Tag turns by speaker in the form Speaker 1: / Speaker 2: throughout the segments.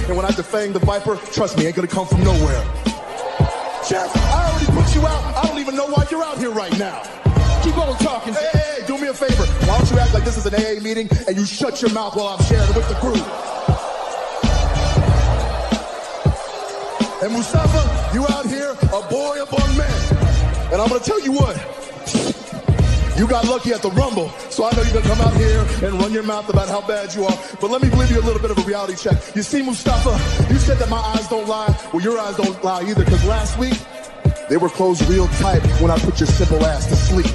Speaker 1: and when I defang the Viper, trust me, ain't gonna come from nowhere. Jeff, I already put you out. I don't even know why you're out here right now. Keep on talking. Hey, do me a favor. Why don't you act like this is an AA meeting and you shut your mouth while I'm sharing with the group? And Mustafa, you out here, a boy among men. And I'm gonna tell you what, you got lucky at the Rumble, so I know you're gonna come out here and run your mouth about how bad you are. But let me give you a little bit of a reality check. You see, Mustafa, you said that my eyes don't lie. Well, your eyes don't lie either, because last week, they were closed real tight when I put your simple ass to sleep.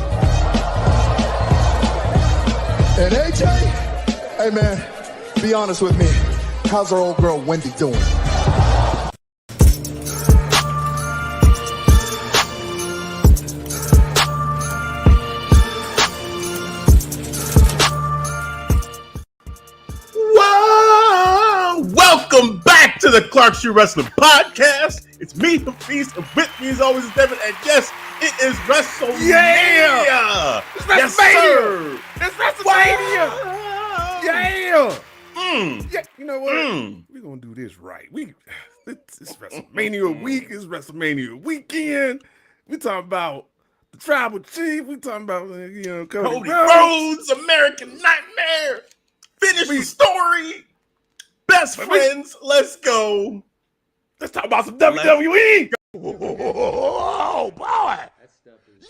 Speaker 1: And AJ, hey man, be honest with me. How's our old girl Wendy doing?
Speaker 2: Welcome back to the Clark Street Wrestling Podcast. It's me, Hafeez, and with me as always is Devin, and yes, it is Wrestlemania.
Speaker 3: Yeah! It's Wrestlemania!
Speaker 2: Yes, sir!
Speaker 3: It's Wrestlemania! Yeah! Yeah, you know what? We're gonna do this right. It's WrestleMania week, it's WrestleMania weekend. We talking about the Tribal Chief, we talking about
Speaker 2: Cody Rhodes, American Nightmare, finish the story. Best friends, let's go.
Speaker 3: Let's talk about some WWE. Oh boy!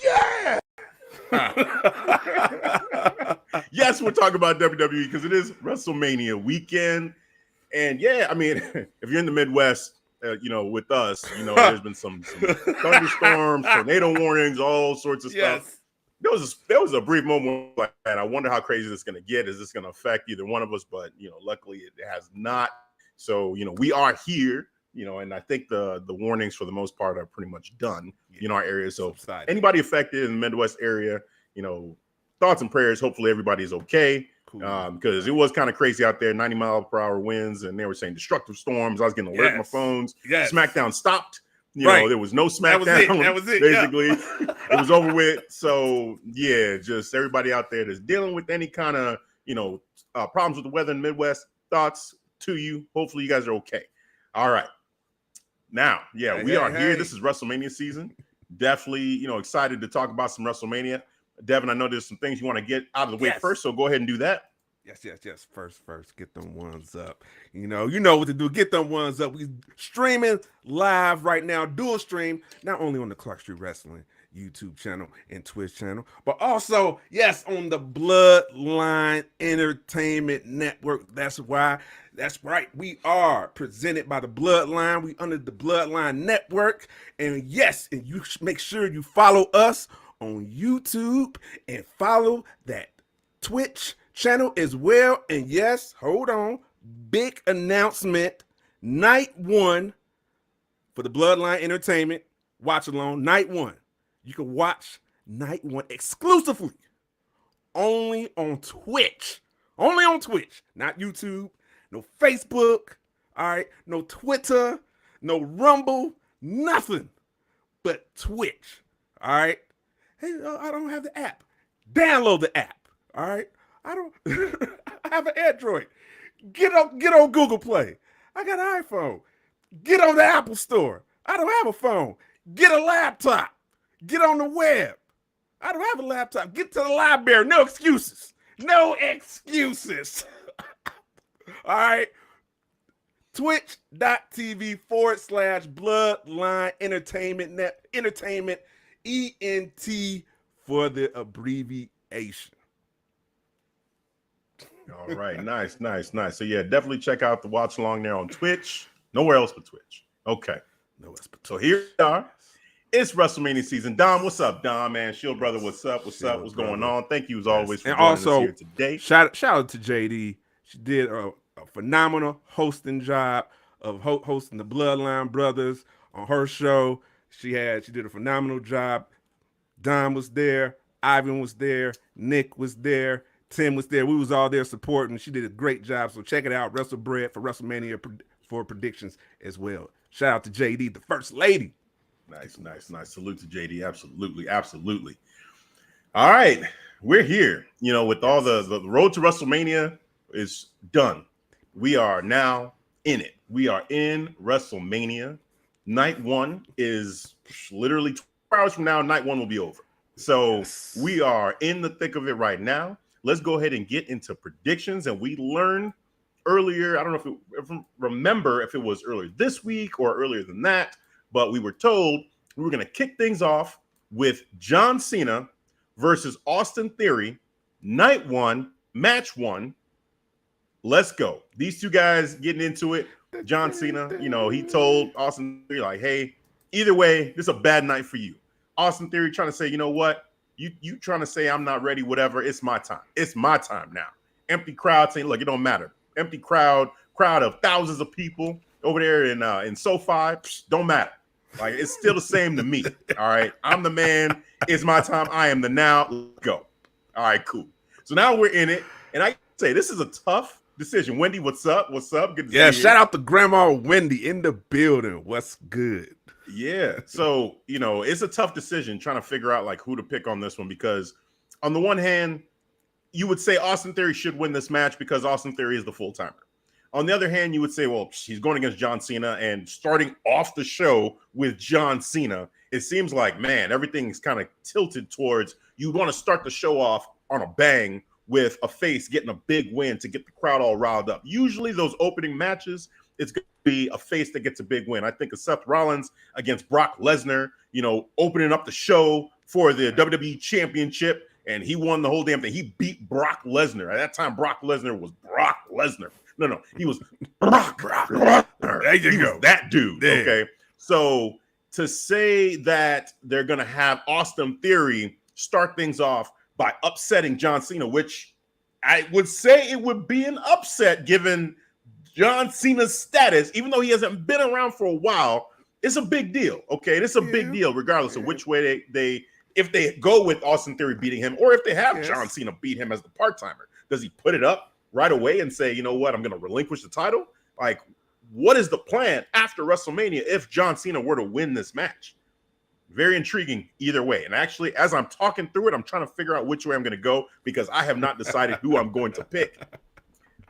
Speaker 3: Yeah!
Speaker 2: Yes, we're talking about WWE because it is WrestleMania weekend, and yeah, I mean, if you're in the Midwest, with us, there's been some thunderstorms, tornado warnings, all sorts of stuff. There was a brief moment like that. I wonder how crazy this is going to get. Is this going to affect either one of us? But luckily it has not. So we are here. And I think the warnings for the most part are pretty much done in our area. So anybody affected in the Midwest area, thoughts and prayers. Hopefully everybody's okay. Cool. Because it was kind of crazy out there, 90-mile-per-hour winds, and they were saying destructive storms. I was getting alert on my phones. Yes. SmackDown stopped. There was no SmackDown.
Speaker 3: That was it.
Speaker 2: Basically, it was over with. So yeah, just everybody out there that's dealing with any kind of problems with the weather in the Midwest. Thoughts to you. Hopefully you guys are okay. All right. Now, we are here. This is WrestleMania season. Definitely, excited to talk about some WrestleMania. Devin, I know there's some things you want to get out of the way first, so go ahead and do that.
Speaker 3: Yes. First, get them ones up. You know what to do. Get them ones up. We streaming live right now, dual stream, not only on the Clark Street Wrestling YouTube channel and Twitch channel, but also, on the Bloodline Entertainment Network. That's right. We are presented by the Bloodline. We under the Bloodline Network. And you make sure you follow us on YouTube and follow that Twitch channel as well. And hold on, big announcement. Night 1 for the Bloodline Entertainment watch along. Night 1, you can watch Night 1 exclusively only on Twitch, not YouTube, no Facebook, all right, no Twitter, no Rumble, nothing but Twitch. All right. Hey, I don't have the app. Download the app. All right. I have an Android. Get on Google Play. I got an iPhone. Get on the Apple Store. I don't have a phone. Get a laptop. Get on the web. I don't have a laptop. Get to the library. No excuses. All right. Twitch.tv/Bloodline Entertainment ENT for the abbreviation.
Speaker 2: All right, nice. So definitely check out the watch along there on Twitch. Nowhere else but Twitch. Okay. So here we are. It's WrestleMania season. Dom, what's up, Dom, man? Shield brother, what's up? What's going on? Thank you as always for joining us here today.
Speaker 3: Shout out to JD. She did a phenomenal hosting job of hosting the Bloodline Brothers on her show. She did a phenomenal job. Dom was there. Ivan was there. Nick was there. Tim was there. We was all there supporting. She did a great job. So check it out. WrestleBread for WrestleMania for predictions as well. Shout out to JD, the first lady.
Speaker 2: Nice. Salute to JD. Absolutely. All right. We're here. With all the road to WrestleMania is done. We are now in it. We are in WrestleMania. Night one is literally 24 hours from now. Night one will be over. So we are in the thick of it right now. Let's go ahead and get into predictions. And we learned earlier, I don't know remember if it was earlier this week or earlier than that, but we were told we were going to kick things off with John Cena versus Austin Theory, night one, match one. Let's go. These two guys getting into it. John Cena, he told Austin Theory, like, hey, either way, this is a bad night for you. Austin Theory trying to say, you know what? You trying to say I'm not ready, whatever. It's my time. It's my time now. Empty crowd saying, look, it don't matter. Empty crowd of thousands of people over there in SoFi, don't matter. Like, it's still the same to me. All right. I'm the man. It's my time. I am the now. Let's go. All right, cool. So now we're in it. And I say this is a tough decision. Wendy, what's up? What's up? Good to see you.
Speaker 3: Shout out to Grandma Wendy in the building. What's good?
Speaker 2: Yeah. So, it's a tough decision trying to figure out like who to pick on this one, because on the one hand, you would say Austin Theory should win this match because Austin Theory is the full-timer. On the other hand, you would say, well, he's going against John Cena, and starting off the show with John Cena, it seems like, man, everything's kind of tilted towards you want to start the show off on a bang with a face getting a big win to get the crowd all riled up. Usually those opening matches, it's going to be a face that gets a big win. I think of Seth Rollins against Brock Lesnar, opening up the show for the WWE Championship, and he won the whole damn thing. He beat Brock Lesnar. At that time, Brock Lesnar was Brock Lesnar. No, he was Brock Lesnar.
Speaker 3: There you go.
Speaker 2: That dude.
Speaker 3: Damn.
Speaker 2: Okay. So to say that they're going to have Austin Theory start things off by upsetting John Cena, which I would say it would be an upset given John Cena's status, even though he hasn't been around for a while, it's a big deal. Okay. It's a big deal, regardless of which way if they go with Austin Theory beating him, or if they have John Cena beat him as the part-timer. Does he put it up right away and say, you know what, I'm going to relinquish the title? Like, what is the plan after WrestleMania if John Cena were to win this match? Very intriguing either way. And actually, as I'm talking through it, I'm trying to figure out which way I'm going to go because I have not decided who I'm going to pick.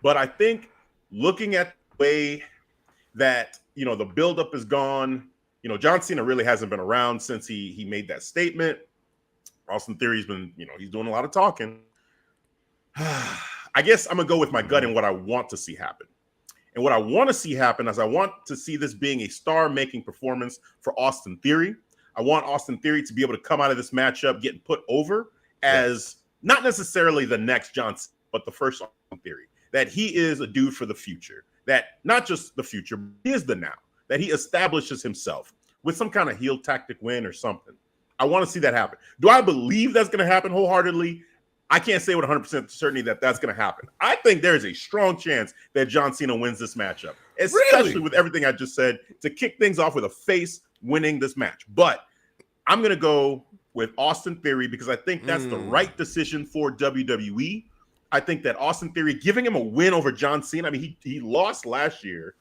Speaker 2: But I think looking at the way that, the buildup is gone, John Cena really hasn't been around since he made that statement. Austin Theory's been, he's doing a lot of talking. I guess I'm going to go with my gut and what I want to see happen. And what I want to see happen is I want to see this being a star-making performance for Austin Theory. I want Austin Theory to be able to come out of this matchup getting put over as not necessarily the next John Cena, but the first Austin Theory. That he is a dude for the future. That not just the future, but he is the now. That he establishes himself with some kind of heel tactic win or something. I want to see that happen. Do I believe that's going to happen wholeheartedly? I can't say with 100% certainty that that's going to happen. I think there is a strong chance that John Cena wins this matchup, especially with everything I just said, to kick things off with a face winning this match. But I'm going to go with Austin Theory because I think that's the right decision for WWE. I think that Austin Theory, giving him a win over John Cena, I mean, he lost last year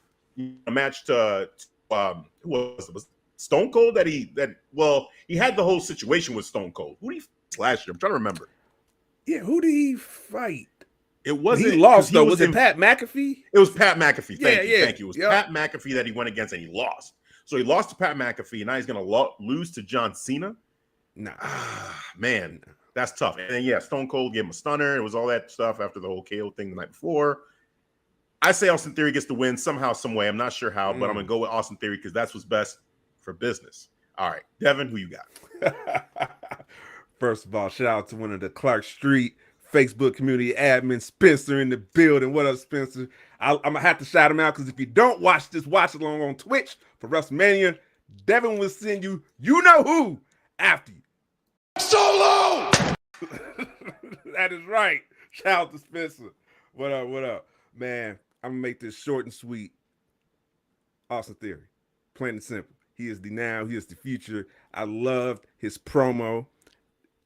Speaker 2: a match to who was it? Stone Cold he had the whole situation with Stone Cold. Who did he face last year? I'm trying to remember.
Speaker 3: Yeah, who did he fight?
Speaker 2: It wasn't.
Speaker 3: He lost though. Was it Pat McAfee?
Speaker 2: It was Pat McAfee. Thank you. It was
Speaker 3: Pat
Speaker 2: McAfee that he went against and he lost. So he lost to Pat McAfee, and now he's going to lose to John Cena.
Speaker 3: Nah,
Speaker 2: man, that's tough. And then Stone Cold gave him a stunner. It was all that stuff after the whole KO thing the night before. I say Austin Theory gets the win somehow, some way. I'm not sure how, but I'm going to go with Austin Theory because that's what's best for business. All right, Devin, who you got?
Speaker 3: First of all, shout out to one of the Clark Street Facebook community admin, Spencer, in the building. What up, Spencer? I'm going to have to shout him out because if you don't watch this, watch along on Twitch for WrestleMania. Devin will send you know who after you.
Speaker 1: Solo!
Speaker 3: That is right. Shout out to Spencer. What up? Man, I'm going to make this short and sweet. Austin Theory. Plain and simple. He is the now. He is the future. I loved his promo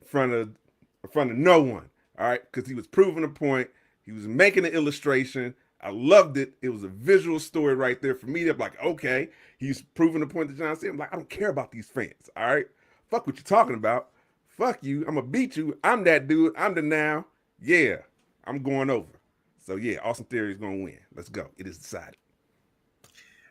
Speaker 3: in front of no one. All right, because he was proving a point. He was making an illustration. I loved it. It was a visual story right there for me. I'm like, okay, he's proving the point to John Cena. I'm like, I don't care about these fans. All right, fuck what you're talking about. Fuck you. I'm gonna beat you. I'm that dude. I'm the now. Yeah, I'm going over. So yeah, Austin Theory is gonna win. Let's go. It is decided.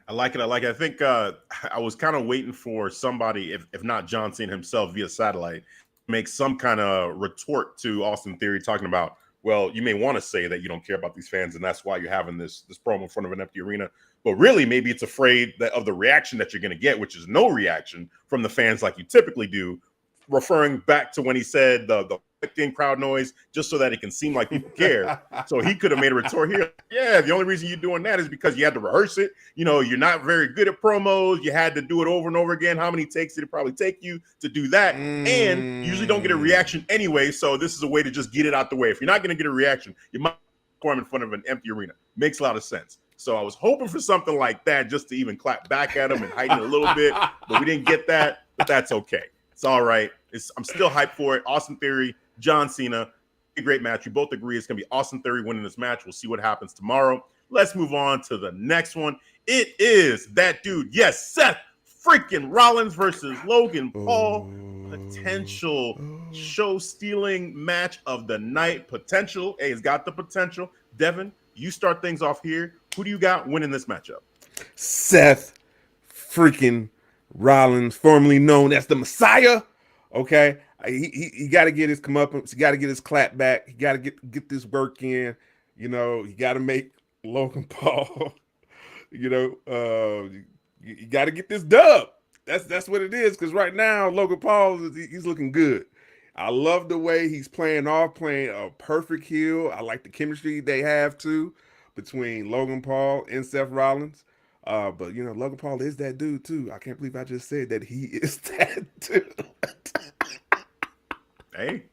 Speaker 2: I like it. I like it. I think I was kind of waiting for somebody, if not John Cena himself via satellite, make some kind of retort to Austin Theory talking about, well, you may want to say that you don't care about these fans, and that's why you're having this promo in front of an empty arena. But really, maybe it's afraid of the reaction that you're going to get, which is no reaction from the fans like you typically do, referring back to when he said the in crowd noise, just so that it can seem like people care. So he could have made a retort here. Yeah, the only reason you're doing that is because you had to rehearse it. You know, you're not very good at promos. You had to do it over and over again. How many takes did it probably take you to do that? And you usually don't get a reaction anyway. So this is a way to just get it out the way. If you're not going to get a reaction, you might perform in front of an empty arena. Makes a lot of sense. So I was hoping for something like that just to even clap back at him and heighten it a little bit. But we didn't get that. But that's okay. It's all right. I'm still hyped for it. Austin Theory, John Cena, a great match. We both agree it's going to be Austin Theory winning this match. We'll see what happens tomorrow. Let's move on to the next one. It is that dude, yes, Seth freaking Rollins versus Logan Paul. Potential show-stealing match of the night. Potential. Hey, it's got the potential. Devin, you start things off here. Who do you got winning this matchup?
Speaker 3: Seth freaking Rollins, formerly known as the Messiah. Okay, he got to get his comeuppance. He got to get his clap back. He got to get this work in. You know, you got to make Logan Paul. You know, you got to get this dub. That's what it is. Because right now, Logan Paul he's looking good. I love the way he's playing a perfect heel. I like the chemistry they have too between Logan Paul and Seth Rollins. But you know, Logan Paul is that dude too. I can't believe I just said that he is that dude.
Speaker 2: Hey,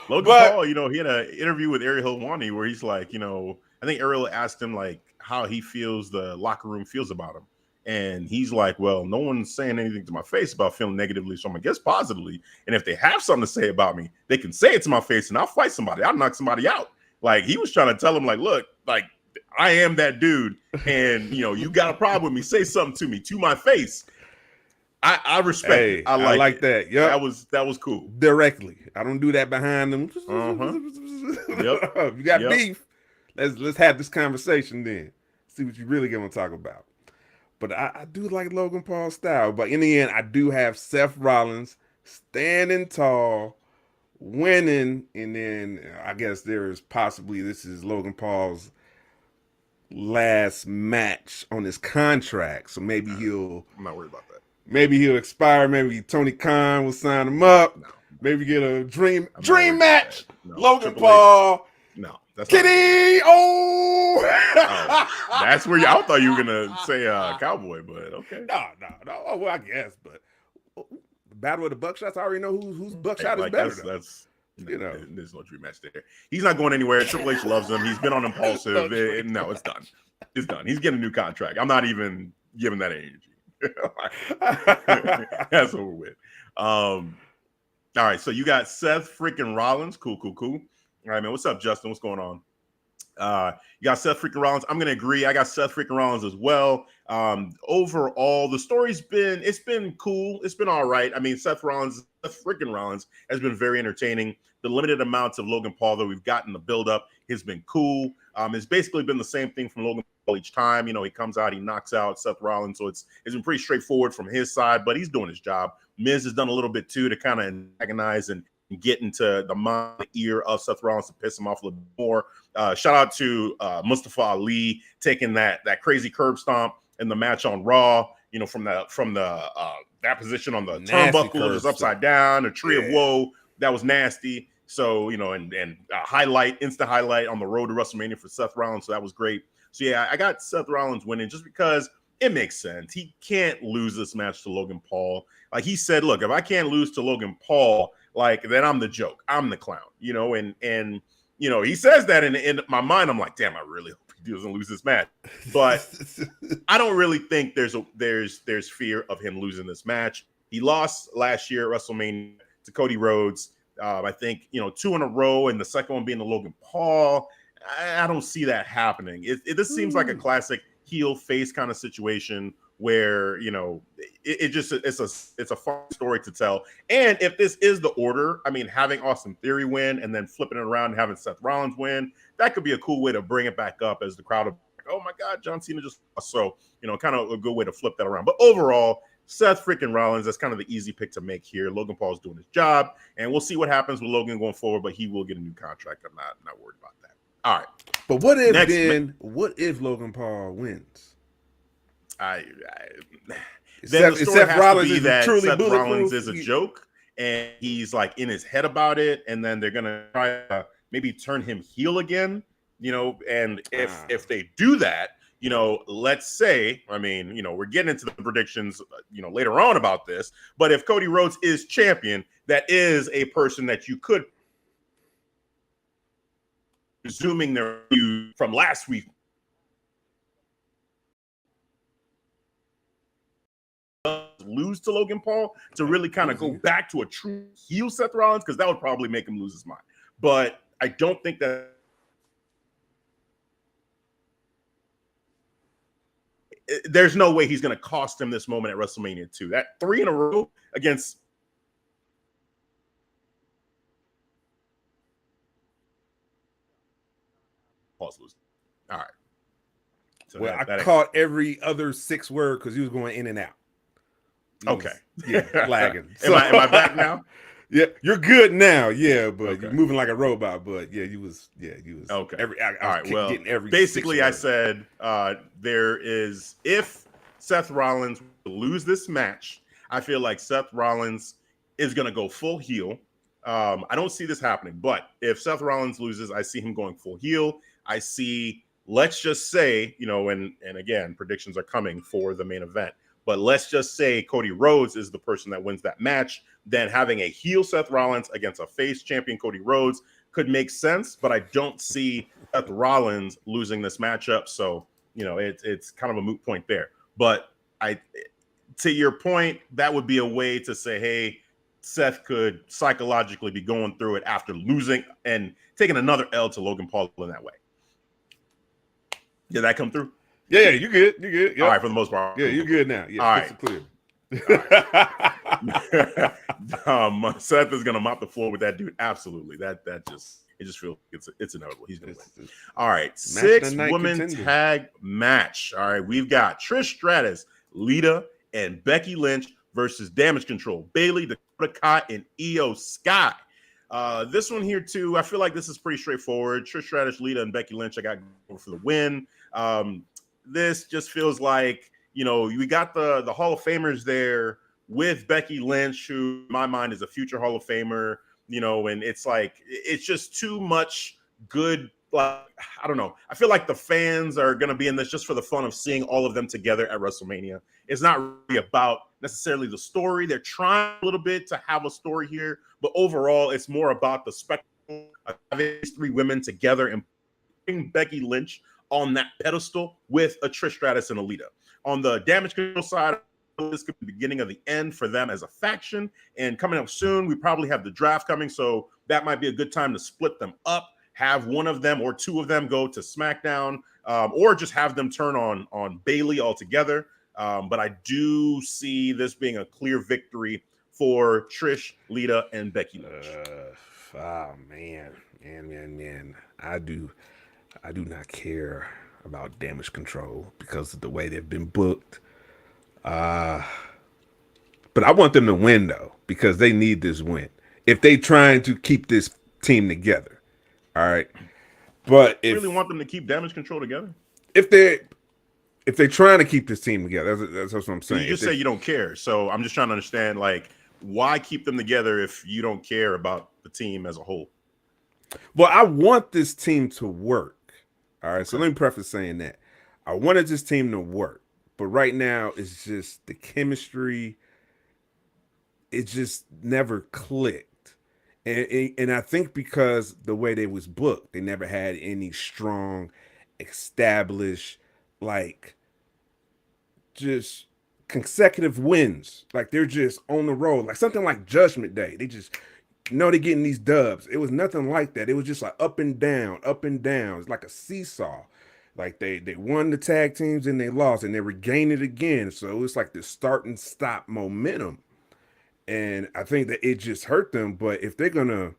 Speaker 2: Logan Paul, you know, he had an interview with Ariel Helwani where he's like, you know, I think Ariel asked him like how he feels the locker room feels about him. And he's like, well, no one's saying anything to my face about feeling negatively, so I'm gonna guess positively. And if they have something to say about me, they can say it to my face and I'll fight somebody. I'll knock somebody out. Like he was trying to tell him like, look, like I am that dude. And, you know, you got a problem with me. Say something to me, to my face. I respect it. I like
Speaker 3: that. Yeah,
Speaker 2: that was cool.
Speaker 3: Directly. I don't do that behind them.
Speaker 2: Yep.
Speaker 3: You got beef. Let's have this conversation then. See what you really gonna talk about. But I do like Logan Paul's style. But in the end, I do have Seth Rollins standing tall, winning, and then I guess this is Logan Paul's last match on his contract. So maybe
Speaker 2: I'm not worried about that.
Speaker 3: Maybe he'll expire. Maybe Tony Khan will sign him up. No. Maybe get a dream match. No, Logan Paul.
Speaker 2: No, that's
Speaker 3: Kitty. Oh,
Speaker 2: that's where I thought you were gonna say Cowboy, but okay.
Speaker 3: No. Oh, well, I guess, but the Battle of the Buckshots. I already know whose buckshot is better.
Speaker 2: That's you know, there's no dream match there. He's not going anywhere. Triple H loves him. He's been on Impulsive. No, it's done. It's done. He's getting a new contract. I'm not even giving that energy. That's over with. All right, so you got Seth freaking Rollins. Cool. All right, man. What's up, Justin? What's going on? You got Seth freaking Rollins. I'm gonna agree. I got Seth freaking Rollins as well. Overall, the story's been cool. It's been all right. I mean, Seth freaking Rollins has been very entertaining. The limited amounts of Logan Paul that we've gotten the build up has been cool. It's basically been the same thing from Logan Paul each time. You know, he comes out, he knocks out Seth Rollins, so it's been pretty straightforward from his side, but he's doing his job. Miz has done a little bit too to kind of antagonize and get into the mind, ear of Seth Rollins to piss him off a little bit more. Shout out to Mustafa Ali taking that crazy curb stomp in the match on Raw. You know, from the that position on the turnbuckle, just upside down, a tree of woe. That was nasty. So, you know, and instant highlight on the road to WrestleMania for Seth Rollins. So that was great. So yeah, I got Seth Rollins winning just because it makes sense. He can't lose this match to Logan Paul. Like he said, look, if I can't lose to Logan Paul, like then I'm the joke. I'm the clown, you know, and you know, he says that in my mind, I'm like, damn, I really hope he doesn't lose this match. But I don't really think there's fear of him losing this match. He lost last year at WrestleMania to Cody Rhodes. I think, you know, 2 in a row, and the second one being the Logan Paul. I don't see that happening. This seems like a classic heel face kind of situation where, you know, it's a fun story to tell. And if this is the order, I mean, having Austin Theory win and then flipping it around and having Seth Rollins win, that could be a cool way to bring it back up as the crowd oh my God, John Cena just lost. So, kind of a good way to flip that around. But overall, Seth freaking Rollins, that's kind of the easy pick to make here. Logan Paul's doing his job, and we'll see what happens with Logan going forward, but he will get a new contract. I'm not worried about that. All right.
Speaker 3: But what if Logan Paul wins?
Speaker 2: Then the story has to be that Seth Rollins is a joke, and he's like in his head about it, and then they're gonna try to maybe turn him heel again, and if they do that, let's say, we're getting into the predictions, later on about this, but if Cody Rhodes is champion, that is a person that you could, resuming their view from last week, lose to Logan Paul to really kind of go back to a true heel Seth Rollins, because that would probably make him lose his mind. But I don't think that there's no way he's going to cost him this moment at WrestleMania 2. That 3 in a row against Paul's losing. All right. So
Speaker 3: I caught every other 6 word because he was going in and out.
Speaker 2: Okay.
Speaker 3: Lagging.
Speaker 2: Am I back now?
Speaker 3: Yeah, you're good now. Yeah, but you're moving like a robot. But you was
Speaker 2: okay.
Speaker 3: All right. Well,
Speaker 2: basically, I said there is, if Seth Rollins lose this match, I feel like Seth Rollins is going to go full heel. I don't see this happening, but if Seth Rollins loses, I see him going full heel. I see, let's just say, and again, predictions are coming for the main event. But let's just say Cody Rhodes is the person that wins that match. Then having a heel Seth Rollins against a face champion Cody Rhodes could make sense. But I don't see Seth Rollins losing this matchup. So, it's kind of a moot point there. But to your point, that would be a way to say, hey, Seth could psychologically be going through it after losing and taking another L to Logan Paul in that way. Did that come through?
Speaker 3: Yeah, you good. You good. Yep.
Speaker 2: All right, for the most part.
Speaker 3: Yeah, you're good now. Yeah,
Speaker 2: all right.
Speaker 3: Clear.
Speaker 2: Seth is gonna mop the floor with that dude. Absolutely. It just feels it's inevitable. He's gonna win. All right, 6-woman tag match. All right, we've got Trish Stratus, Lita, and Becky Lynch versus Damage Control, Bayley, Dakota Kai, and Io Sky. This one here too, I feel like this is pretty straightforward. Trish Stratus, Lita, and Becky Lynch, I got going for the win. This just feels like, we got the Hall of Famers there with Becky Lynch, who in my mind is a future Hall of Famer, and it's like, it's just too much good. Like, I don't know. I feel like the fans are going to be in this just for the fun of seeing all of them together at WrestleMania. It's not really about necessarily the story. They're trying a little bit to have a story here, but overall, it's more about the spectacle of having these 3 women together and putting Becky Lynch on that pedestal with a Trish Stratus and a Lita. On the Damage Control side, this could be the beginning of the end for them as a faction. And coming up soon, we probably have the draft coming, so that might be a good time to split them up, have one of them or 2 of them go to SmackDown, or just have them turn on Bayley altogether. But I do see this being a clear victory for Trish, Lita, and Becky Lynch.
Speaker 3: Man. I do not care about Damage Control because of the way they've been booked. But I want them to win, though, because they need this win. If they trying to keep this team together, all right. But
Speaker 2: if you really want them to keep Damage Control together,
Speaker 3: if they're trying to keep this team together, that's what I'm saying.
Speaker 2: You just say you don't care. So I'm just trying to understand, like, why keep them together if you don't care about the team as a whole?
Speaker 3: Well, I want this team to work. All right, so let me preface saying that I wanted this team to work, but right now it's just the chemistry. It just never clicked, and I think because the way they was booked, they never had any strong, established, like, just consecutive wins. Like, they're just on the road, like something like Judgment Day. They just they're getting these dubs. It was nothing like that. It was just like up and down, up and down. It's like a seesaw. Like they won the tag teams and they lost and they regained it again. So it's like this start and stop momentum. And I think that it just hurt them. But if they're gonna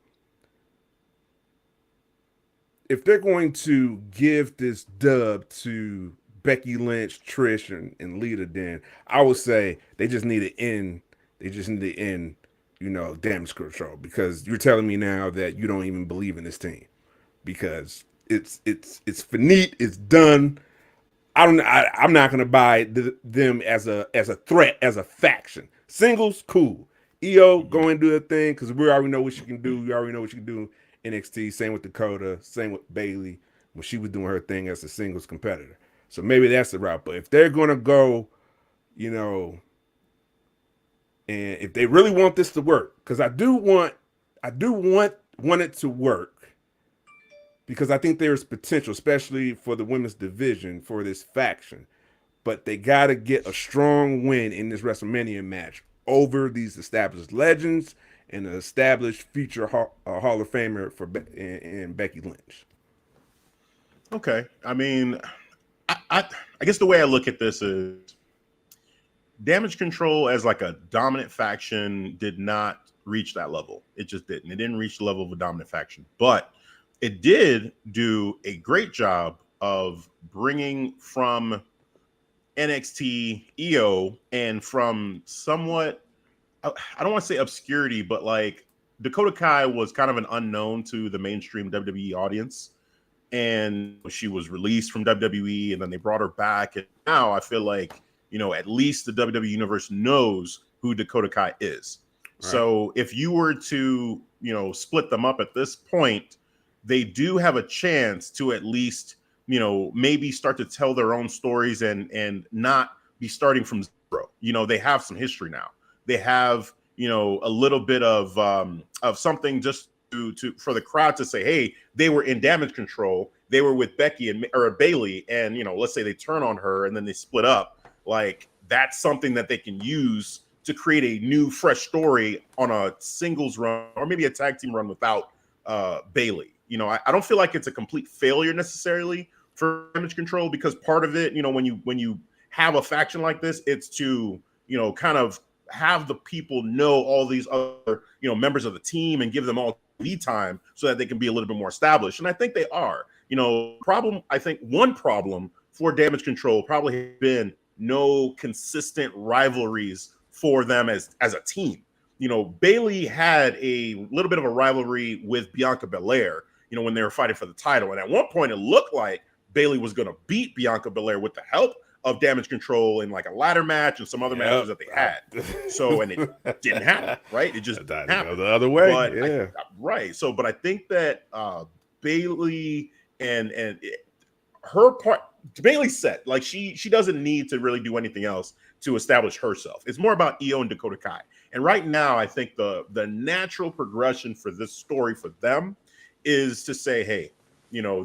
Speaker 3: if they're going to give this dub to Becky Lynch, Trish, and Lita, then I would say they just need to end. They just need to end, Damage Control, because you're telling me now that you don't even believe in this team because it's finite, it's done. I'm not gonna buy them as a threat, as a faction. Singles, cool. EO, go and do the thing because we already know what she can do. We already know what she can do in NXT. Same with Dakota. Same with Bayley when she was doing her thing as a singles competitor. So maybe that's the route. But if they're gonna go, and if they really want this to work, because I do want it to work. Because I think there's potential, especially for the women's division, for this faction. But they got to get a strong win in this WrestleMania match over these established legends and an established future Hall of Famer in Becky Lynch.
Speaker 2: Okay. I mean, I guess the way I look at this is Damage Control as like a dominant faction did not reach that level. It just didn't. It didn't reach the level of a dominant faction. But it did do a great job of bringing from NXT EO and from somewhat, I don't want to say obscurity, but like Dakota Kai was kind of an unknown to the mainstream WWE audience. And she was released from WWE and then they brought her back. And now I feel like, at least the WWE universe knows who Dakota Kai is. Right. So if you were to, split them up at this point, they do have a chance to at least, maybe start to tell their own stories and not be starting from zero. They have some history now. They have, a little bit of something just to for the crowd to say, hey, they were in Damage Control. They were with Becky or Bayley, and let's say they turn on her and then they split up. Like that's something that they can use to create a new, fresh story on a singles run or maybe a tag team run without Bayley. I don't feel like it's a complete failure necessarily for Damage Control because part of it, when you have a faction like this, it's to, kind of have the people know all these other, members of the team and give them all TV time so that they can be a little bit more established. And I think they are. I think one problem for Damage Control probably has been no consistent rivalries for them as a team. Bayley had a little bit of a rivalry with Bianca Belair, when they were fighting for the title. And at one point, it looked like Bayley was going to beat Bianca Belair with the help of Damage Control in like a ladder match and some other matches that they had. So, and it didn't happen, right? It just didn't happen.
Speaker 3: The other way,
Speaker 2: but
Speaker 3: yeah.
Speaker 2: Right. So, but I think that Bayley and her part, Bayley's set. Like she doesn't need to really do anything else to establish herself. It's more about Io and Dakota Kai. And right now, I think the natural progression for this story for them is to say, hey,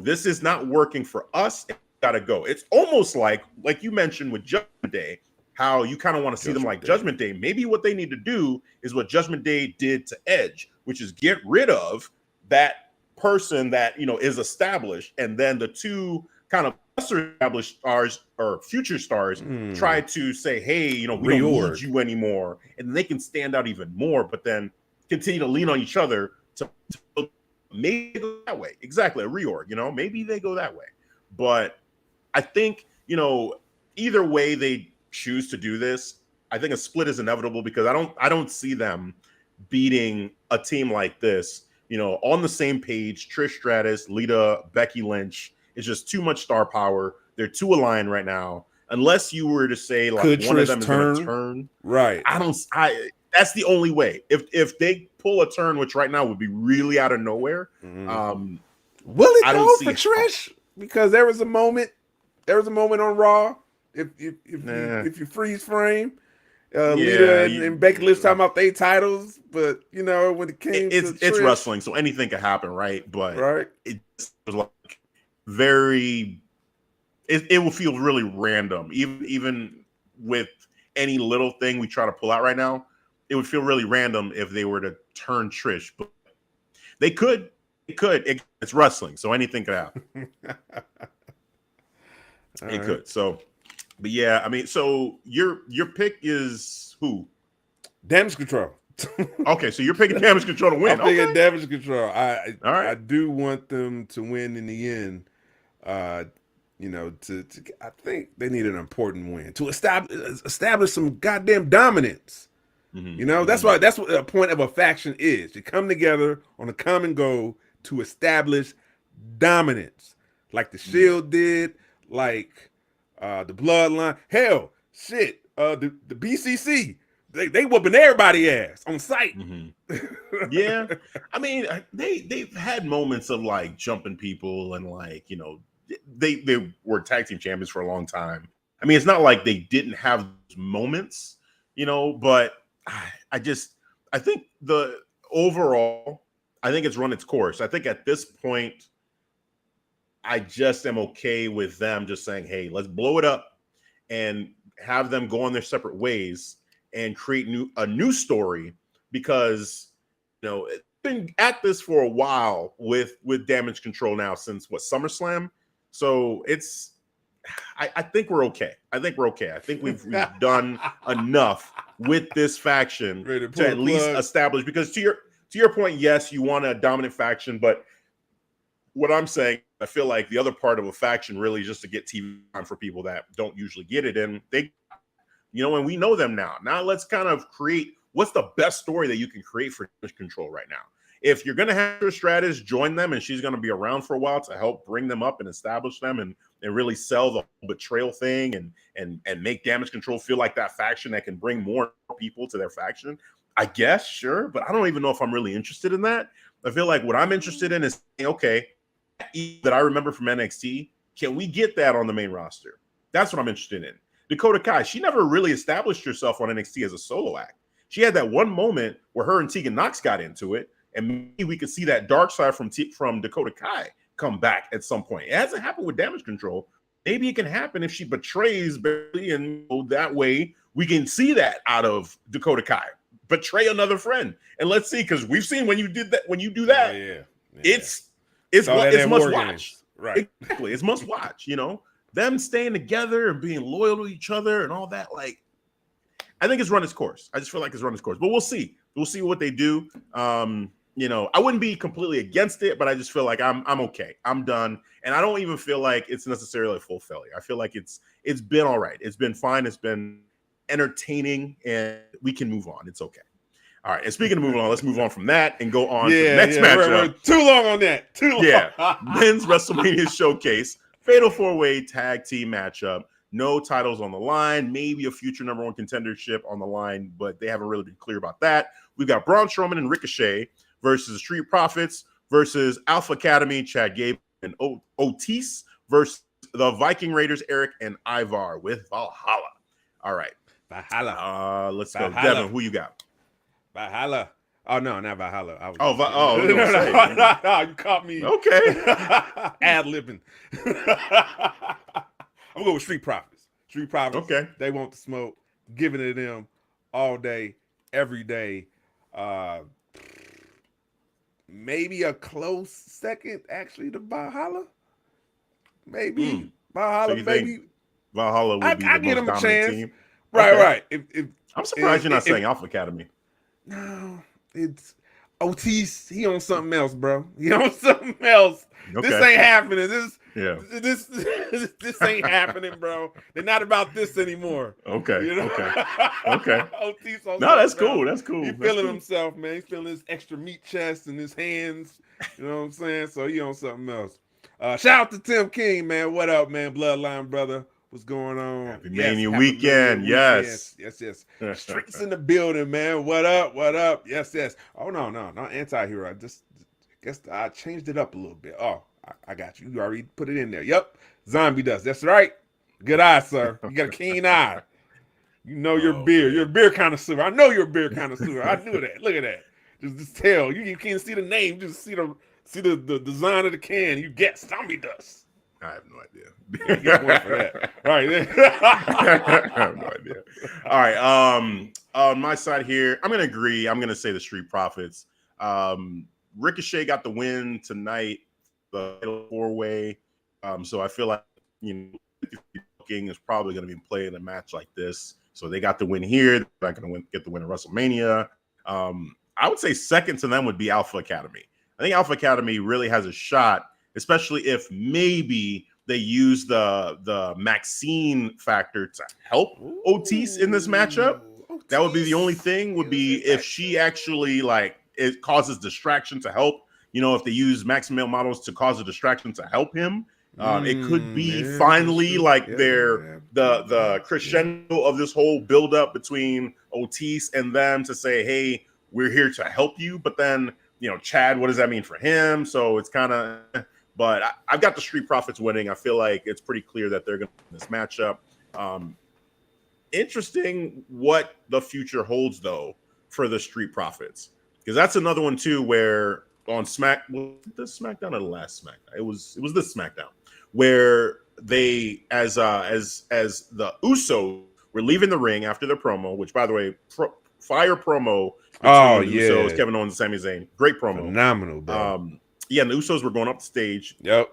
Speaker 2: this is not working for us. It's gotta go. It's almost like you mentioned with Judgment Day, how you kind of want to see them like Judgment Day. Maybe what they need to do is what Judgment Day did to Edge, which is get rid of that person that is established, and then the two kind of lesser established stars or future stars try to say, hey, we don't need you anymore, and they can stand out even more, but then continue to lean on each other to maybe go that way. Exactly, a reorg, maybe they go that way. But I think, either way they choose to do this, I think a split is inevitable because I don't see them beating a team like this, on the same page. Trish Stratus, Lita, Becky Lynch. It's just too much star power. They're too aligned right now. Unless you were to say like one of them is going to turn,
Speaker 3: right?
Speaker 2: That's the only way. If they pull a turn, which right now would be really out of nowhere.
Speaker 3: Will it go for Trish? Because there was a moment on Raw. If you freeze frame, Lita and Becky Lynch talking about their titles, but when it came to Trish,
Speaker 2: it's wrestling, so anything can happen, right? But it was like very. It will feel really random, even with any little thing we try to pull out right now. It would feel really random if they were to turn Trish, but they could. It's wrestling, so anything could happen. Could. So, but yeah, I mean, so your pick is who?
Speaker 3: Damage Control.
Speaker 2: Okay, so you're picking Damage Control to win.
Speaker 3: I'm picking
Speaker 2: Okay.
Speaker 3: Damage Control.
Speaker 2: All right.
Speaker 3: I do want them to win in the end. You know, I think they need an important win to establish some goddamn dominance.
Speaker 2: Mm-hmm.
Speaker 3: You know, that's what the point of a faction is. You come together on a common goal to establish dominance, like the Shield did, like the Bloodline. Hell, shit, the BCC. They whooping everybody ass on sight.
Speaker 2: Mm-hmm. Yeah, I mean, they've had moments of like jumping people and like, you know, they were tag team champions for a long time. I mean, it's not like they didn't have those moments, you know, but I think the overall, I think it's run its course. I think at this point, I just am okay with them just saying, hey, let's blow it up and have them go on their separate ways and create a new story, because, you know, it's been at this for a while with Damage Control now since SummerSlam. So I think we're okay. I think we've done enough with this faction to at least establish, because to your point, yes, you want a dominant faction, but what I'm saying, I feel like the other part of a faction really is just to get TV time for people that don't usually get it. And they, you know, and we know them now. Now let's kind of create what's the best story that you can create for Damage Control right now. If you're going to have your strategist join them and she's going to be around for a while to help bring them up and establish them and really sell the betrayal thing and make Damage Control feel like that faction that can bring more people to their faction, I guess, sure. But I don't even know if I'm really interested in that. I feel like what I'm interested in is, okay, that I remember from NXT, can we get that on the main roster? That's what I'm interested in. Dakota Kai, she never really established herself on NXT as a solo act. She had that one moment where her and Tegan Nox got into it, and maybe we could see that dark side from Dakota Kai come back at some point. It hasn't happened with Damage Control. Maybe it can happen if she betrays Bayley, and that way we can see that out of Dakota Kai. Betray another friend, and let's see, because we've seen when you do that, it's must watch.
Speaker 3: Right.
Speaker 2: Exactly. It's must watch, you know, them staying together and being loyal to each other and all that. Like, I think it's run its course. I just feel like it's run its course, but we'll see. We'll see what they do. You know, I wouldn't be completely against it, but I just feel like I'm okay. I'm done. And I don't even feel like it's necessarily a full failure. I feel like it's been all right. It's been fine. It's been entertaining, and we can move on. It's okay. All right. And speaking of moving on, let's move on from that and go on to the next matchup.
Speaker 3: We're too long on that. Too long.
Speaker 2: Yeah. Men's WrestleMania Showcase, Fatal 4-Way Tag Team matchup. No titles on the line. Maybe a future number one contendership on the line, but they haven't really been clear about that. We've got Braun Strowman and Ricochet versus Street Profits versus Alpha Academy, Chad Gable and Otis versus the Viking Raiders, Eric and Ivar with Valhalla. All right.
Speaker 3: Valhalla.
Speaker 2: Let's go. Devin, who you got?
Speaker 3: Valhalla. Oh, no, not Valhalla.
Speaker 2: No,
Speaker 3: you caught me.
Speaker 2: Okay.
Speaker 3: Ad-libbing. I'm going with Street Profits. Street Profits.
Speaker 2: Okay.
Speaker 3: They want the smoke. Giving it to them all day, every day. Maybe a close second, actually, to Valhalla. Maybe. Valhalla,
Speaker 2: so
Speaker 3: maybe.
Speaker 2: Valhalla would be the most dominant team.
Speaker 3: Right.
Speaker 2: I'm surprised you're not saying Alpha Academy.
Speaker 3: No, it's Otis. He on something else, bro. He on something else.
Speaker 2: Okay.
Speaker 3: This ain't happening. This ain't happening, bro. They're not about this anymore.
Speaker 2: Okay.
Speaker 3: You know?
Speaker 2: Okay.
Speaker 3: Otis on
Speaker 2: no, that's
Speaker 3: else.
Speaker 2: cool. That's cool.
Speaker 3: He's feeling himself, man. He's feeling his extra meat chest and his hands. You know what I'm saying? So he on something else. Shout out to Tim King, man. What up, man? Bloodline brother. What's going on?
Speaker 2: Happy Mania weekend. Yes.
Speaker 3: Streets in the building, man. What up? Yes. Oh, no, not anti-hero. I guess I changed it up a little bit. Oh, I got you. You already put it in there. Yep. Zombie dust. That's right. Good eye, sir. You got a keen eye. You know your beer. You're a beer connoisseur. I know you're a beer connoisseur. I knew that. Look at that. Just tell. You can't see the name. Just see the design of the can. You get zombie dust.
Speaker 2: I have no idea.
Speaker 3: You get one for that. All right.
Speaker 2: I have no idea. All right. On my side here, I'm going to agree. I'm going to say the Street Profits. Ricochet got the win tonight, the 4-way. So I feel like, King is probably going to be playing a match like this. So they got the win here. They're not going to get the win at WrestleMania. I would say second to them would be Alpha Academy. I think Alpha Academy really has a shot, especially if maybe they use the Maxine factor to help Otis in this matchup. That would be the only thing, would be if she actually, like, it causes distraction to help. You know, if they use Maximale models to cause a distraction to help him, it could be finally like the crescendo of this whole buildup between Otis and them to say, hey, we're here to help you. But then, you know, Chad, what does that mean for him? So it's kind of, but I've got the Street Profits winning. I feel like it's pretty clear that they're going to win this matchup. Interesting what the future holds, though, for the Street Profits, because that's another one too where on SmackDown or the last SmackDown, it was this SmackDown where they as the Usos were leaving the ring after their promo, which, by the way, fire promo between the Usos, Kevin Owens and Sami Zayn, great promo,
Speaker 3: phenomenal, bro.
Speaker 2: Yeah, and the Usos were going up the stage.
Speaker 3: Yep.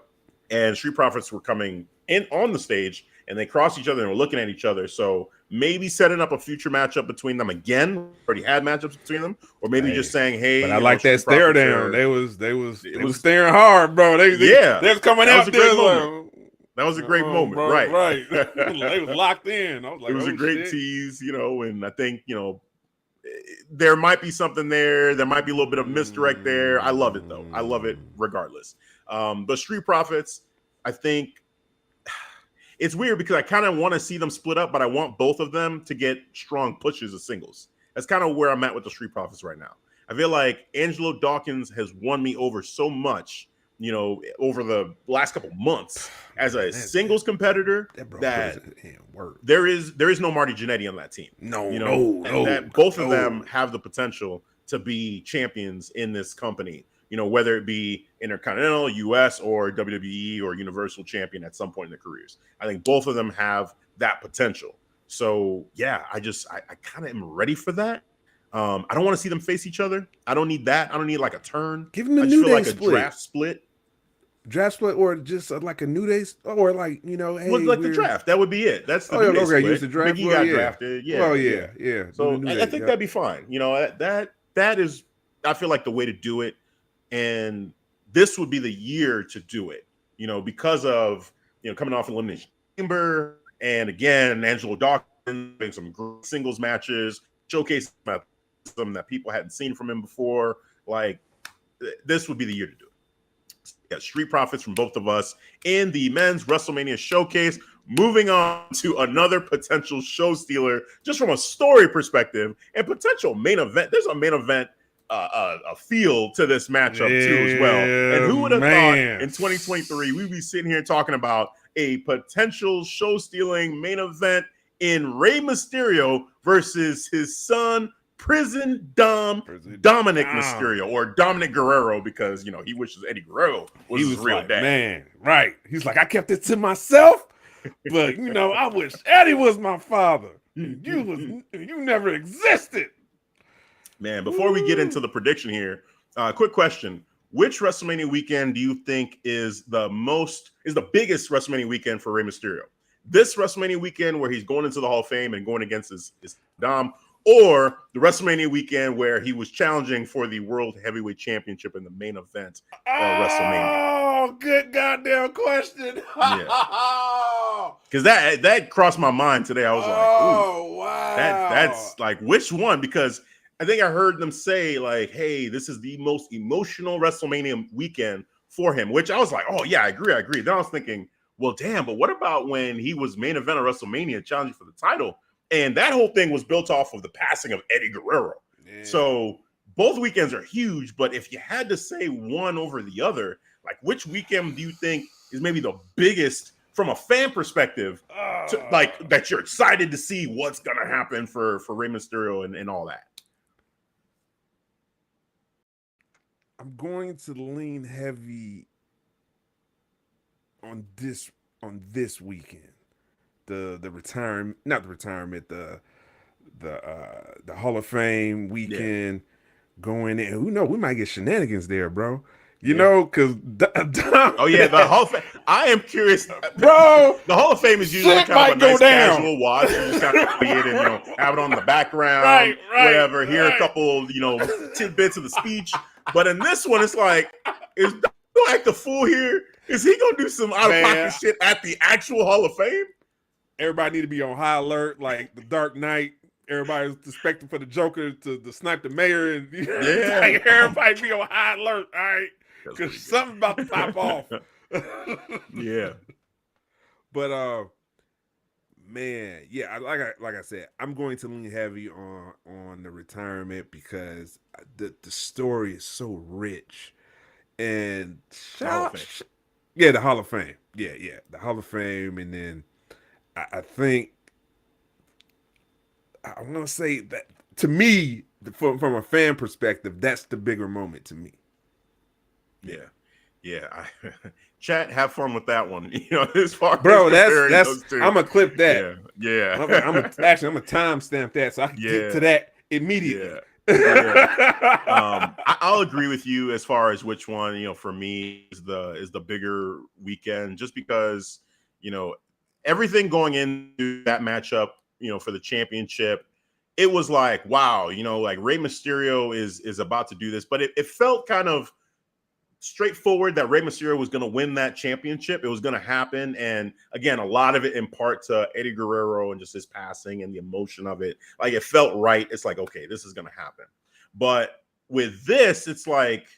Speaker 2: And Street Profits were coming in on the stage, and they crossed each other and were looking at each other. So maybe setting up a future matchup between them again. Already had matchups between them, or maybe just saying, "Hey."
Speaker 3: But I like that stare down. They was staring hard, bro. They was coming out there.
Speaker 2: That was a great moment,
Speaker 3: bro,
Speaker 2: right?
Speaker 3: They was locked in. I was like,
Speaker 2: it was a great tease, you know, and I think, you know, there might be something there. There might be a little bit of misdirect there. I love it, though. I love it regardless. But Street Profits, I think it's weird because I kind of want to see them split up, but I want both of them to get strong pushes as singles. That's kind of where I'm at with the Street Profits right now. I feel like Angelo Dawkins has won me over so much, you know, over the last couple months as a singles competitor that there is no Marty Jannetty on that team. Both of them have the potential to be champions in this company, you know, whether it be Intercontinental, US, or WWE or Universal champion at some point in their careers. I think both of them have that potential. So yeah, I kind of am ready for that. I don't want to see them face each other. I don't need that. I don't need like a turn.
Speaker 3: Give them a New Day
Speaker 2: split. Draft split,
Speaker 3: or just like a New Day, or like, you know, hey,
Speaker 2: the draft. That would be it. That's the New Day split.
Speaker 3: Use the draft.
Speaker 2: Biggie got drafted. Yeah.
Speaker 3: Yeah.
Speaker 2: So I think that'd be fine. You know, that is, I feel like, the way to do it. And this would be the year to do it, you know, because of, you know, coming off Elimination Chamber, and again, Angelo Dawkins doing some great singles matches, showcasing some that people hadn't seen from him before. Like, this would be the year to do it. Yeah, Street Profits from both of us in the men's WrestleMania showcase. Moving on to another potential show stealer, just from a story perspective and potential main event. There's a main event a feel to this matchup too as well. And who would have thought in 2023 we'd be sitting here talking about a potential show-stealing main event in Rey Mysterio versus his son, Dominic Mysterio, or Dominic Guerrero, because, you know, he wishes Eddie Guerrero was his real dad.
Speaker 3: Man, right. He's like, I kept it to myself, but, you know, I wish Eddie was my father. You never existed.
Speaker 2: Man, before we get into the prediction here, quick question. Which WrestleMania weekend do you think is the biggest WrestleMania weekend for Rey Mysterio? This WrestleMania weekend where he's going into the Hall of Fame and going against his Dom, or the WrestleMania weekend where he was challenging for the World Heavyweight Championship in the main event of WrestleMania?
Speaker 3: Oh, good goddamn question.
Speaker 2: Because that crossed my mind today. I was like,
Speaker 3: oh, wow.
Speaker 2: That's like, which one? Because I think I heard them say, like, hey, this is the most emotional WrestleMania weekend for him, which I was like, oh, yeah, I agree. Then I was thinking, well, damn, but what about when he was main event of WrestleMania challenging for the title? And that whole thing was built off of the passing of Eddie Guerrero. Yeah. So both weekends are huge, but if you had to say one over the other, like, which weekend do you think is maybe the biggest from a fan perspective, like, that you're excited to see what's going to happen for Rey Mysterio and all that?
Speaker 3: I'm going to lean heavy on this weekend. The Hall of Fame weekend going in. Who knows? We might get shenanigans there, bro. You know, because
Speaker 2: oh yeah, the Hall of Fame. I am curious,
Speaker 3: bro.
Speaker 2: The Hall of Fame is usually kind of a nice casual watch. You just kind of see it and have it on the background, whatever. Hear a couple tidbits of the speech, but in this one, it's like, is Dom gonna act the fool here? Is he gonna do some out of pocket shit at the actual Hall of Fame?
Speaker 3: Everybody need to be on high alert, like the Dark Knight. Everybody's expecting for the Joker to snipe the mayor, and like everybody be on high alert. All right. Because something's about to pop off.
Speaker 2: Yeah.
Speaker 3: But man, yeah, like I said, I'm going to lean heavy on the retirement because the story is so rich. And
Speaker 2: the Hall of Fame.
Speaker 3: The Hall of Fame. Yeah, the Hall of Fame. And then I think I want to say that to me, from a fan perspective, that's the bigger moment to me.
Speaker 2: Yeah. Chat, have fun with that one. As far
Speaker 3: bro,
Speaker 2: as
Speaker 3: that's
Speaker 2: those two.
Speaker 3: I'm gonna clip that.
Speaker 2: Yeah.
Speaker 3: I'm gonna timestamp that so I can get to that immediately.
Speaker 2: I'll agree with you as far as which one, for me is the bigger weekend, just because, everything going into that matchup, for the championship, it was like, wow, like Rey Mysterio is about to do this, but it felt kind of straightforward that Rey Mysterio was going to win that championship. It was going to happen. And again, a lot of it in part to Eddie Guerrero and just his passing and the emotion of it. Like, it felt right. It's like, okay, this is going to happen. But with this, it's like,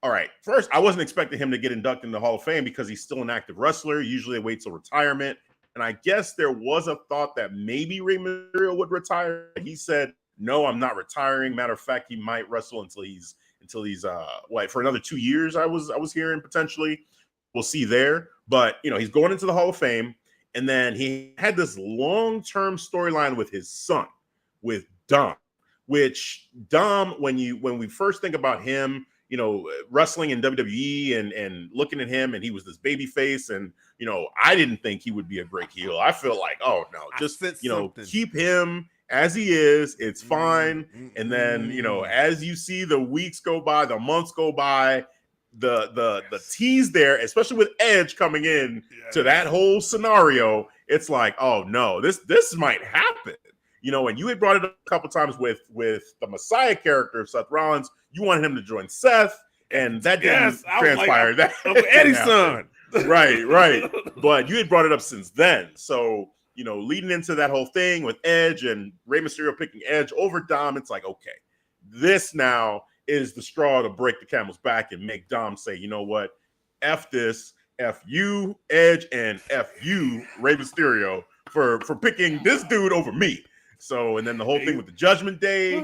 Speaker 2: all right, first, I wasn't expecting him to get inducted in the Hall of Fame because he's still an active wrestler. Usually they wait till retirement. And I guess there was a thought that maybe Rey Mysterio would retire. He said, no, I'm not retiring. Matter of fact, he might wrestle until he's for another 2 years. I was hearing potentially. We'll see there. But he's going into the Hall of Fame, and then he had this long-term storyline with his son, with Dom, which Dom, when we first think about him, wrestling in WWE and looking at him, and he was this baby face, and I didn't think he would be a great heel. I feel like, oh no, just keep him as he is. It's fine. And then as you see the weeks go by, the months go by, the tease there, especially with Edge coming in to that whole scenario, it's like, oh no, this might happen. And you had brought it up a couple times with the Messiah character of Seth Rollins. You wanted him to join Seth, and that didn't transpire. That
Speaker 3: Eddie's son.
Speaker 2: Right. But you had brought it up since then. So, leading into that whole thing with Edge and Rey Mysterio picking Edge over Dom, it's like, okay, this now is the straw to break the camel's back and make Dom say, you know what? F this, F you, Edge, and F you, Rey Mysterio, for picking this dude over me. So, and then the whole thing with the Judgment Day,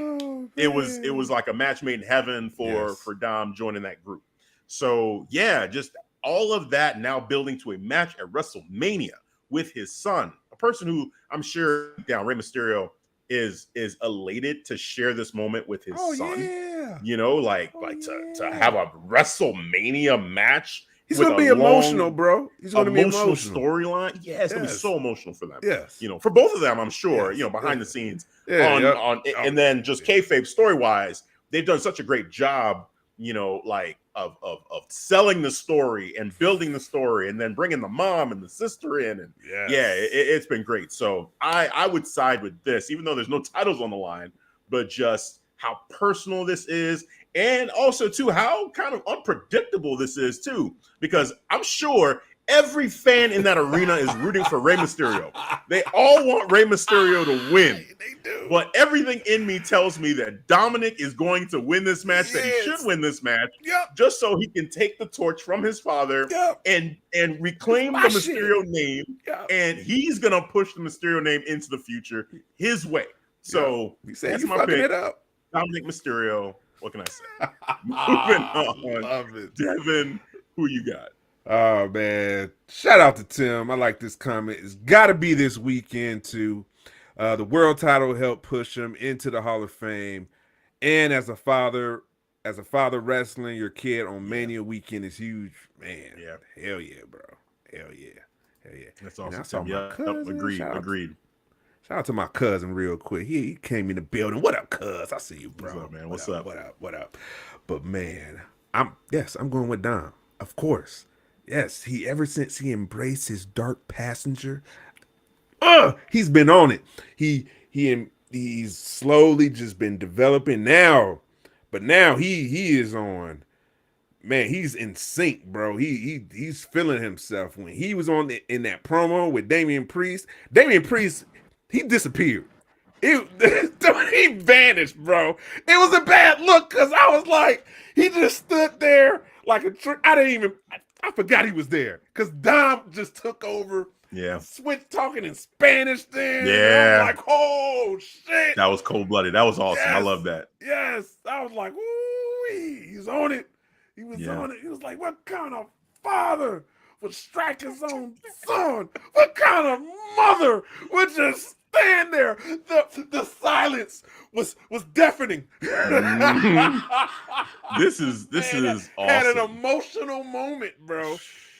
Speaker 2: it was like a match made in heaven for Dom joining that group. So, yeah, just all of that now building to a match at WrestleMania with his son, a person who I'm sure Rey Mysterio is elated to share this moment with his son. To have a WrestleMania match.
Speaker 3: He's going to be emotional, bro. He's going to be emotional
Speaker 2: storyline. Yeah, it's going to be so emotional for them.
Speaker 3: Yes.
Speaker 2: For both of them, I'm sure, behind the scenes. And then just kayfabe story-wise, they've done such a great job, of selling the story and building the story and then bringing the mom and the sister in. And it's been great. So I would side with this, even though there's no titles on the line, but just how personal this is. And also, too, how kind of unpredictable this is, too, because I'm sure every fan in that arena is rooting for Rey Mysterio. They all want Rey Mysterio to win.
Speaker 3: They do.
Speaker 2: But everything in me tells me that Dominic is going to win this match, that he should win this match, just so he can take the torch from his father and reclaim the Mysterio name. And he's going to push the Mysterio name into the future his way. So that's my pick. Dominic Mysterio. What can I say? Moving on.
Speaker 3: Love it.
Speaker 2: Devin, who you got?
Speaker 3: Oh, man. Shout out to Tim. I like this comment. It's got to be this weekend, too. The world title helped push him into the Hall of Fame. And as a father wrestling your kid on Mania weekend is huge. Man, hell yeah, bro. Hell yeah.
Speaker 2: That's awesome. Agreed.
Speaker 3: Shout out to my cousin real quick. He came in the building. What up, cuz? I see you, bro.
Speaker 2: What's up, man?
Speaker 3: What up? But man, I'm going with Dom. Of course. Yes, ever since he embraced his dark passenger, he's been on it. He's slowly just been developing now. But now he is on. Man, he's in sync, bro. He's feeling himself. When he was in that promo with Damian Priest, he disappeared. He vanished, bro. It was a bad look because I was like, he just stood there like a trick. I forgot he was there because Dom just took over.
Speaker 2: Yeah.
Speaker 3: Switch talking in Spanish then.
Speaker 2: Yeah.
Speaker 3: I'm like, oh shit.
Speaker 2: That was cold-blooded. That was awesome.
Speaker 3: Yes.
Speaker 2: I love that.
Speaker 3: Yes. I was like, ooh, he's on it. He was on it. He was like, what kind of father would strike his own son? What kind of mother would just stand there? The silence was deafening.
Speaker 2: This is awesome.
Speaker 3: Had an emotional moment, bro.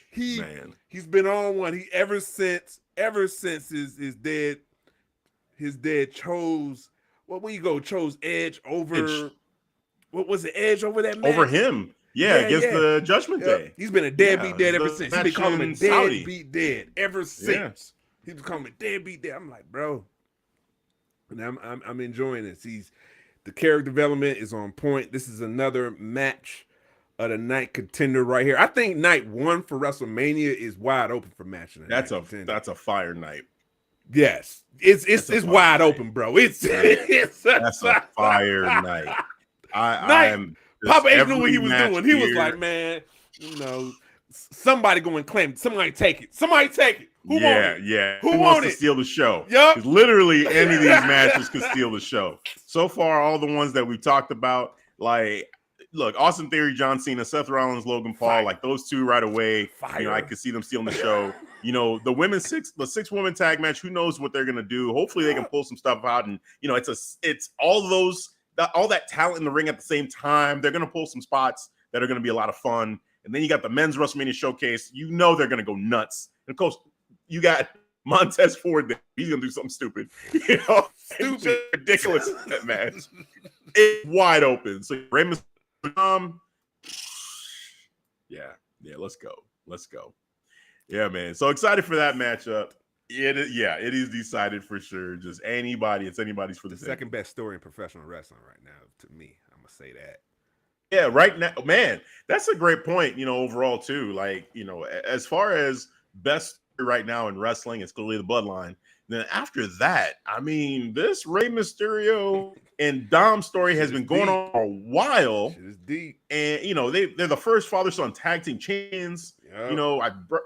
Speaker 3: He's been on one. He ever since his dad chose chose Edge over what was it, Edge over that match?
Speaker 2: Over him. Yeah, against the Judgment Day.
Speaker 3: He's been a deadbeat dad ever since. He's been calling him a deadbeat dad ever since. He's been calling him a deadbeat dad. I'm like, bro. And I'm enjoying this. The character development is on point. This is another match of the night contender right here. I think night 1 for WrestleMania is wide open for match.
Speaker 2: That's a fire night.
Speaker 3: Yes, it's wide open, bro. That's
Speaker 2: a fire night. I am.
Speaker 3: Papa H knew what he was doing. He was like, man, somebody go and claim it. Somebody take it. Somebody take it. Who wants it?
Speaker 2: Yeah.
Speaker 3: Who
Speaker 2: wants to steal the show?
Speaker 3: Yep.
Speaker 2: Literally any of these matches could steal the show. So far, all the ones that we've talked about, like, look, Austin Theory, John Cena, Seth Rollins, Logan Paul,
Speaker 3: Fire.
Speaker 2: like those two right away.
Speaker 3: Fire.
Speaker 2: I could see them stealing the show. The 6-woman tag match. Who knows what they're gonna do? Hopefully, they can pull some stuff out, and it's all that talent in the ring at the same time. They're gonna pull some spots that are gonna be a lot of fun. And then you got the men's WrestleMania showcase. They're gonna go nuts. And of course, you got Montez Ford there. He's gonna do something stupid. It's just ridiculous in that match. It's wide open. So Raymond, let's go. Yeah, man. So excited for that matchup. It is decided for sure. Just it's anybody's for the
Speaker 3: second best story in professional wrestling right now to me. I'm gonna say that.
Speaker 2: Yeah, right now, man, that's a great point. Overall too. Like, as far as best right now in wrestling, it's clearly the Bloodline. Then after that, I mean, this Rey Mysterio and Dom story has been going on for a while.
Speaker 3: Shit is deep.
Speaker 2: And they're the first father-son tag team champions. Yep.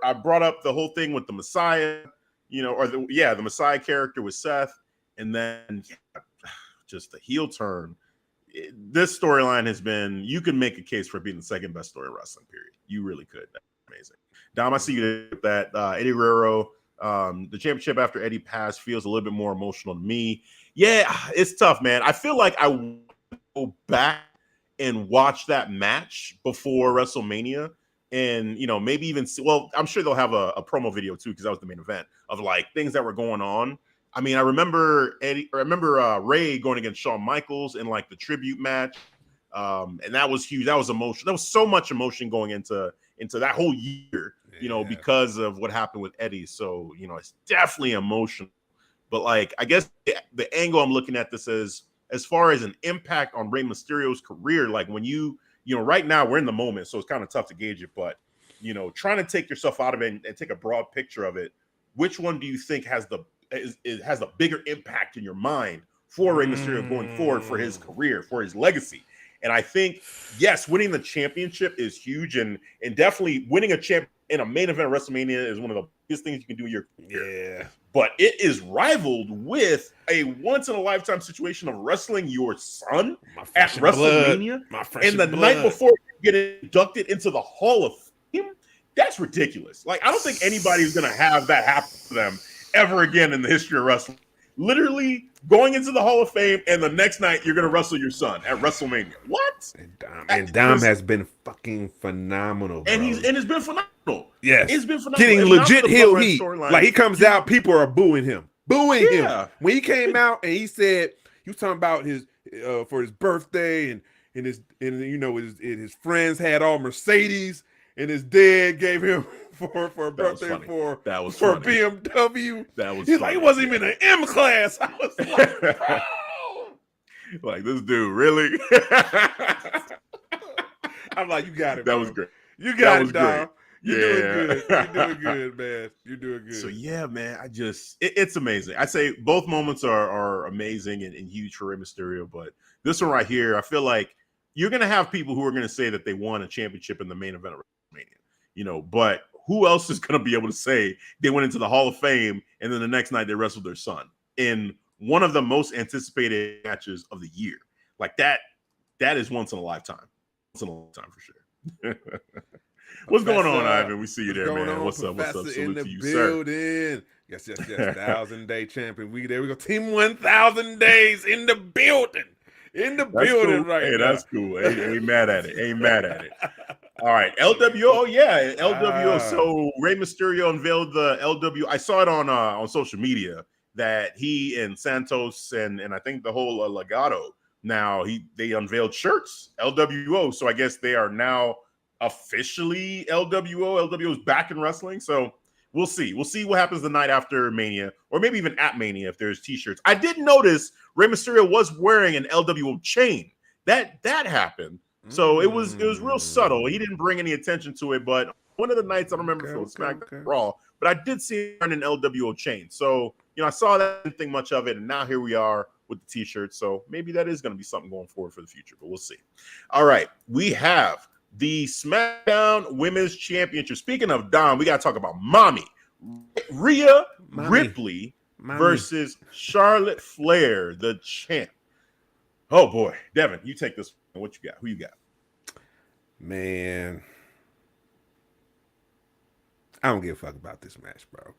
Speaker 2: I brought up the whole thing with the Messiah, the Messiah character with Seth, and then just the heel turn. This storyline has been, you can make a case for being the second best story in wrestling, period. You really could. That's amazing. Dom, I see you with that. Eddie Guerrero, the championship after Eddie passed feels a little bit more emotional to me. Yeah, it's tough, man. I feel like I will go back and watch that match before WrestleMania and, maybe even I'm sure they'll have a promo video too, because that was the main event of like things that were going on. I mean, I remember Ray going against Shawn Michaels in like the tribute match. And that was huge. That was emotional. There was so much emotion going into that whole year, because of what happened with Eddie. So, it's definitely emotional. But like, I guess the angle I'm looking at this is, as far as an impact on Rey Mysterio's career, like when right now we're in the moment, so it's kind of tough to gauge it. But, trying to take yourself out of it and take a broad picture of it, which one do you think has the bigger impact in your mind for Rey Mysterio going forward, for his career, for his legacy? And I think, yes, winning the championship is huge, and definitely winning a champ in a main event of WrestleMania is one of the biggest things you can do in your career. Yeah. But it is rivaled with a once-in-a-lifetime situation of wrestling your son at WrestleMania, and the night before you get inducted into the Hall of Fame. That's ridiculous. Like, I don't think anybody's going to have that happen to them ever again in the history of wrestling. Literally going into the Hall of Fame, and the next night you're going to wrestle your son at WrestleMania. What?
Speaker 3: And Dom has been fucking phenomenal, bro.
Speaker 2: And it's been phenomenal.
Speaker 3: Yes.
Speaker 2: It's been phenomenal.
Speaker 3: Getting legit heel heat. Like, he comes out, people are booing him. Him. When he came out and he said, he was talking about his for his birthday and his and you know his friends had all Mercedes, and his dad gave him for a birthday for BMW.
Speaker 2: That was
Speaker 3: He's like, it wasn't even an M class. I was like, oh.
Speaker 2: Like, this dude, really?
Speaker 3: I'm like, you got it.
Speaker 2: That
Speaker 3: bro.
Speaker 2: was great.
Speaker 3: You got it, dog.
Speaker 2: You're
Speaker 3: doing good. You're doing good, man. You're doing good.
Speaker 2: So yeah, man, it's amazing. I say both moments are amazing and huge for Rey Mysterio, but this one right here, I feel like you're gonna have people who are gonna say that they won a championship in the main event of WrestleMania, but who else is gonna be able to say they went into the Hall of Fame and then the next night they wrestled their son in one of the most anticipated matches of the year? Like that is once in a lifetime. Once in a lifetime for sure. What's going on, Ivan? We see you there, man. What's up? Salute to you,
Speaker 3: building. Yes. 1,000-day champion. There we go. Team 1,000 days in the building.
Speaker 2: Cool.
Speaker 3: Right now.
Speaker 2: That's cool. Ain't mad at it. All right. LWO. Yeah. LWO. So Rey Mysterio unveiled the LWO. I saw it on social media that he and Santos and I think the whole Legado now they unveiled shirts, LWO. So I guess they are now officially LWO. LWO is back in wrestling, so we'll see what happens the night after Mania, or maybe even at Mania if there's t-shirts. I did notice Rey Mysterio was wearing an LWO chain. That happened, so it was real subtle. He didn't bring any attention to it, but one of the nights, I don't remember if it was SmackDown Raw, but I did see him wearing an LWO chain. So I saw that, didn't think much of it, and now here we are with the t-shirt. So maybe that is going to be something going forward for the future, but we'll see. All right, we have the SmackDown Women's Championship. Speaking of Dom, we got to talk about Mommy. Rhea Ripley versus Charlotte Flair, the champ. Oh, boy. Devin, you take this one. What you got? Who you got?
Speaker 3: Man. I don't give a fuck about this match, bro.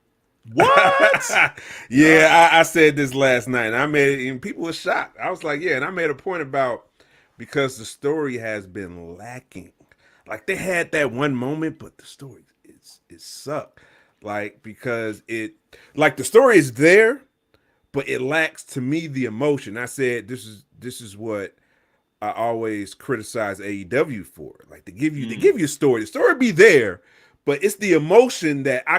Speaker 2: What?
Speaker 3: Yeah, I said this last night, and I made it, and people were shocked. I was like, yeah, and I made a point about because the story has been lacking. Like they had that one moment, but the story it sucked. Like because the story is there, but it lacks to me the emotion. I said this is what I always criticize AEW for. Like they give you a story. The story be there, but it's the emotion that I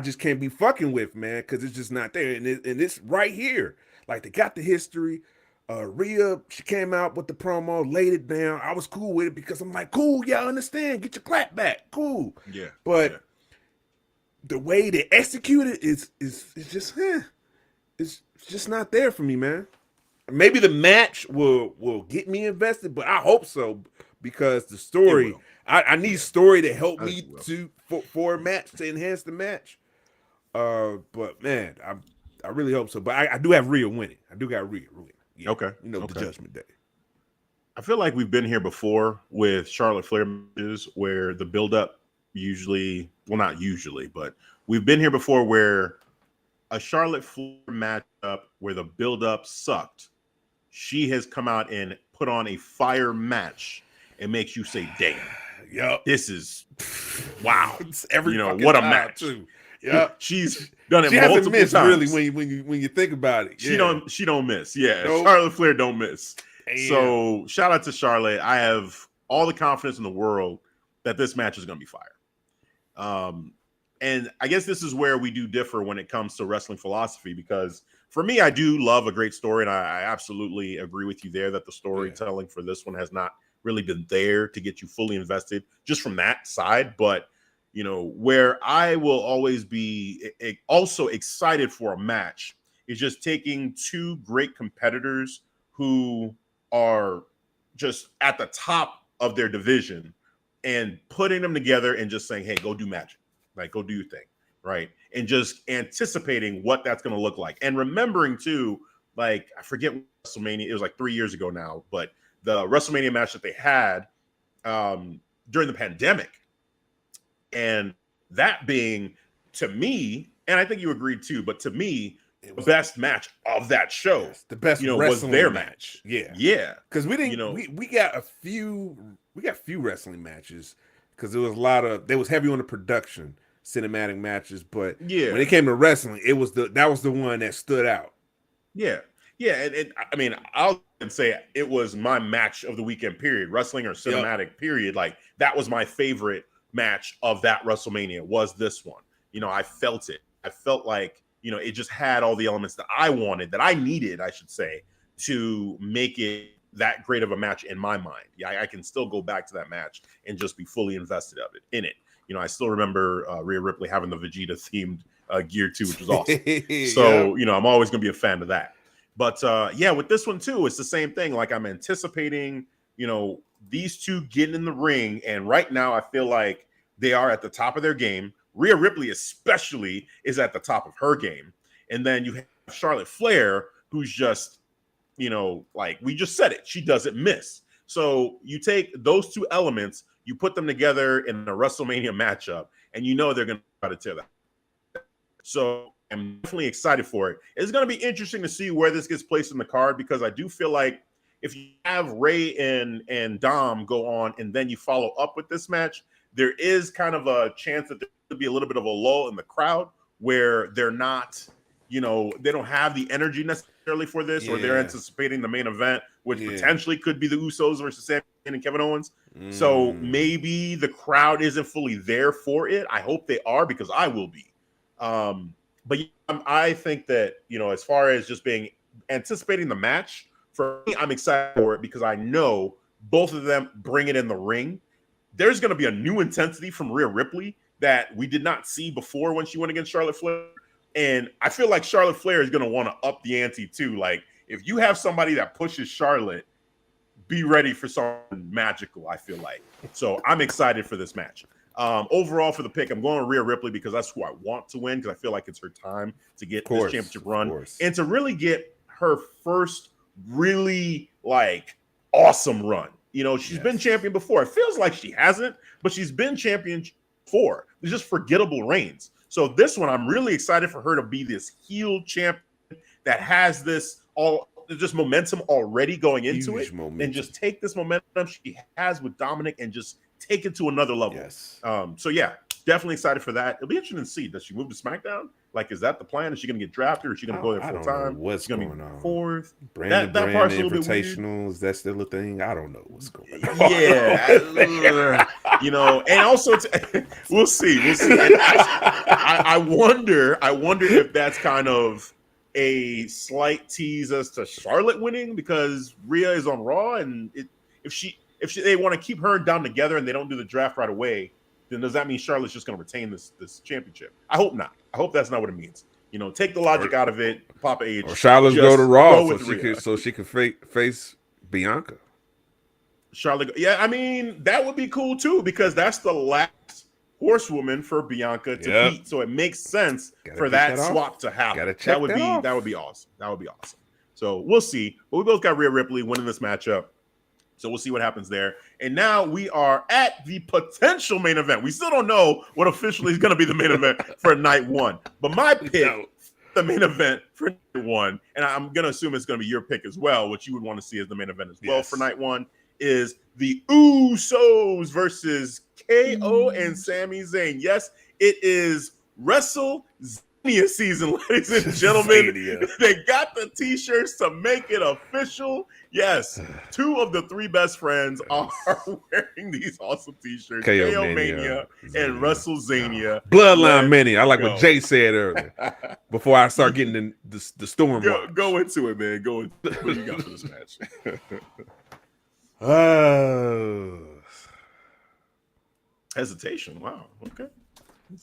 Speaker 3: just can't be fucking with, man, because it's just not there. And it's right here. Like they got the history. Rhea, she came out with the promo, laid it down. I was cool with it because I'm like, cool, yeah, I understand. Get your clap back. Cool.
Speaker 2: Yeah.
Speaker 3: But the way they execute it is just it's just not there for me, man. Maybe the match will get me invested, but I hope so because the story, I need story to help me for a match to enhance the match. But man, I really hope so. But I do have Rhea winning. I do got Rhea winning. Yeah,
Speaker 2: okay.
Speaker 3: The Judgment Day.
Speaker 2: I feel like we've been here before with Charlotte Flair matches where the buildup usually, well, not usually, but we've been here before where a Charlotte Flair matchup where the buildup sucked. She has come out and put on a fire match and makes you say, damn, this is wow. What a match. Too. Yeah, she's done it. She
Speaker 3: hasn't missed times. Really when you think about it.
Speaker 2: Yeah. She don't miss. Yeah, nope. Charlotte Flair don't miss. Damn. So shout out to Charlotte. I have all the confidence in the world that this match is going to be fire. And I guess this is where we do differ when it comes to wrestling philosophy, because for me, I do love a great story, and I absolutely agree with you there that the storytelling for this one has not really been there to get you fully invested just from that side. But where I will always be also excited for a match is just taking two great competitors who are just at the top of their division and putting them together and just saying, hey, go do magic, like go do your thing, right? And just anticipating what that's going to look like. And remembering too, like, I forget WrestleMania, it was like 3 years ago now, but the WrestleMania match that they had during the pandemic, and that being, to me, and I think you agreed too, but to me, it was the best match of that show.
Speaker 3: Yes, the best
Speaker 2: was their match.
Speaker 3: Yeah. Because we didn't. We got a few. We got few wrestling matches because there was a lot of. They was heavy on the production, cinematic matches. But when it came to wrestling, that was the one that stood out.
Speaker 2: Yeah. Yeah, and I mean, I'll say it was my match of the weekend, period. Wrestling or cinematic, period. Like, that was my favorite match of that WrestleMania, was this one. You know, I felt it. I felt like, you know, it just had all the elements that I wanted, that I needed, I should say, to make it that great of a match in my mind. Yeah, I can still go back to that match and just be fully invested in it. You know, I still remember Rhea Ripley having the Vegeta themed gear too, which was awesome. So, you know, I'm always going to be a fan of that. But yeah, with this one too, it's the same thing. Like, I'm anticipating, you know, these two getting in the ring. And right now I feel like they are at the top of their game. Rhea Ripley especially is at the top of her game. And then you have Charlotte Flair, who's just, you know, like we just said it, she doesn't miss. So you take those two elements, you put them together in a WrestleMania matchup, and you know they're going to try to tear that. So I'm definitely excited for it. It's going to be interesting to see where this gets placed in the card, because I do feel like if you have Ray and Dom go on and then you follow up with this match, there is kind of a chance that there could be a little bit of a lull in the crowd where they're not, you know, they don't have the energy necessarily for this, or they're anticipating the main event, which potentially could be the Usos versus Sami Zayn and Kevin Owens. So maybe the crowd isn't fully there for it. I hope they are, because I will be. But I think that, you know, as far as just being anticipating the match, for me, I'm excited for it because I know both of them bring it in the ring. There's going to be a new intensity from Rhea Ripley that we did not see before when she went against Charlotte Flair. And I feel like Charlotte Flair is going to want to up the ante too. Like, if you have somebody that pushes Charlotte, be ready for something magical, I feel like. So I'm excited for this match. Overall, for the pick, I'm going Rhea Ripley because that's who I want to win, because I feel like it's her time to get this championship run and to really get her first really, like, awesome run. You know, she's been champion before. It feels like she hasn't, but she's been champion before. It's just forgettable reigns. So this one, I'm really excited for her to be this heel champion that has this just momentum already going into it, and just take this momentum she has with Dominic and just take it to another level. So yeah, definitely excited for that. It'll be interesting to see. Does she move to SmackDown? Like, is that the plan? Is she going to get drafted, or is she going to go there full time?
Speaker 3: What's going on?
Speaker 2: Fourth.
Speaker 3: That part's a little bit weird. Is that still a thing? I don't know what's going on.
Speaker 2: Yeah, you know, and also we'll see. I wonder if that's kind of a slight tease as to Charlotte winning, because Rhea is on Raw, and if they want to keep her down together and they don't do the draft right away, then does that mean Charlotte's just going to retain this championship? I hope not. I hope that's not what it means. You know, take the logic out of it. Papa H.
Speaker 3: Or Charlotte's go to Raw so she can face Bianca.
Speaker 2: Charlotte, yeah, I mean, that would be cool too, because that's the last horsewoman for Bianca to beat. So it makes sense for that swap to happen. That would be awesome. That would be awesome. So we'll see. But we both got Rhea Ripley winning this matchup. So we'll see what happens there. And now we are at the potential main event. We still don't know what officially is going to be the main event for night one. But my pick, the main event for night one, and I'm going to assume it's going to be your pick as well, what you would want to see as the main event as well for night one, is the Usos versus KO and Sami Zayn. Yes, it is Wrestlemania season, ladies and gentlemen. They got the t-shirts to make it official. Yes, 2 of the 3 best friends are wearing these awesome t-shirts. KO Mania and WrestleZania.
Speaker 3: Bloodline Mania. I like what Jay said earlier. Before I start getting in the storm.
Speaker 2: Go into it, man. Go into it. What you got for this match? Hesitation. Wow. Okay.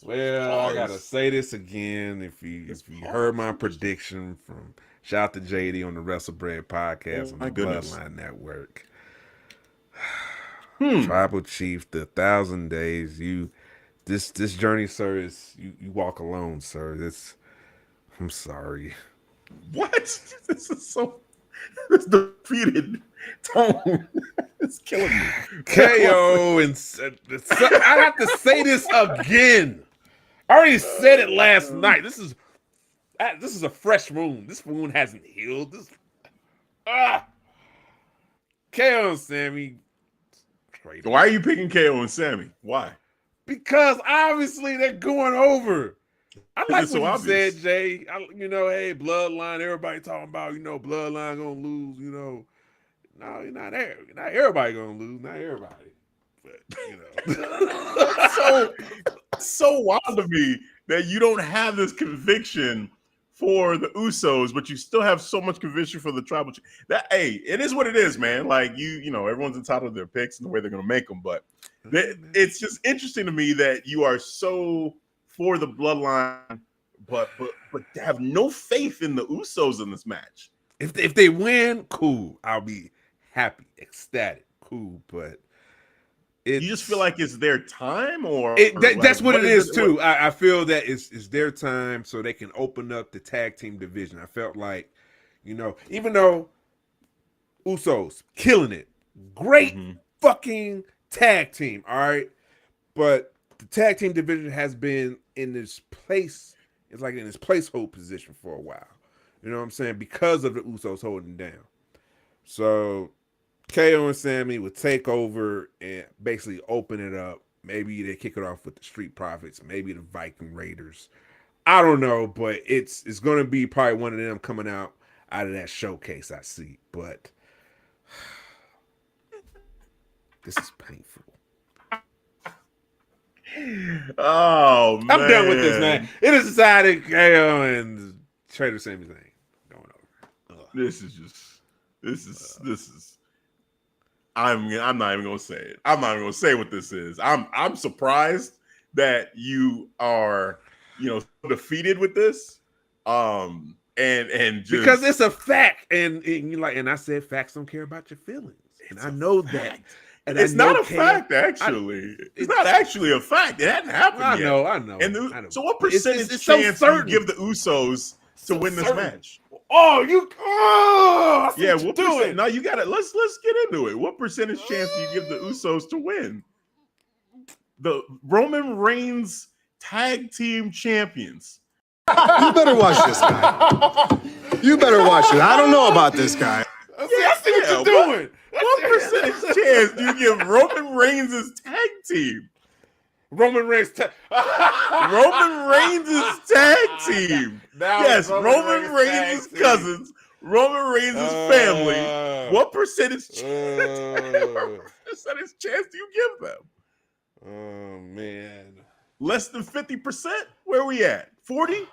Speaker 3: Well, I gotta say this again. If you heard my prediction from shout out to JD on the WrestleBread podcast on the Bloodline Network. Tribal Chief, the 1,000 days. This journey, sir, is you walk alone, sir. I'm sorry.
Speaker 2: What? This is so this defeated tone. It's killing me.
Speaker 3: KO and I have to say this again. I already said it last night. This is a fresh wound. This wound hasn't healed. KO and Sammy.
Speaker 2: Why are you picking KO and Sammy? Why?
Speaker 3: Because obviously they're going over. I
Speaker 2: Is
Speaker 3: like
Speaker 2: it so
Speaker 3: what you
Speaker 2: obvious?
Speaker 3: said, Jay. Hey, Bloodline. Everybody talking about, Bloodline gonna lose. No, not everybody gonna lose. Not everybody, but
Speaker 2: It's so wild to me that you don't have this conviction for the Usos, but you still have so much conviction for the tribal. That hey, it is what it is, man. Like everyone's entitled to their picks and the way they're going to make them. But it's just interesting to me that you are so for the bloodline, but have no faith in the Usos in this match.
Speaker 3: If they win, cool. I'll be happy, ecstatic, cool. But
Speaker 2: you just feel like it's their time, or
Speaker 3: that's what it is too. I feel that it's their time, so they can open up the tag team division. I felt like, even though Usos killing it, great fucking tag team, all right. But the tag team division has been in this place. It's like in this placehold position for a while. You know what I'm saying? Because of the Usos holding down. So KO and Sammy would take over and basically open it up. Maybe they kick it off with the Street Profits, maybe the Viking Raiders. I don't know, but it's going to be probably one of them coming out of that showcase I see. But this is painful.
Speaker 2: Oh, man.
Speaker 3: I'm done with this, man. It is decided KO and Trader Sammy's name going over.
Speaker 2: This is. I'm not even gonna say it. I'm not even gonna say what this is. I'm surprised that you are, defeated with this. And just,
Speaker 3: because it's a fact, and I said facts don't care about your feelings, and I know that. And
Speaker 2: it's not a fact, actually. It's not actually a fact. It hadn't happened yet.
Speaker 3: I know.
Speaker 2: And so, what percentage
Speaker 3: it's
Speaker 2: chance
Speaker 3: so
Speaker 2: do you give the Usos to win this match?
Speaker 3: Yeah,
Speaker 2: what percent? No, you got it. Let's get into it. What percentage chance do you give the Usos to win? The Roman Reigns tag team champions.
Speaker 4: You better watch this guy. You better watch it. I don't know about this guy.
Speaker 3: I see what you're doing.
Speaker 2: What percentage chance do you give Roman Reigns' tag team?
Speaker 3: Roman Reigns' tag
Speaker 2: team. Yes, Roman Reigns' cousins, Roman Reigns' family. What percentage chance do you give them?
Speaker 3: Oh, man.
Speaker 2: Less than 50%? Where are we at? 40?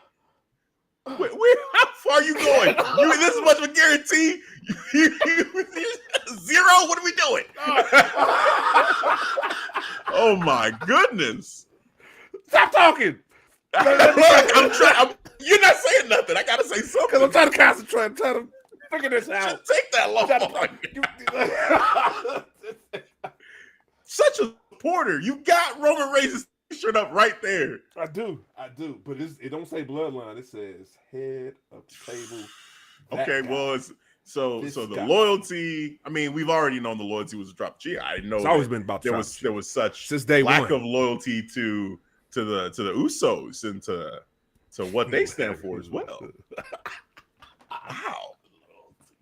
Speaker 2: How far are you going? You this much of a guarantee? Zero? What are we doing? Oh my goodness!
Speaker 3: Stop talking.
Speaker 2: You're not saying nothing. I gotta say something.
Speaker 3: Because I'm trying to concentrate. I'm trying to figure this out.
Speaker 2: Take that long. Such a supporter. You got Roman Reigns' t-shirt up right there.
Speaker 3: I do. But it don't say bloodline. It says head of the table.
Speaker 2: Okay, well, it's so the loyalty. I mean, we've already known the loyalty was a drop. Gee, I didn't know.
Speaker 3: It's always been about
Speaker 2: there was such
Speaker 3: since day
Speaker 2: lack
Speaker 3: one
Speaker 2: of loyalty to the Usos and to what they stand for as well. Wow,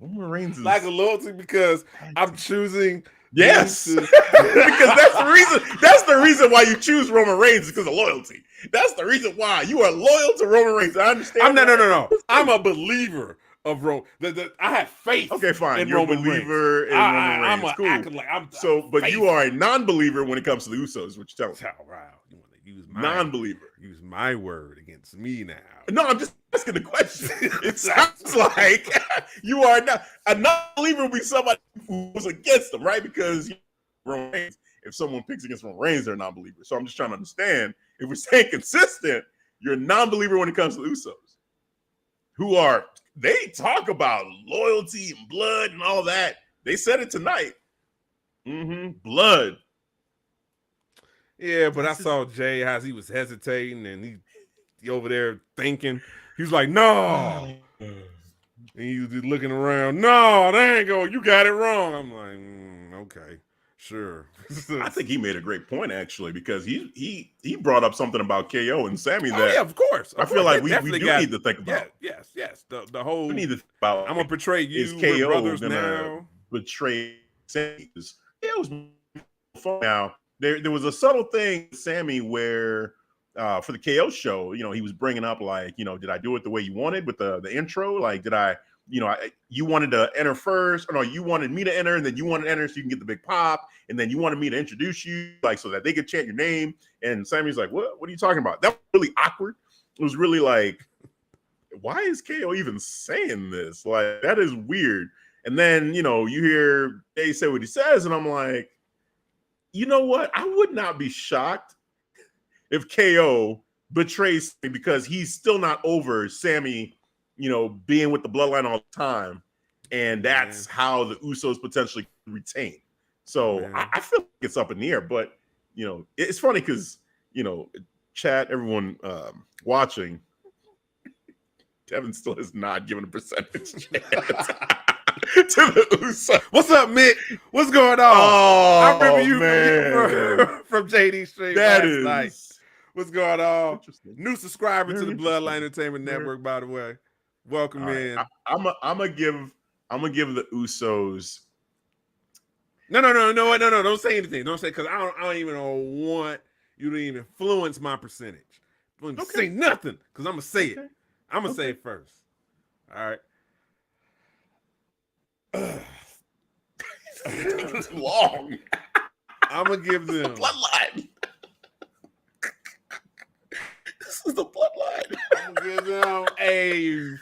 Speaker 2: Roman Reigns is
Speaker 3: lack of loyalty because I'm choosing.
Speaker 2: Yes, because that's the reason. That's the reason why you choose Roman Reigns is because of loyalty. That's the reason why you are loyal to Roman Reigns. I understand.
Speaker 3: No. I'm a believer of Roman. I have faith.
Speaker 2: Okay, fine.
Speaker 3: In
Speaker 2: You're
Speaker 3: Roman
Speaker 2: a believer
Speaker 3: Reigns.
Speaker 2: in Roman Reigns.
Speaker 3: I'm
Speaker 2: cool.
Speaker 3: acting like
Speaker 2: but you are a non-believer when it comes to the Usos. What you're telling me?
Speaker 3: Oh, wow. You want to use
Speaker 2: non-believer?
Speaker 3: Use my word against me now?
Speaker 2: No, I'm just asking the question. It sounds like you are not a non-believer. Would be somebody who's against them, right? Because Roman Reigns, if someone picks against Roman Reigns, they're a non-believer. So I'm just trying to understand if we're staying consistent, you're a non-believer when it comes to the Usos, they talk about loyalty and blood and all that. They said it tonight. Blood.
Speaker 3: Yeah, but I saw Jay how he was hesitating and he over there thinking. He was like, no. And he was just looking around. No, they ain't go. You got it wrong. I'm like, okay. Sure.
Speaker 2: I think he made a great point actually because he brought up something about KO and Sammy that
Speaker 3: yeah, of course.
Speaker 2: I feel like we do need to think about.
Speaker 3: Yes. The whole
Speaker 2: we need to think about.
Speaker 3: I'm gonna portray you.
Speaker 2: Is KO
Speaker 3: brothers
Speaker 2: gonna
Speaker 3: now
Speaker 2: betray Sammy? It was fun. Now there was a subtle thing with Sammy where for the KO show, he was bringing up like, did I do it the way you wanted with the intro? Like, did I, you wanted to enter first, or no, you wanted me to enter, and then you wanted to enter so you can get the big pop, and then you wanted me to introduce you, like, so that they could chant your name. And Sammy's like, what are you talking about? That was really awkward. It was really like, why is KO even saying this? Like, that is weird. And then, you hear Jay say what he says, and I'm like, you know what? I would not be shocked if KO betrays me, because he's still not over Sammy, being with the Bloodline all the time. And that's how the Usos potentially retain. So I feel like it's up in the air, but, it's funny because, chat, everyone watching, Devin still has not given a percentage chance to the Usos.
Speaker 3: What's up, Mick? What's going on?
Speaker 2: Oh,
Speaker 3: I remember you
Speaker 2: man.
Speaker 3: from JD Stream
Speaker 2: That
Speaker 3: last
Speaker 2: is
Speaker 3: night. What's going on?
Speaker 2: Interesting.
Speaker 3: New subscriber to the
Speaker 2: Very
Speaker 3: Bloodline
Speaker 2: interesting.
Speaker 3: Entertainment Network, by the way. Welcome in.
Speaker 2: I'm gonna give the Usos.
Speaker 3: No. Don't say anything. Don't say, because I don't even want you to even influence my percentage. Don't say nothing, because I'm gonna say it. I'm gonna say it first. All right.
Speaker 2: It's long.
Speaker 3: I'm gonna give them
Speaker 2: Bloodline. This is the Bloodline.
Speaker 3: I'm gonna give them a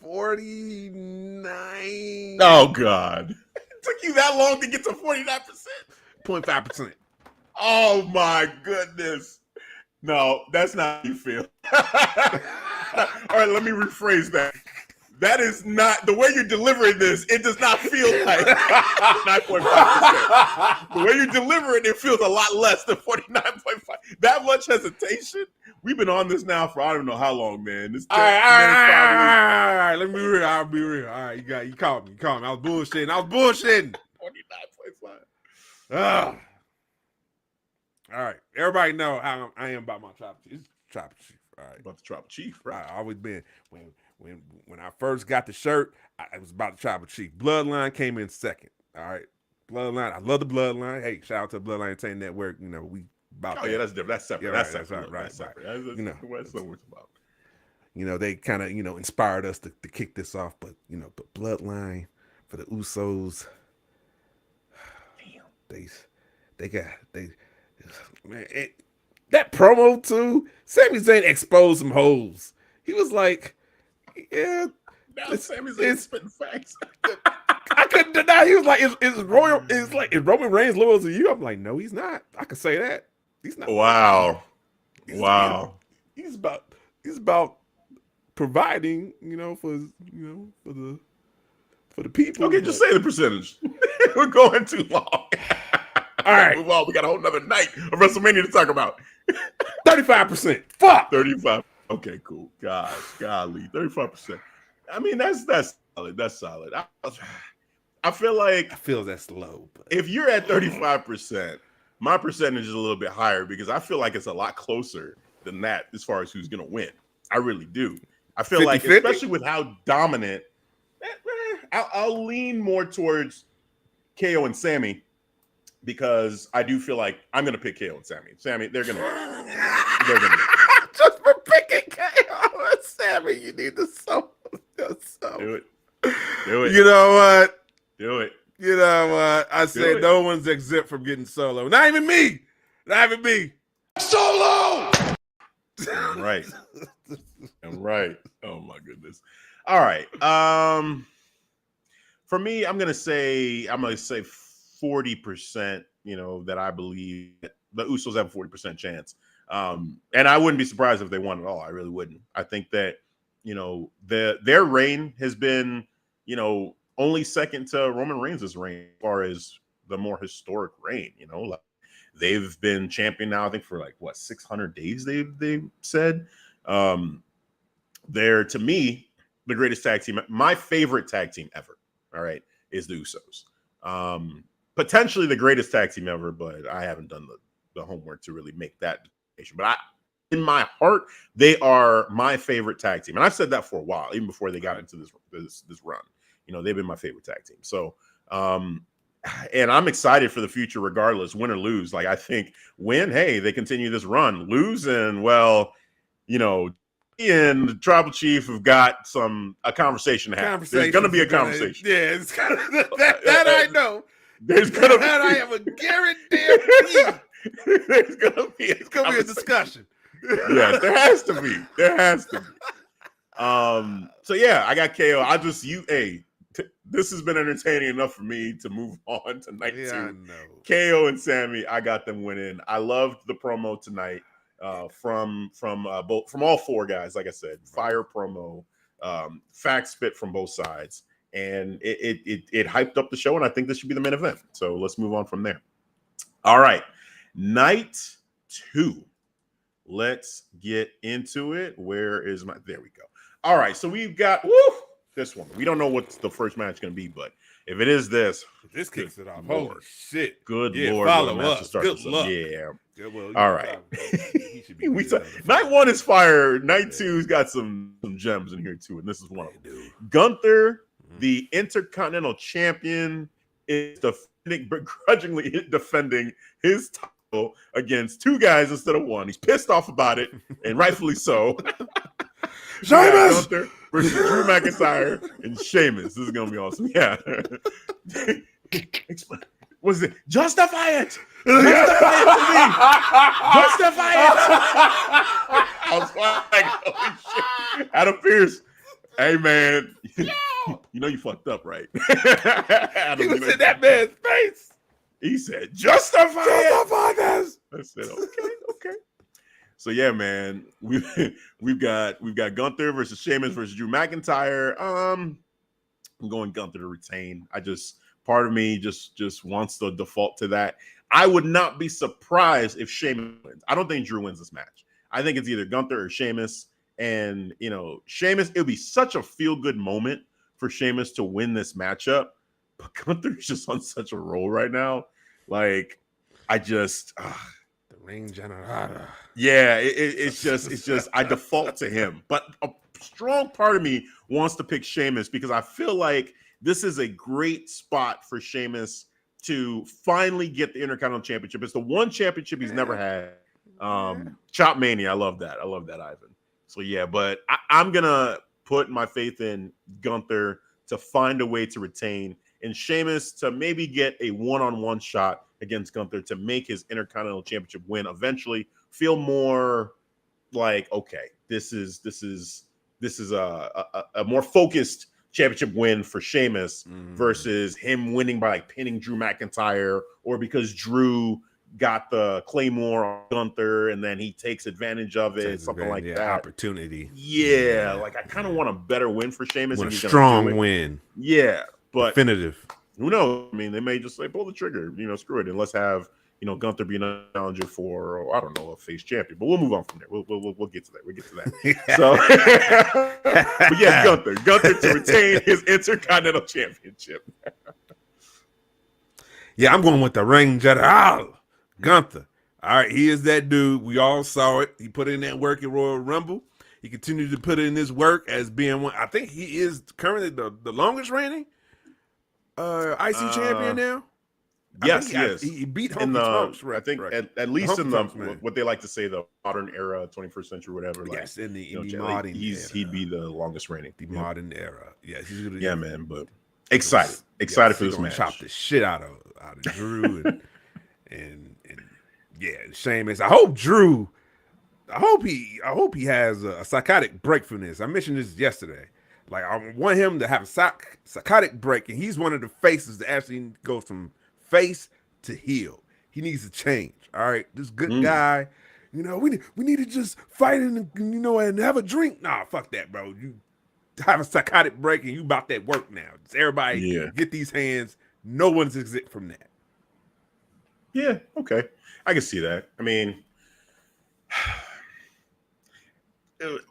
Speaker 3: 49.
Speaker 2: Oh God! It took you that long to get to 49%.
Speaker 3: 0.5%.
Speaker 2: Oh my goodness! No, that's not how you feel. All right, let me rephrase that. That is not the way you're delivering this. It does not feel like 9.5%. The way you deliver it, it feels a lot less than 49.5. That much hesitation. We've been on this now for I don't know how long, man. This
Speaker 3: All right. Let me be real. I'll be real. All right, you caught me. I was bullshitting.
Speaker 2: 49.5.
Speaker 3: All right. Everybody know how I am about my tribal chief. Tribal chief. All right.
Speaker 2: About the tribal chief, right?
Speaker 3: I always been when I first got the shirt, I was about the tribal chief. Bloodline came in second. All right. Bloodline. I love the Bloodline. Hey, shout out to the Bloodline Entertainment Network. We about
Speaker 2: yeah, that's different. That's separate.
Speaker 3: Yeah,
Speaker 2: that's
Speaker 3: right,
Speaker 2: separate.
Speaker 3: right.
Speaker 2: That's separate. That's what it's about.
Speaker 3: They kind of, inspired us to kick this off, but Bloodline for the Usos. Damn. They man, that promo too. Sami Zayn exposed some holes. He was like, yeah.
Speaker 2: Now Sami Zayn spitting facts.
Speaker 3: I couldn't deny. He was like, is Roman Reigns loyal to you? I'm like, no, he's not. I can say that. He's not.
Speaker 2: Wow.
Speaker 3: He's about providing, for the people.
Speaker 2: Okay, just say the percentage. We're going too long.
Speaker 3: All right.
Speaker 2: Move on. We got a whole nother night of WrestleMania to talk about.
Speaker 3: 35%. Fuck.
Speaker 2: 35. Okay, cool. Gosh, golly, 35%. I mean, that's solid. That's solid. I feel
Speaker 3: that's low. But
Speaker 2: if you're at 35%, my percentage is a little bit higher, because I feel like it's a lot closer than that as far as who's going to win. I really do. I feel
Speaker 3: 50-50?
Speaker 2: like, especially with how dominant, I'll lean more towards KO and Sammy, because I do feel like I'm going to pick KO and Sammy. They're going to
Speaker 3: just for picking KO and Sammy, you need to sew.
Speaker 2: Do it.
Speaker 3: You know what?
Speaker 2: Do it.
Speaker 3: You know what? I say no one's exempt from getting solo. Not even me. Solo!
Speaker 2: I'm right. Oh my goodness. All right. For me, I'm gonna say 40%. That I believe the Usos have a 40% chance. And I wouldn't be surprised if they won at all. I really wouldn't. I think that their reign has been only second to Roman Reigns' reign as far as the more historic reign. Like, they've been champion now, I think, for 600 days. They've said they're, to me, the greatest tag team. My favorite tag team ever. All right, is the Usos. Potentially the greatest tag team ever, but I haven't done the homework to really make that decision. But in my heart, they are my favorite tag team, and I've said that for a while, even before they got into this run. They've been my favorite tag team. So and I'm excited for the future, regardless, win or lose. Like, I think win, hey, they continue this run. Lose, and well, he and the tribal chief have got a conversation to have. There's going to be a conversation.
Speaker 3: Yeah, it's that I know.
Speaker 2: There's going to be.
Speaker 3: I have a guarantee.
Speaker 2: There's going to be
Speaker 3: a discussion.
Speaker 2: Yes, there has to be. So yeah, I got KO. This has been entertaining enough for me to move on to night 2.
Speaker 3: I know.
Speaker 2: KO and Sammy, I got them winning. I loved the promo tonight from all 4 guys. Like I said, fire promo, facts spit from both sides, and it hyped up the show. And I think this should be the main event. So let's move on from there. All right, night 2. Let's get into it. There we go. All right, so we've got this one. We don't know what the first match is going to be, but if it is this
Speaker 3: kicks it off.
Speaker 2: Lord.
Speaker 3: Holy shit.
Speaker 2: Good Lord.
Speaker 3: Follow up. Good luck.
Speaker 2: Yeah.
Speaker 3: Well,
Speaker 2: all right. Night 1 is fire. Night 2's got some gems in here too, and this is one of them. Gunther, the Intercontinental Champion, is begrudgingly defending his title against 2 guys instead of 1. He's pissed off about it, and rightfully so. Gunther versus Drew McIntyre and Sheamus. This is gonna be awesome. Yeah. Was it justify it? Justify it to me. Justify it. I was like, holy shit. Adam Pearce. Hey man. You fucked up, right? Adam,
Speaker 3: he was in that man's face.
Speaker 2: He said, justify
Speaker 3: this.
Speaker 2: I said, okay. So yeah, man, we've got Gunther versus Sheamus versus Drew McIntyre. I'm going Gunther to retain. Part of me just wants to default to that. I would not be surprised if Sheamus wins. I don't think Drew wins this match. I think it's either Gunther or Sheamus. And Sheamus, it would be such a feel-good moment for Sheamus to win this matchup. But Gunther's just on such a roll right now. Like, the
Speaker 3: ring generator.
Speaker 2: Yeah, it's just I default to him. But a strong part of me wants to pick Sheamus because I feel like this is a great spot for Sheamus to finally get the Intercontinental Championship. It's the one championship he's never had. Chop Mania, I love that, Ivan. So yeah, but I'm gonna put my faith in Gunther to find a way to retain, and Sheamus to maybe get a one-on-one shot against Gunther to make his Intercontinental Championship win eventually. Feel more like, okay, this is a more focused championship win for Sheamus versus him winning by pinning Drew McIntyre, or because Drew got the Claymore on Gunther and then he takes advantage of it, something like that.
Speaker 3: Opportunity.
Speaker 2: Yeah, like I kind of want a better win for Sheamus.
Speaker 3: Want a strong win.
Speaker 2: Yeah, but
Speaker 3: definitive.
Speaker 2: Who knows? I mean, they may just say pull the trigger, screw it, and let's have Gunther be a challenger for, I don't know, a face champion. But we'll move on from there. We'll get to that. We'll get to that. So, but yeah, Gunther to retain his Intercontinental Championship.
Speaker 3: Yeah, I'm going with the ring general, Gunther. All right, he is that dude. We all saw it. He put in that work at Royal Rumble. He continued to put in his work as being one. I think he is currently the longest reigning IC champion now.
Speaker 2: Yes, he is.
Speaker 3: He beat Honky Tonks.
Speaker 2: I think at least in what they like to say, the modern era, 21st century, whatever.
Speaker 3: Yes, in the modern era.
Speaker 2: He'd be the longest reigning.
Speaker 3: The modern era. Yes,
Speaker 2: man. But excited for this match.
Speaker 3: Chop the shit out of Drew and Sheamus. I hope he has a psychotic break from this. I mentioned this yesterday. Like, I want him to have a psychotic break, and he's one of the faces that actually goes from face to heel. He needs to change. All right, this good guy. We need to just fight and have a drink. Nah, fuck that, bro. You have a psychotic break, and you about that work now. Just everybody get these hands. No one's exempt from that.
Speaker 2: Yeah, okay, I can see that. I mean,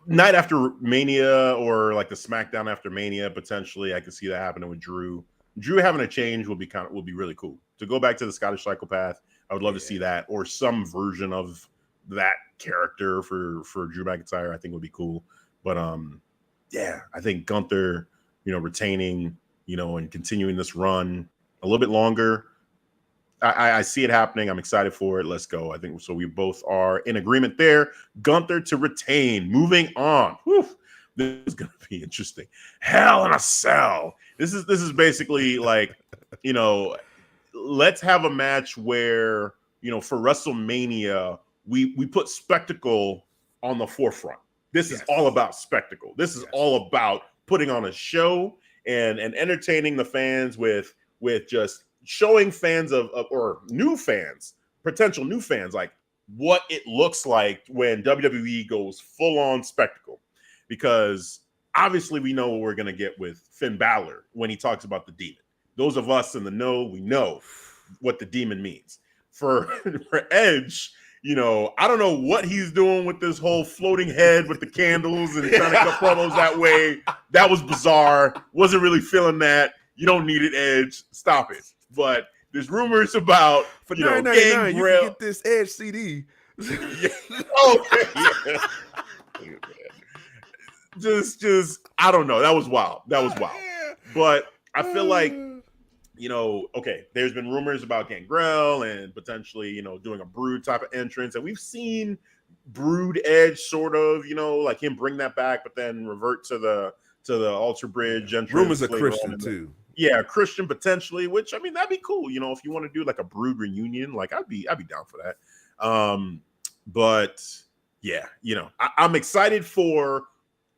Speaker 2: night after Mania, or like the SmackDown after Mania, potentially, I could see that happening with Drew. Drew having a change will be really cool. To go back to the Scottish Psychopath, I would love to see that, or some version of that character for Drew McIntyre. I think would be cool. But I think Gunther, retaining, and continuing this run, a little bit longer. I see it happening. I'm excited for it. Let's go. I think so. We both are in agreement there. Gunther to retain. Moving on. Whew. This is going to be interesting. Hell in a Cell. This is basically like, you know, let's have a match where, you know, for WrestleMania, we put spectacle on the forefront. This is all about spectacle. This is all about putting on a show and entertaining the fans with just showing fans of or new fans, potential new fans, like what it looks like when WWE goes full on spectacle. Because obviously we know what we're going to get with Finn Balor when he talks about the demon. Those of us in the know, we know what the demon means. For Edge, you know, I don't know what he's doing with this whole floating head with the candles and trying to cut promos that way. That was bizarre. Wasn't really feeling that. You don't need it, Edge. Stop it. But there's rumors about,
Speaker 3: for
Speaker 2: you know,
Speaker 3: $9.99 you can get this Edge CD.
Speaker 2: Just I don't know. That was wild. But I feel like, you know, okay, there's been rumors about Gangrel and potentially, you know, doing a Brood type of entrance. And we've seen Brood Edge sort of, you know, like him bring that back, but then revert to the Alter Bridge entrance.
Speaker 3: Rumors of Christian too.
Speaker 2: Yeah, Christian potentially, which I mean that'd be cool. You know, if you want to do like a Brood reunion, like I'd be down for that. But yeah, you know, I'm excited for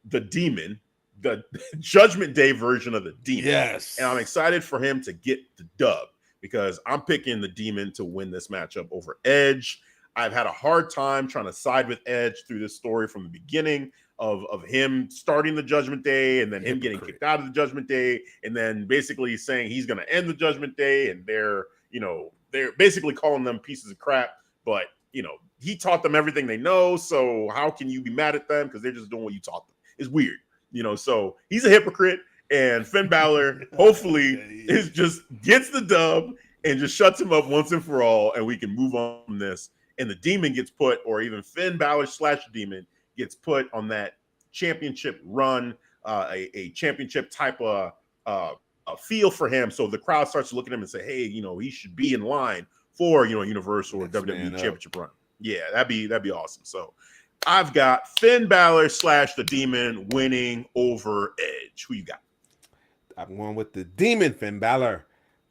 Speaker 2: the Demon, the Judgment Day version of the Demon.
Speaker 3: Yes.
Speaker 2: And I'm excited for him to get the dub because I'm picking the Demon to win this matchup over Edge. I've had a hard time trying to side with Edge through this story from the beginning of him starting the Judgment Day and then him getting kicked out of the Judgment Day and then basically saying he's going to end the Judgment Day, and they're basically calling them pieces of crap, but you know, he taught them everything they know, so how can you be mad at them because they're just doing what you taught them? It's weird, you know. So he's a hypocrite, and Finn Balor hopefully just gets the dub and just shuts him up once and for all, and we can move on from this. And the Demon gets put, or even Finn Balor / Demon gets put on that championship run, a championship type of a feel for him. So the crowd starts to look at him and say, hey, you know, he should be in line for, you know, Universal or WWE Championship run. Yeah, that'd be awesome. So I've got Finn Balor / the Demon winning over Edge. Who you got?
Speaker 3: I'm going with the Demon, Finn Balor.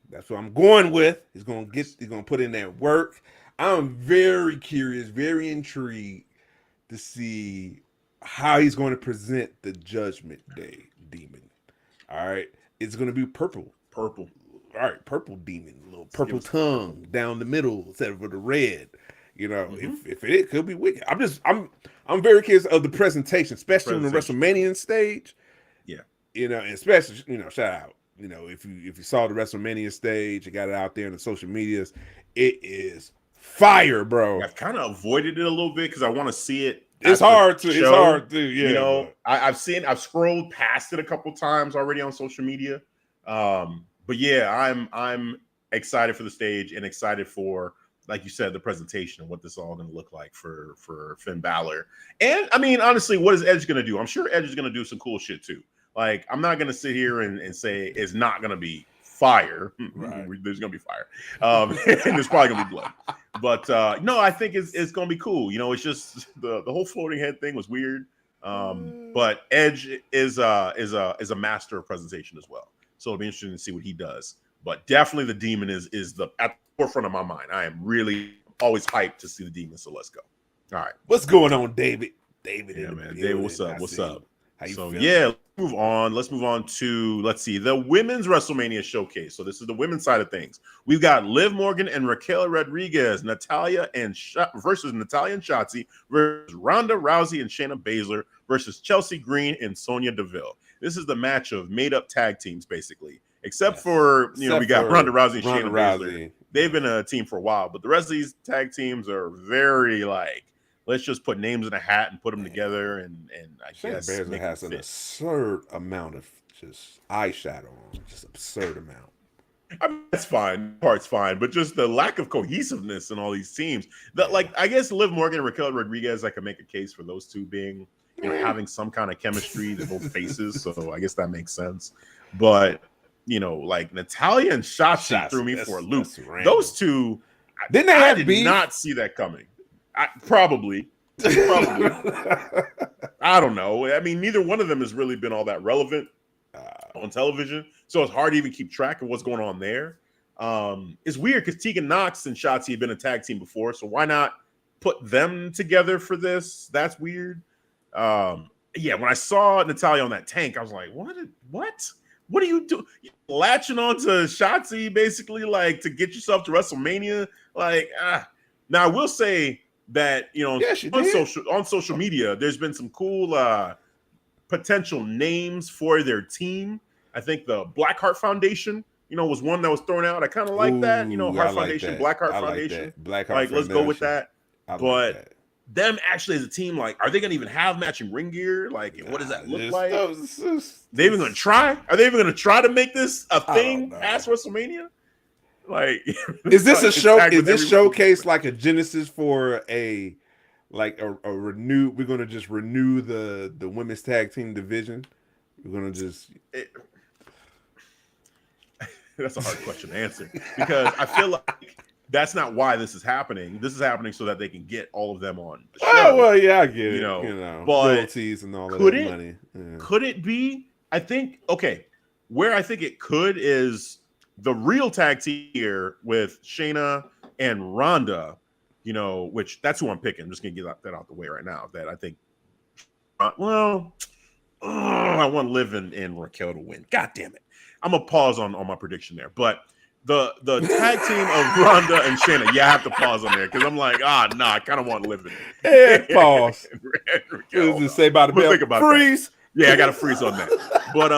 Speaker 3: That's what I'm going with. He's gonna put in that work. I'm very curious, very intrigued to see how he's going to present the Judgment Day Demon. All right, it's going to be purple. All right, purple demon, little purple tongue down the middle instead of the red. You know, if it could be wicked. I'm very curious of the presentation, especially on the WrestleMania stage.
Speaker 2: Yeah,
Speaker 3: you know, and especially, you know, shout out. You know, if you saw the WrestleMania stage, you got it out there in the social medias, it is fire, bro.
Speaker 2: I've kind of avoided it a little bit because I want to see it.
Speaker 3: It's hard to, yeah.
Speaker 2: You know, I've scrolled past it a couple times already on social media. But yeah, I'm excited for the stage and excited for, like you said, the presentation and what this is all going to look like for Finn Balor. And I mean, honestly, what is Edge going to do? I'm sure Edge is going to do some cool shit too. Like, I'm not going to sit here and say it's not going to be fire. Right. There's going to be fire. And there's probably going to be blood. But no, I think it's going to be cool. You know, it's just the whole floating head thing was weird. But Edge is a master of presentation as well. So it'll be interesting to see what he does. But definitely the Demon is at the forefront of my mind. I am really always hyped to see the Demon. So let's go. All right.
Speaker 3: What's going on, David?
Speaker 2: Yeah, man. David, what's up? What's up?
Speaker 3: How you
Speaker 2: so
Speaker 3: feeling?
Speaker 2: Yeah, let's move on to, let's see, the women's WrestleMania showcase. So this is the women's side of things. We've got Liv Morgan and Raquel Rodriguez, Natalya and Shotzi versus Ronda Rousey and Shayna Baszler versus Chelsea Green and Sonya Deville. This is the match of made-up tag teams, basically, except for, you know, we got Ronda Rousey and Shayna Baszler. They've been a team for a while, but the rest of these tag teams are very like, let's just put names in a hat and put them together, and I guess
Speaker 3: Baszler has an absurd amount of just eyeshadow on, just absurd amount.
Speaker 2: I mean, that's fine. Part's fine, but just the lack of cohesiveness in all these teams. That, like, I guess Liv Morgan and Raquel Rodriguez, I can make a case for those two being, you know, having some kind of chemistry. They're both faces, so I guess that makes sense. But like Natalya and Shotzi threw me for a loop. Those two,
Speaker 3: didn't they
Speaker 2: I
Speaker 3: have
Speaker 2: did
Speaker 3: beef?
Speaker 2: not see that coming. Probably. I don't know. I mean, neither one of them has really been all that relevant on television, so it's hard to even keep track of what's going on there. It's weird because Tegan Nox and Shotzi have been a tag team before, so why not put them together for this? That's weird. Yeah, when I saw Natalya on that tank, I was like, what? What are you doing? Latching on to Shotzi basically, like, to get yourself to WrestleMania? Like, Now, I will say that, on social media, there's been some cool potential names for their team. I think the Blackheart Foundation, was one that was thrown out. I kind of like that. Heart Foundation, Blackheart Foundation.
Speaker 3: Blackheart
Speaker 2: Like, let's go with that.
Speaker 3: But
Speaker 2: like them actually as a team, like, are they going to even have matching ring gear? Like, what does that look like? They even going to try? Are they even going to try to make this a thing past WrestleMania? Like,
Speaker 3: is this a show? Is this showcase like a genesis for a renew? We're going to just renew the women's tag team division. We're going to just.
Speaker 2: That's a hard question to answer because I feel like that's not why this is happening. This is happening so that they can get all of them on the show.
Speaker 3: Oh, well, yeah, I get it.
Speaker 2: But
Speaker 3: royalties and all of that money. Yeah.
Speaker 2: Could it be? I think, where I think it could is the real tag team here with Shayna and Ronda, which that's who I'm picking. I'm just going to get that out the way right now. That I think, I want Liv and Raquel to win. God damn it. I'm going to pause on my prediction there. But the tag team of Ronda and Shayna, I have to pause on there because I'm like, I kind of want Liv in
Speaker 3: there. Yeah, pause.
Speaker 2: What does
Speaker 3: it say about the bell?
Speaker 2: Think about
Speaker 3: freeze.
Speaker 2: That. Yeah, I got to freeze on that. But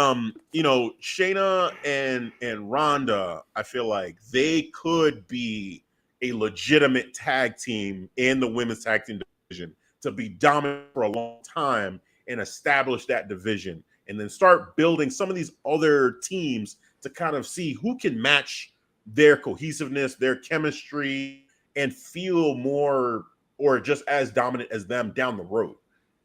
Speaker 2: Shayna and Ronda, I feel like they could be a legitimate tag team in the women's tag team division to be dominant for a long time and establish that division, and then start building some of these other teams to kind of see who can match their cohesiveness, their chemistry, and feel more or just as dominant as them down the road.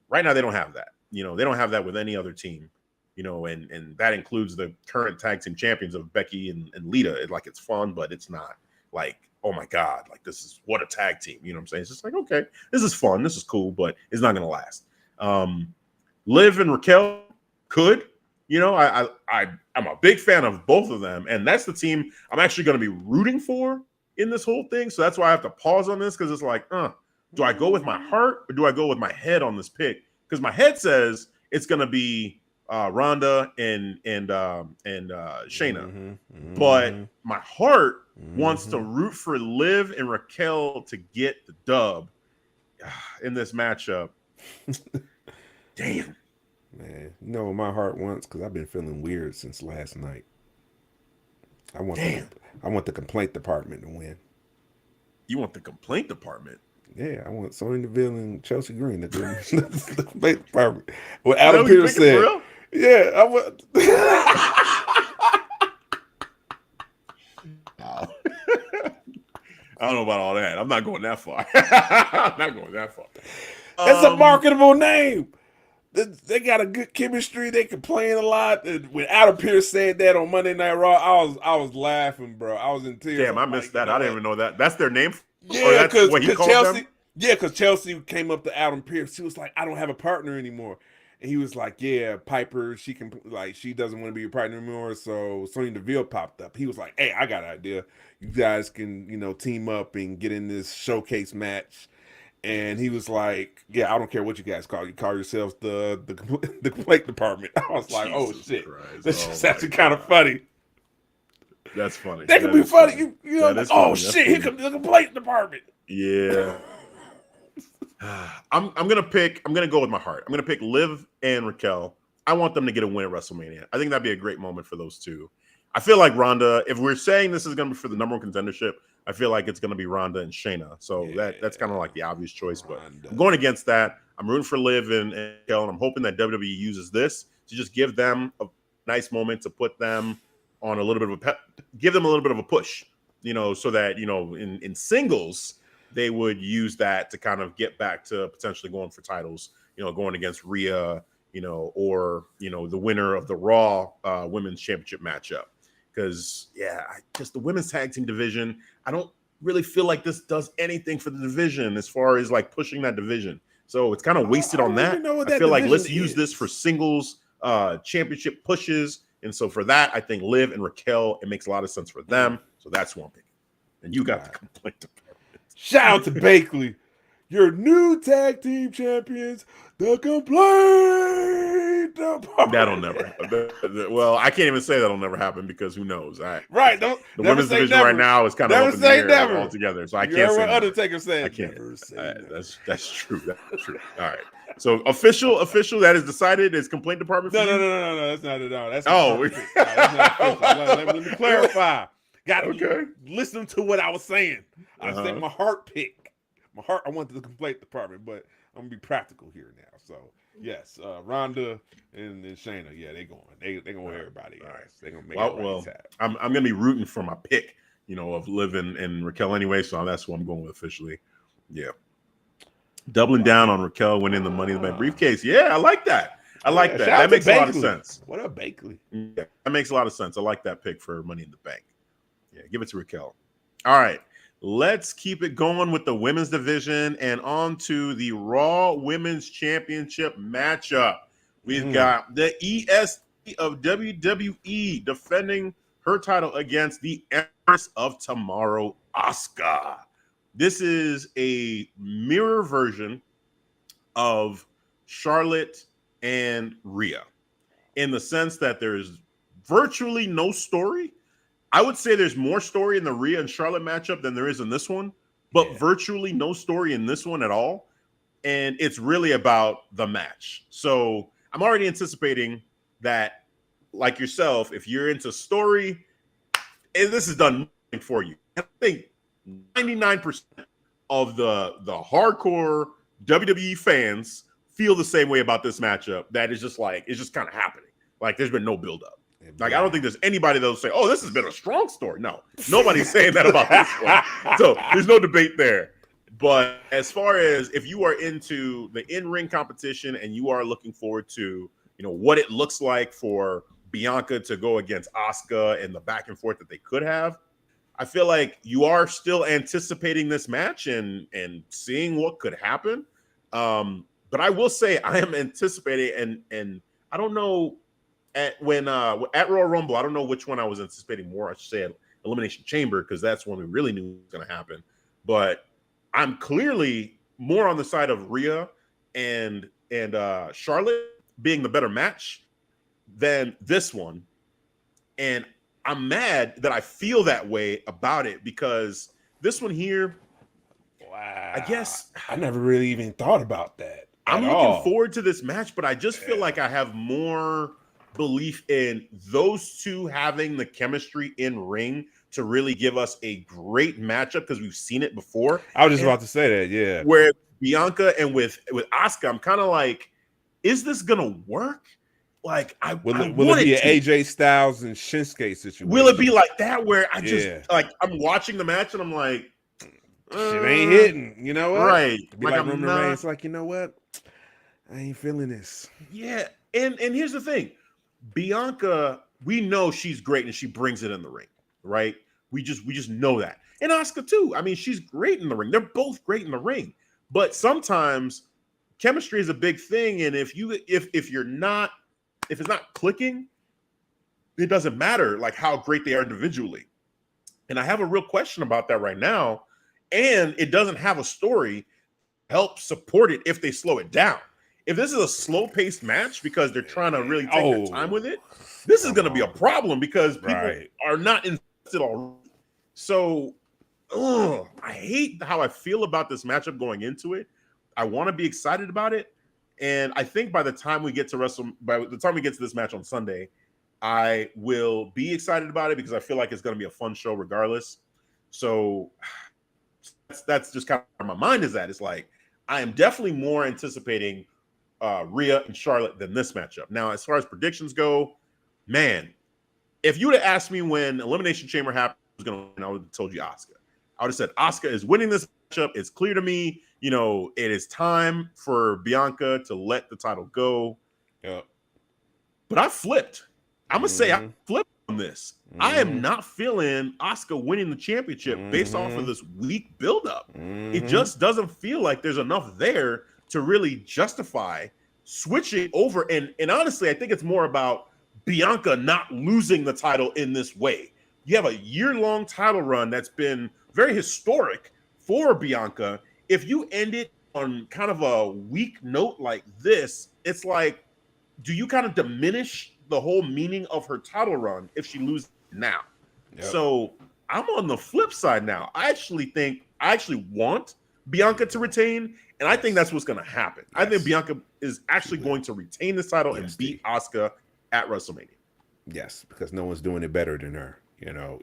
Speaker 2: Right now, they don't have that. They don't have that with any other team, and that includes the current tag team champions of Becky and Lita. It's fun, but it's not like, oh my God, like this is what a tag team. You know what I'm saying? It's just like, okay, this is fun. This is cool, but it's not going to last. Liv and Raquel could, I'm a big fan of both of them. And that's the team I'm actually going to be rooting for in this whole thing. So that's why I have to pause on this. Cause it's like, do I go with my heart or do I go with my head on this pick? Because my head says it's going to be Ronda and Shayna, but my heart wants to root for Liv and Raquel to get the dub in this matchup. Damn,
Speaker 3: man, what my heart wants, because I've been feeling weird since last night. I want the complaint department to win.
Speaker 2: You want the complaint department?
Speaker 3: Yeah, I want Sonya Deville and Chelsea Green to do the complaint department. What Adam Pearce said. Yeah, I want.
Speaker 2: I don't know about all that. I'm not going that far. I'm not going that far.
Speaker 3: It's a marketable name. They got a good chemistry. They complain a lot. When Adam Pearce said that on Monday Night Raw, I was laughing, bro. I was in tears.
Speaker 2: Damn, I missed that. I didn't even know that. That's their name?
Speaker 3: Yeah, because Chelsea. Yeah, because Chelsea came up to Adam Pearce. She was like, I don't have a partner anymore. And he was like, yeah, Piper, she doesn't want to be your partner anymore. So Sonya Deville popped up. He was like, hey, I got an idea. You guys can, team up and get in this showcase match. And he was like, yeah, I don't care what you guys call. You call yourselves the complaint department. I was like, Jesus, oh shit. Christ. That's just actually kind of funny.
Speaker 2: That's funny.
Speaker 3: That could be funny. You know, like, oh shit, here comes the complaint department.
Speaker 2: Yeah. I'm gonna go with my heart. I'm gonna pick Liv and Raquel. I want them to get a win at WrestleMania. I think that'd be a great moment for those two. I feel like Ronda, if we're saying this is gonna be for the number one contendership, I feel like it's gonna be Ronda and Shayna. So that's kind of like the obvious choice. But I'm going against that. I'm rooting for Liv and Raquel, and I'm hoping that WWE uses this to just give them a nice moment to put them on a little bit of give them a little bit of a push, so that in singles they would use that to kind of get back to potentially going for titles, going against Rhea, or the winner of the Raw Women's Championship matchup. because just the women's tag team division, I don't really feel like this does anything for the division as far as like pushing that division. So it's kind of wasted on that. I feel like let's use this for singles championship pushes. And so for that, I think Liv and Raquel, it makes a lot of sense for them. So that's one pick. And you got the complaint department.
Speaker 3: Shout out to Bakley, your new tag team champions, the complaint department.
Speaker 2: That'll never happen. Well, I can't even say that'll never happen because who knows?
Speaker 3: Right.
Speaker 2: The women's division right now is kind of up in the air altogether. So I can't say
Speaker 3: Undertaker said.
Speaker 2: I can't. That's true. That's true. All right. So official that is decided is complaint department.
Speaker 3: No. That's not at all. That's
Speaker 2: that's
Speaker 3: not let me clarify. Listen to what I was saying. I said my heart pick. My heart. I went to the complaint department, but I'm gonna be practical here now. So yes, Ronda and Shayna. Yeah, they going. They going with everybody. All right. They gonna make
Speaker 2: I'm gonna be rooting for my pick. Of Liv and Raquel anyway. So that's what I'm going with officially. Yeah. Doubling down on Raquel winning the Money in the Bank briefcase. Yeah, I like that. I like that. That makes a lot of sense.
Speaker 3: What up, Bakley?
Speaker 2: Yeah, that makes a lot of sense. I like that pick for Money in the Bank. Yeah, give it to Raquel. All right, let's keep it going with the women's division and on to the Raw Women's Championship matchup. We've got the EST of WWE defending her title against the Empress of Tomorrow, Asuka. This is a mirror version of Charlotte and Rhea in the sense that there's virtually no story. I would say there's more story in the Rhea and Charlotte matchup than there is in this one, but virtually no story in this one at all. And it's really about the match. So I'm already anticipating that, like yourself, if you're into story, this is done nothing for you. I think 99% of the hardcore WWE fans feel the same way about this matchup. That is just like, it's just kind of happening. Like there's been no buildup. Like I don't think there's anybody that'll say, "Oh, this has been a strong story." No, nobody's saying that about this one. So there's no debate there. But as far as if you are into the in-ring competition and you are looking forward to, what it looks like for Bianca to go against Asuka and the back and forth that they could have, I feel like you are still anticipating this match and seeing what could happen. But I will say I am anticipating, and I don't know at Royal Rumble, I don't know which one I was anticipating more. I should say at Elimination Chamber because that's when we really knew it was going to happen. But I'm clearly more on the side of Rhea and Charlotte being the better match than this one, and I'm mad that I feel that way about it because this one here, I guess
Speaker 3: I never really even thought about that.
Speaker 2: I'm looking forward to this match, but I just feel like I have more belief in those two having the chemistry in ring to really give us a great matchup because we've seen it before.
Speaker 3: I was just about to say that, yeah.
Speaker 2: Where Bianca and with Asuka, I'm kind of like, is this gonna work? Like, will it be an AJ
Speaker 3: Styles and Shinsuke situation?
Speaker 2: Will it be like that where I just like I'm watching the match and I'm like,
Speaker 3: shit ain't hitting, you know what?
Speaker 2: Right.
Speaker 3: Be like Roman Reigns, like, you know what? I ain't feeling this.
Speaker 2: Yeah. And here's the thing. Bianca, we know she's great and she brings it in the ring, right? We just know that. And Asuka too. I mean, she's great in the ring. They're both great in the ring. But sometimes chemistry is a big thing. And if it's not clicking, it doesn't matter like how great they are individually. And I have a real question about that right now. And it doesn't have a story help support it if they slow it down. If this is a slow-paced match because they're trying to really take their time with it, this is going to be a problem because people are not invested already. So, I hate how I feel about this matchup going into it. I want to be excited about it. And I think by the time we get to this match on Sunday, I will be excited about it because I feel like it's going to be a fun show regardless. So that's just kind of where my mind is at. It's like I am definitely more anticipating Rhea and Charlotte than this matchup. Now, as far as predictions go, man, if you would have asked me when Elimination Chamber happened, I would have told you Asuka. I would have said Asuka is winning this matchup. It's clear to me. It is time for Bianca to let the title go.
Speaker 3: Yeah.
Speaker 2: But I flipped. I'm going to say I flipped on this. I am not feeling Asuka winning the championship based off of this weak buildup. It just doesn't feel like there's enough there to really justify switching over. And honestly, I think it's more about Bianca not losing the title in this way. You have a year-long title run that's been very historic for Bianca. If you end it on kind of a weak note like this, it's like, do you kind of diminish the whole meaning of her title run if she loses now? Yep. So I'm on the flip side now. I actually want Bianca to retain, and I think that's what's going to happen. Yes. I think Bianca is actually going to retain this title and beat Asuka at WrestleMania.
Speaker 3: Yes, because no one's doing it better than her.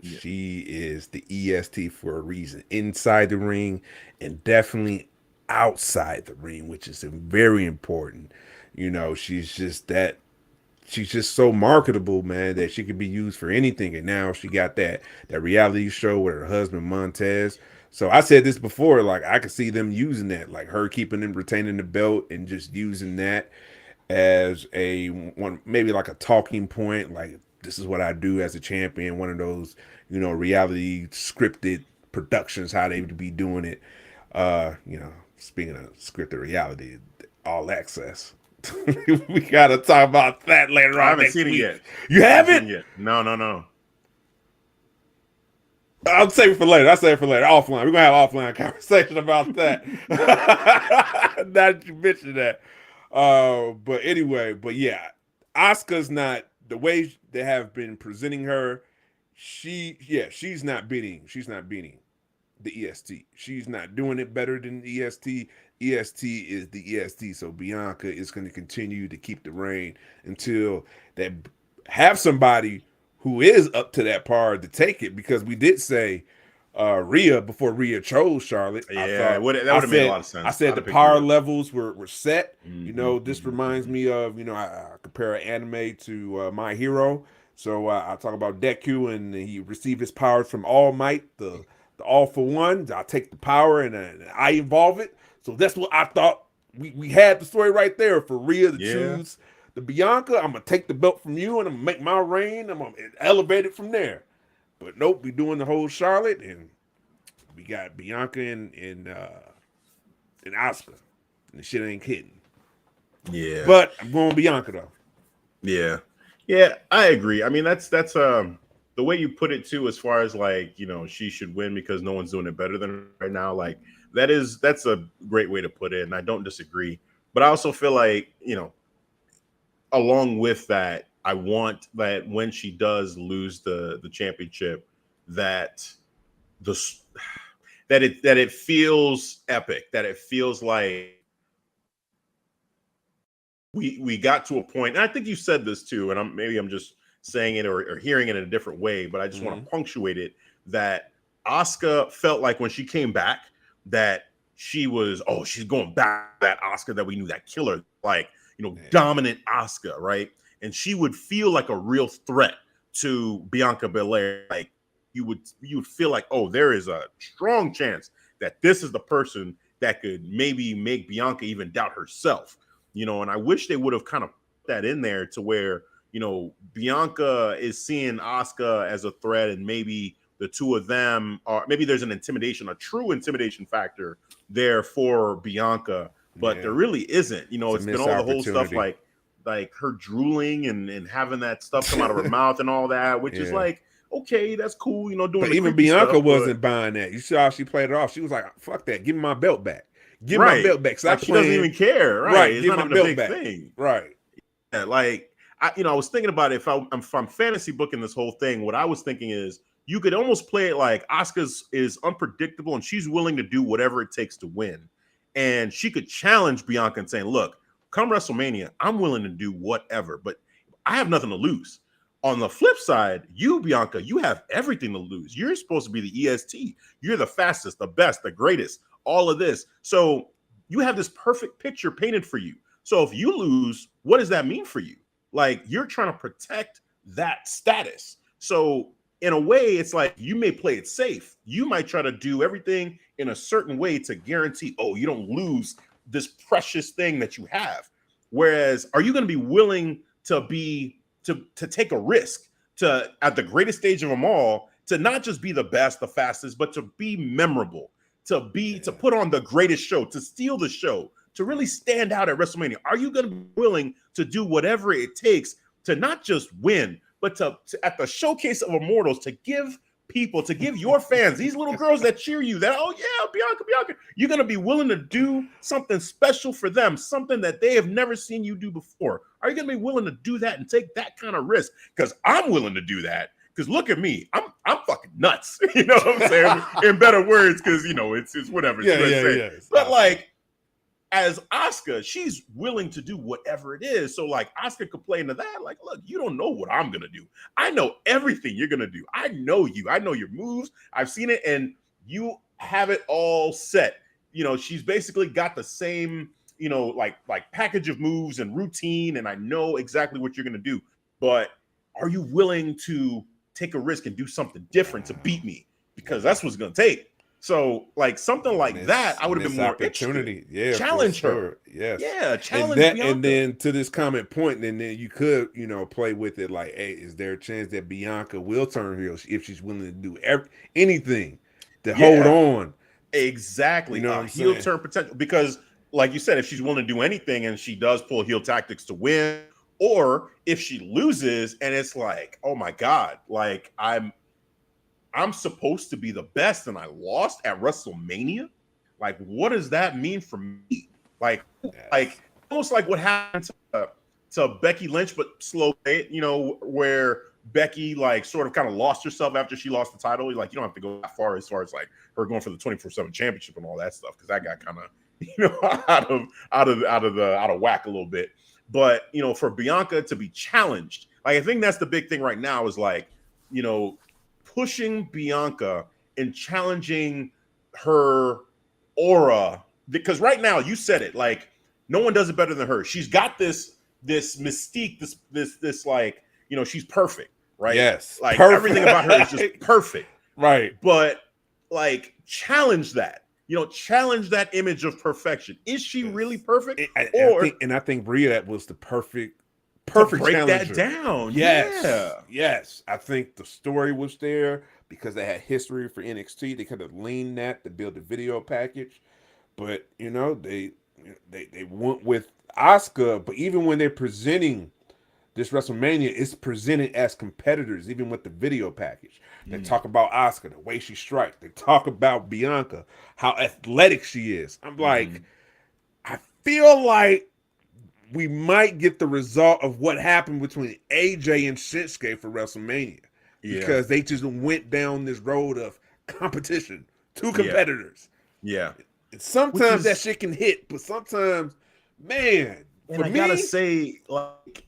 Speaker 3: She is the EST for a reason, inside the ring and definitely outside the ring, which is very important. She's just so marketable, man, that she could be used for anything. And now she got that reality show with her husband Montez. So I said this before, like I could see them using that, like her keeping and retaining the belt and just using that as maybe like a talking point, like this is what I do as a champion. One of those, reality scripted productions, how they would be doing it. Speaking of scripted reality, All Access. We gotta talk about that later on.
Speaker 2: I haven't seen it yet.
Speaker 3: You haven't?
Speaker 2: Yet. No.
Speaker 3: I'll save it for later. Offline. We're gonna have offline conversation about that. Now that you mentioned that. But anyway, yeah, Asuka's not the way they have been presenting her. She's not beating the EST. She's not doing it better than the EST. EST is the EST. So Bianca is going to continue to keep the reign until they have somebody who is up to that par to take it, because we did say Rhea before Rhea chose Charlotte.
Speaker 2: Yeah, that would have made a lot of sense.
Speaker 3: I said the power levels were set. This reminds me of, I compare an anime to My Hero. So I talk about Deku, and he received his powers from All Might, the All for One. I take the power and I evolve it. So that's what I thought. We had the story right there for Rhea to choose the Bianca. I'm going to take the belt from you and I'm going to make my reign. I'm going to elevate it from there. But nope, we doing the whole Charlotte, and we got Bianca and Asuka. And the shit ain't kidding.
Speaker 2: Yeah.
Speaker 3: But I'm going Bianca though.
Speaker 2: Yeah. Yeah, I agree. I mean, that's the way you put it too, as far as like, she should win because no one's doing it better than her right now. Like that's a great way to put it, and I don't disagree. But I also feel like, along with that, I want that when she does lose the championship, that it feels epic, that it feels like we got to a point, and I think you said this too, and I'm just saying it or hearing it in a different way, but I just want to punctuate it, that Asuka felt like when she came back that she's going back to that Asuka that we knew, that killer, like, dominant Asuka, right? And she would feel like a real threat to Bianca Belair. Like you would feel like, oh, there is a strong chance that this is the person that could maybe make Bianca even doubt herself. And I wish they would have kind of put that in there to where, Bianca is seeing Asuka as a threat, and maybe the two of them maybe there's a true intimidation factor there for Bianca, but there really isn't. It's been all the whole stuff like her drooling and having that stuff come out of her mouth and all that, which is like, okay, that's cool, doing.
Speaker 3: But even Bianca wasn't buying that. You saw how she played it off. She was like, fuck that, give me my belt back. Give me my belt back.
Speaker 2: Like she doesn't even care, right? It's
Speaker 3: give
Speaker 2: not
Speaker 3: my
Speaker 2: even a
Speaker 3: belt
Speaker 2: big
Speaker 3: back.
Speaker 2: thing.
Speaker 3: Right.
Speaker 2: Yeah, like I was thinking about it, if I'm fantasy booking this whole thing, what I was thinking is you could almost play it like Asuka is unpredictable and she's willing to do whatever it takes to win. And she could challenge Bianca and saying, look, come WrestleMania, I'm willing to do whatever, but I have nothing to lose. On the flip side, you, Bianca, you have everything to lose. You're supposed to be the EST. You're the fastest, the best, the greatest, all of this. So you have this perfect picture painted for you. So if you lose, what does that mean for you? Like, you're trying to protect that status. So in a way, it's like you may play it safe. You might try to do everything in a certain way to guarantee, oh, you don't lose this precious thing that you have. Whereas, are you going to be willing to take a risk to at the greatest stage of them all, to not just be the best, the fastest, but to be memorable, to put on the greatest show, to steal the show, to really stand out at WrestleMania? Are you going to be willing to do whatever it takes to not just win, but to at the showcase of Immortals, to give people, to give your fans, these little girls that cheer you, that, oh yeah, Bianca, you're going to be willing to do something special for them, something that they have never seen you do before? Are you going to be willing to do that and take that kind of risk? Because I'm willing to do that. Because look at me, I'm fucking nuts. You know what I'm saying? In better words, because it's whatever.
Speaker 3: Yeah.
Speaker 2: But like, as Asuka, she's willing to do whatever it is. So like, Asuka could play into that. Like, look, you don't know what I'm gonna do. I know everything you're gonna do. I know you. I know your moves. I've seen it, and you have it all set. She's basically got the same, like package of moves and routine, and I know exactly what you're gonna do. But are you willing to take a risk and do something different to beat me? Because that's what's gonna take. So, like something like that, I would have been more
Speaker 3: opportunity.
Speaker 2: Interested.
Speaker 3: Yeah,
Speaker 2: challenge her.
Speaker 3: Sure. Yes.
Speaker 2: Yeah, challenge
Speaker 3: Bianca. And then to this comment point, and then you could, play with it like, hey, is there a chance that Bianca will turn heel if she's willing to do anything to hold on?
Speaker 2: Exactly. Heel turn potential. Because, like you said, if she's willing to do anything and she does pull heel tactics to win, or if she loses and it's like, oh my God, like I'm supposed to be the best and I lost at WrestleMania. Like, what does that mean for me? Like almost like what happened to Becky Lynch, but slow, where Becky like sort of kind of lost herself after she lost the title. Like, you don't have to go that far as like her going for the 24/7 championship and all that stuff, because that got kind of out of whack a little bit. But for Bianca to be challenged, like I think that's the big thing right now is like, pushing Bianca and challenging her aura, because right now, you said it, like no one does it better than her. She's got this mystique, this like, she's perfect, right?
Speaker 3: Yes,
Speaker 2: like
Speaker 3: perfect.
Speaker 2: Everything about her is just perfect,
Speaker 3: right?
Speaker 2: But like challenge that, challenge that image of perfection. Is she really perfect?
Speaker 3: I think Bria, that was the perfect
Speaker 2: break
Speaker 3: challenger.
Speaker 2: That down.
Speaker 3: Yes. I think the story was there because they had history for NXT. They kind of leaned that to build the video package, but they went with Asuka. But even when they're presenting this WrestleMania, it's presented as competitors. Even with the video package, they talk about Asuka, the way she strikes. They talk about Bianca, how athletic she is. I'm like, I feel like we might get the result of what happened between AJ and Shinsuke for WrestleMania, because they just went down this road of competition, two competitors.
Speaker 2: Yeah.
Speaker 3: And sometimes that shit can hit, but sometimes, man,
Speaker 2: and I gotta say, like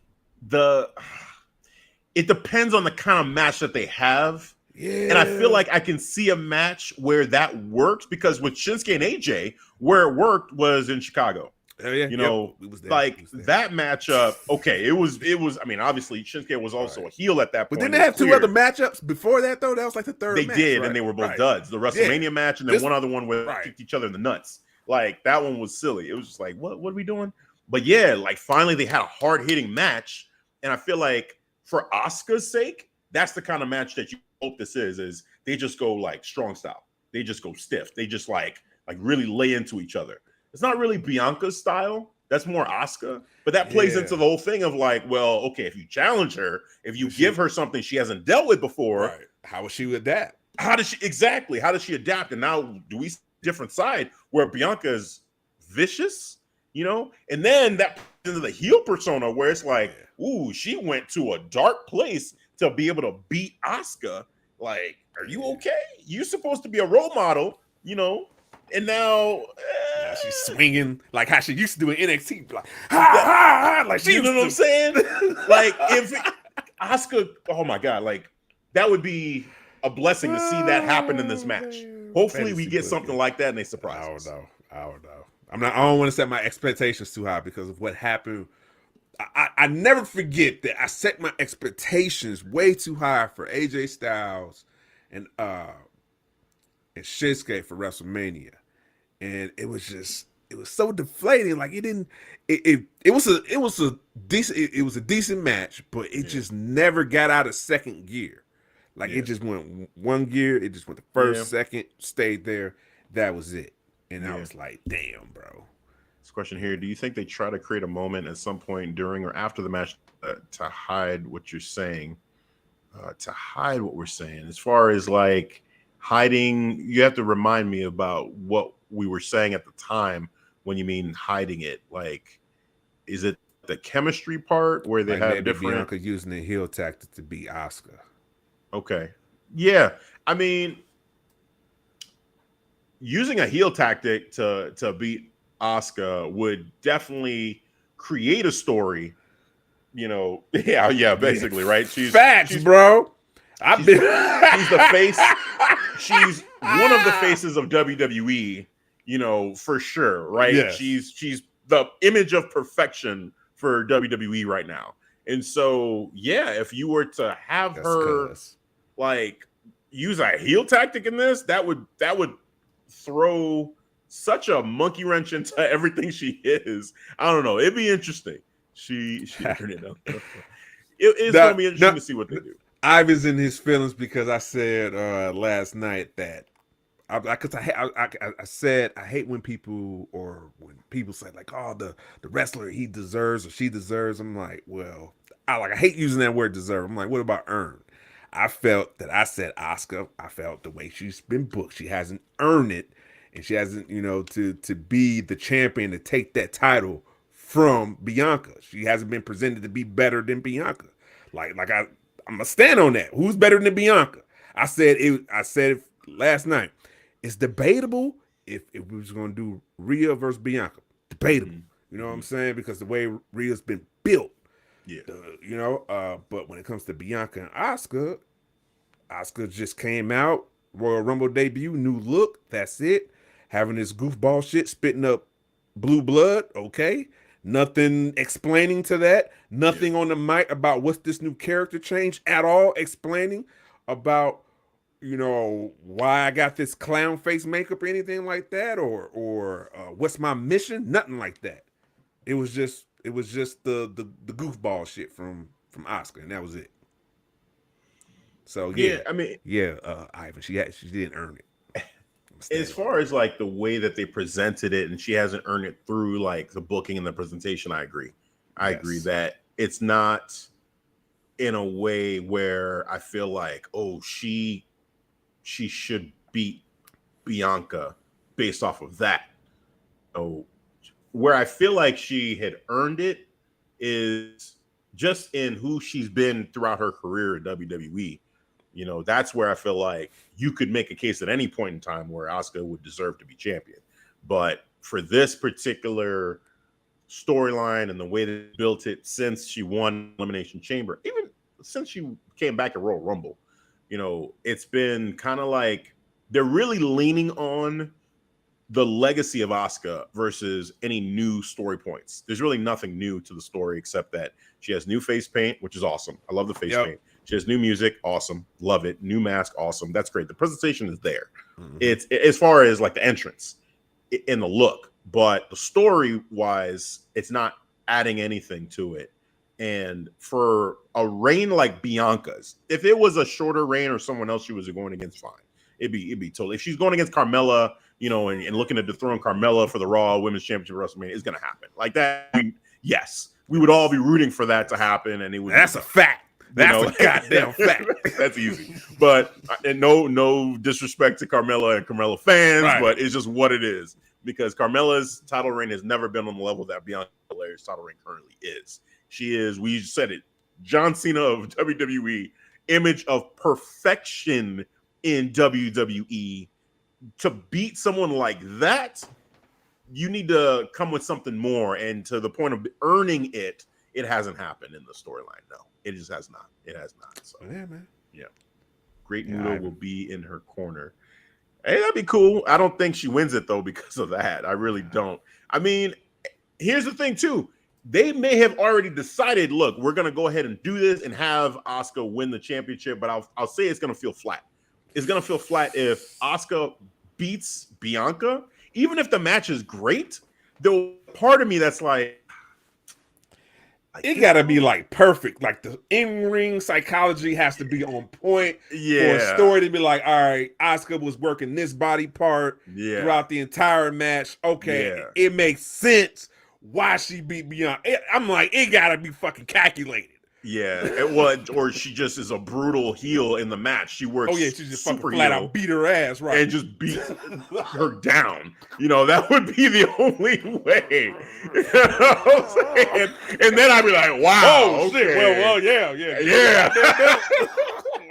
Speaker 2: it depends on the kind of match that they have. Yeah. And I feel like I can see a match where that works, because with Shinsuke and AJ, where it worked was in Chicago.
Speaker 3: Oh, yeah.
Speaker 2: That matchup. Okay, it was. I mean, obviously, Shinsuke was also a heel at that point.
Speaker 3: But didn't they have two other matchups before that though? That was like the third.
Speaker 2: They did, right? And they were both duds. The WrestleMania match, and then one other one where they kicked each other in the nuts. Like that one was silly. It was just like, what are we doing? But yeah, like finally they had a hard hitting match, and I feel like for Asuka's sake, that's the kind of match that you hope this is they just go like strong style. They just go stiff. They just like really lay into each other. It's not really Bianca's style. That's more Asuka. But that plays into the whole thing of like, well, okay, if you challenge her, if you give her something she hasn't dealt with before,
Speaker 3: how will she adapt?
Speaker 2: How does she adapt? And now do we see a different side where Bianca is vicious, And then that into the heel persona where it's like, ooh, she went to a dark place to be able to beat Asuka. Like, are you okay? You're supposed to be a role model, And now
Speaker 3: she's swinging like how she used to do in NXT, like like she.
Speaker 2: You know what I'm saying? Like if Asuka, oh my God, like that would be a blessing to see that happen in this match. Hopefully, we get something like that and they surprise us.
Speaker 3: I don't know. I don't want to set my expectations too high because of what happened. I never forget that I set my expectations way too high for AJ Styles and Shinsuke for WrestleMania. And it was so deflating. Like it was a decent match, but it just never got out of second gear. Like it just went one gear, it just went the first, second, stayed there. That was it. And I was like, damn, bro.
Speaker 2: This question here: do you think they try to create a moment at some point during or after the match to hide what you're saying? To hide what we're saying, as far as like hiding, you have to remind me about what we were saying at the time when you mean hiding it. Like, is it the chemistry part where they have different?
Speaker 3: Bianca using the heel tactic to beat Asuka.
Speaker 2: Okay, yeah, I mean, using a heel tactic to beat Asuka would definitely create a story. You know, basically, right? She's
Speaker 3: bro.
Speaker 2: She's the face. She's one of the faces of WWE, you know, for sure, right?
Speaker 3: Yes.
Speaker 2: She's the image of perfection for WWE right now. And so, yeah, if you were to have her like use a heel tactic in this, that would throw such a monkey wrench into everything she is. I don't know. It'd be interesting. She turned it up. It's going to be interesting to see what they do.
Speaker 3: Ivan's in his feelings because I said last night that I said I hate when people say like, oh, the wrestler he deserves or she deserves. I'm like, well, I hate using that word deserve. I'm like, what about earn? I felt that I said Asuka. I felt the way she's been booked, she hasn't earned it, and she hasn't, to be the champion to take that title from Bianca. She hasn't been presented to be better than Bianca. I'm gonna stand on that. Who's better than Bianca? I said it last night. It's debatable if we was gonna do Rhea versus Bianca. Debatable. You know what I'm saying? Because the way Rhea's been built.
Speaker 2: Yeah.
Speaker 3: But when it comes to Bianca and Asuka just came out, Royal Rumble debut, new look. That's it. Having this goofball shit, spitting up blue blood. Okay. Nothing explaining to that. Nothing on the mic about what's this new character change at all. Explaining about, why I got this clown face makeup or anything like that, or what's my mission. Nothing like that. It was just the goofball shit from Asuka, and that was it. So Ivan, she didn't earn it.
Speaker 2: As far as like the way that they presented it, and she hasn't earned it through like the booking and the presentation, I agree. I agree that it's not in a way where I feel like, oh, she should beat Bianca based off of that. So where I feel like she had earned it is just in who she's been throughout her career at WWE. That's where I feel like you could make a case at any point in time where Asuka would deserve to be champion. But for this particular storyline and the way they built it since she won Elimination Chamber, even since she came back at Royal Rumble, it's been kind of like they're really leaning on the legacy of Asuka versus any new story points. There's really nothing new to the story except that she has new face paint, which is awesome. I love the face paint. She has new music, awesome, love it. New mask, awesome. That's great. The presentation is there. It's as far as like the entrance in the look, but the story wise, it's not adding anything to it. And for a reign like Bianca's, if it was a shorter reign or someone else she was going against, fine. It'd be totally. If she's going against Carmella, and looking to dethrone Carmella for the Raw Women's Championship WrestleMania, it's going to happen. Like that, yes, we would all be rooting for that to happen, and it would.
Speaker 3: That's a fact. That's a goddamn fact.
Speaker 2: That's easy. But and no disrespect to Carmella and Carmella fans, but it's just what it is. Because Carmella's title reign has never been on the level that Bianca Belair's title reign currently is. She is, we said it, John Cena of WWE, image of perfection in WWE. To beat someone like that, you need to come with something more. And to the point of earning it, it hasn't happened in the storyline. No, it just has not. It has not. So
Speaker 3: yeah, man.
Speaker 2: Yeah. Great Muto will be in her corner. Hey, that'd be cool. I don't think she wins it though because of that. I really don't. I mean, here's the thing too. They may have already decided, look, we're gonna go ahead and do this and have Asuka win the championship, but I'll say it's gonna feel flat. It's gonna feel flat if Asuka beats Bianca, even if the match is great. the part of me that's like
Speaker 3: it gotta be like perfect. Like the in-ring psychology has to be on point for a story to be like, all right, Asuka was working this body part throughout the entire match. Okay, it makes sense why she beat Bianca. I'm like, it gotta be fucking calculated.
Speaker 2: Yeah, it was, or she just is a brutal heel in the match. She works.
Speaker 3: Oh yeah, she just fucking flat out beat her ass, right?
Speaker 2: And just beat her down. You know, that would be the only way. You know what I'm saying? And then I'd be like, wow,
Speaker 3: oh
Speaker 2: okay.
Speaker 3: shit. Well, yeah.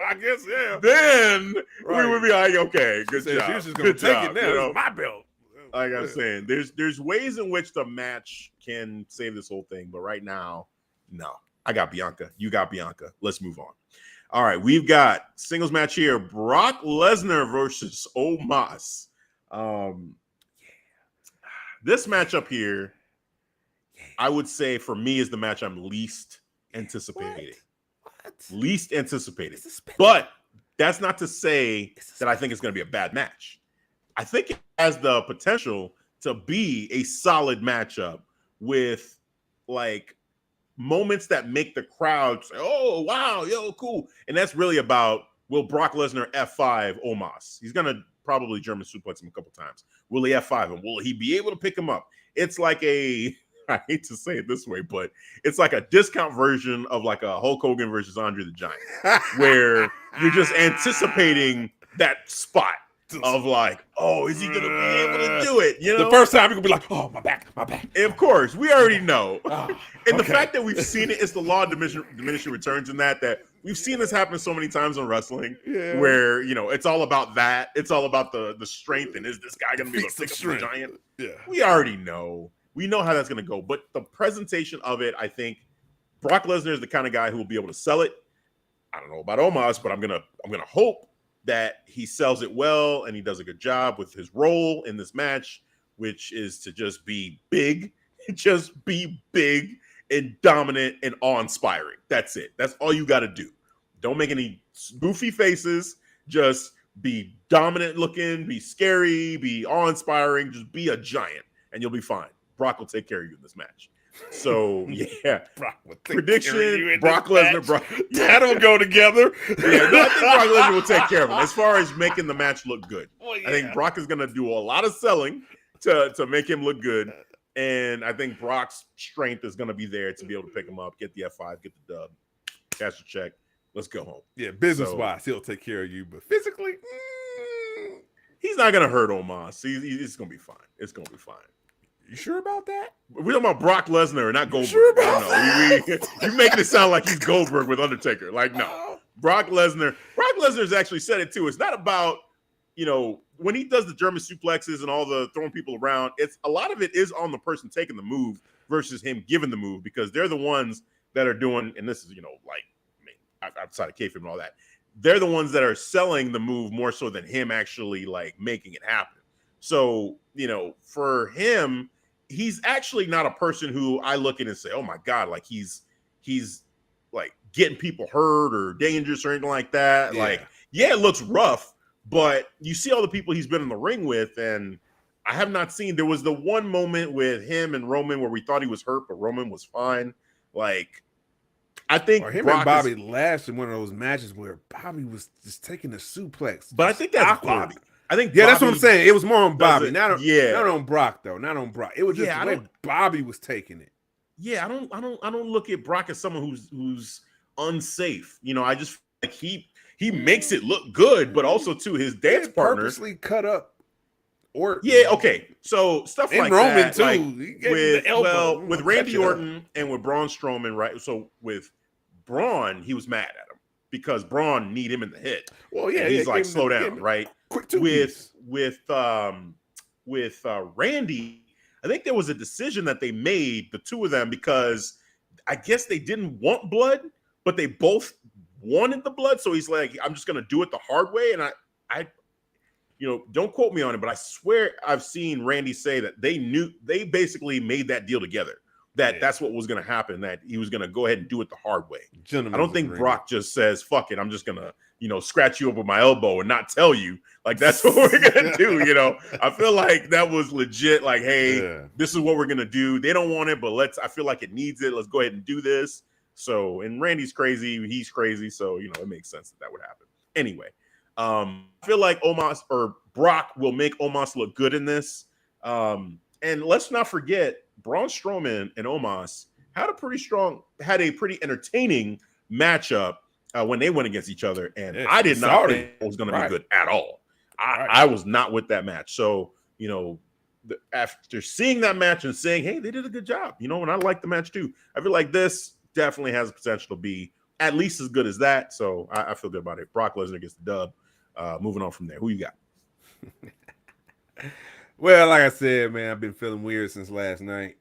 Speaker 3: I guess
Speaker 2: Then we would be like, okay, good job.
Speaker 3: She was just gonna take it now. You know? My belt.
Speaker 2: Like I'm saying, there's ways in which the match can save this whole thing, but right now, no. I got Bianca. You got Bianca. Let's move on. All right, we've got singles match here. Brock Lesnar versus Omos. This matchup here, I would say for me is the match I'm least anticipating.
Speaker 3: What?
Speaker 2: Least anticipated. But that's not to say that I think it's going to be a bad match. I think it has the potential to be a solid matchup with like moments that make the crowd say, oh, wow, yo, cool. And that's really about, will Brock Lesnar F5 Omos? He's going to probably German suplex him a couple times. Will he F5 him? Will he be able to pick him up? It's like a, I hate to say it this way, but it's like a discount version of like a Hulk Hogan versus Andre the Giant, where you're just anticipating that spot of like, oh, is he going to be able to do it? You know,
Speaker 3: the first time you're going to be like, oh, my back.
Speaker 2: And of course, we already know. And the fact that we've seen it, it's the law of diminishing returns in that we've seen this happen so many times in wrestling where, you know, it's all about that. It's all about the strength. And is this guy going to be able to pick up the giant?
Speaker 3: Yeah.
Speaker 2: We already know. We know how that's going to go. But the presentation of it, I think Brock Lesnar is the kind of guy who will be able to sell it. I don't know about Omos, but I'm gonna hope that he sells it well and he does a good job with his role in this match, which is to just be big and dominant and awe-inspiring. That's it. That's all you got to do. Don't make any goofy faces. Just be dominant looking, be scary, be awe-inspiring, just be a giant and you'll be fine. Brock will take care of you in this match. So yeah,
Speaker 3: Brock
Speaker 2: prediction: Brock Lesnar.
Speaker 3: That'll go together.
Speaker 2: Yeah, no, I think Brock Lesnar will take care of him as far as making the match look good.
Speaker 3: Well, yeah.
Speaker 2: I think Brock is going to do a lot of selling to make him look good, and I think Brock's strength is going to be there to be able to pick him up, get the F5, get the dub, cash the check. Let's go home.
Speaker 3: Yeah, business wise, he'll take care of you, but physically,
Speaker 2: he's not going to hurt Omos. It's going to be fine. It's going to be fine.
Speaker 3: You sure about that?
Speaker 2: We're talking about Brock Lesnar, not Goldberg.
Speaker 3: Sure about
Speaker 2: You're making it sound like he's Goldberg with Undertaker. Like, no. Brock Lesnar has actually said it too. It's not about, you know, when he does the German suplexes and all the throwing people around, it's a lot of it is on the person taking the move versus him giving the move, because they're the ones that are doing, and this is, you know, like, I mean, outside of kayfabe and all that, they're the ones that are selling the move more so than him actually like making it happen. So, you know, for him, he's actually not a person who I look at and say, oh my God, like he's like getting people hurt or dangerous or anything like that.
Speaker 3: Yeah.
Speaker 2: Like, yeah, it looks rough, but you see all the people he's been in the ring with, and I have not seen, there was the one moment with him and Roman where we thought he was hurt, but Roman was fine. Like, I think
Speaker 3: him and Bobby Lashley in one of those matches where Bobby was just taking a suplex.
Speaker 2: But I think that's Bobby. I think
Speaker 3: that's what I'm saying. It was more on Bobby, not on Brock though. Not on Brock. It was just the way Bobby was taking it.
Speaker 2: Yeah, I don't look at Brock as someone who's unsafe. You know, I just feel like he makes it look good, but also too his dance partner
Speaker 3: purposely cut up. Or
Speaker 2: okay. So stuff like
Speaker 3: Roman
Speaker 2: that,
Speaker 3: too.
Speaker 2: Like with Randy Orton and with Braun Strowman, right? So with Braun, he was mad at him because Braun need him in the hit.
Speaker 3: Well, yeah,
Speaker 2: he's like, slow down, right?
Speaker 3: Quick
Speaker 2: with Randy, I think there was a decision that they made, the two of them, because I guess they didn't want blood, but they both wanted the blood. So he's like, I'm just gonna do it the hard way. And I you know, don't quote me on it, but I swear I've seen Randy say that they basically made that deal together, that that's what was going to happen, that he was going to go ahead and do it the hard way.
Speaker 3: Gentlemen's
Speaker 2: I don't think
Speaker 3: agreement.
Speaker 2: Brock just says, fuck it, I'm just going to, scratch you up with my elbow and not tell you. Like, that's what we're going to do, I feel like that was legit. Like, hey, this is what we're going to do. They don't want it, but I feel like it needs it. Let's go ahead and do this. So, and Randy's crazy. He's crazy. So, it makes sense that would happen. Anyway, I feel like Brock will make Omos look good in this. And let's not forget, Braun Strowman and Omos had a pretty entertaining matchup when they went against each other. And I did not think it was going to be good at all. I was not with that match. So, after seeing that match and saying, hey, they did a good job, and I like the match too. I feel like this definitely has the potential to be at least as good as that. So I feel good about it. Brock Lesnar gets the dub. Moving on from there. Who you got?
Speaker 3: Well, like I said, man, I've been feeling weird since last night.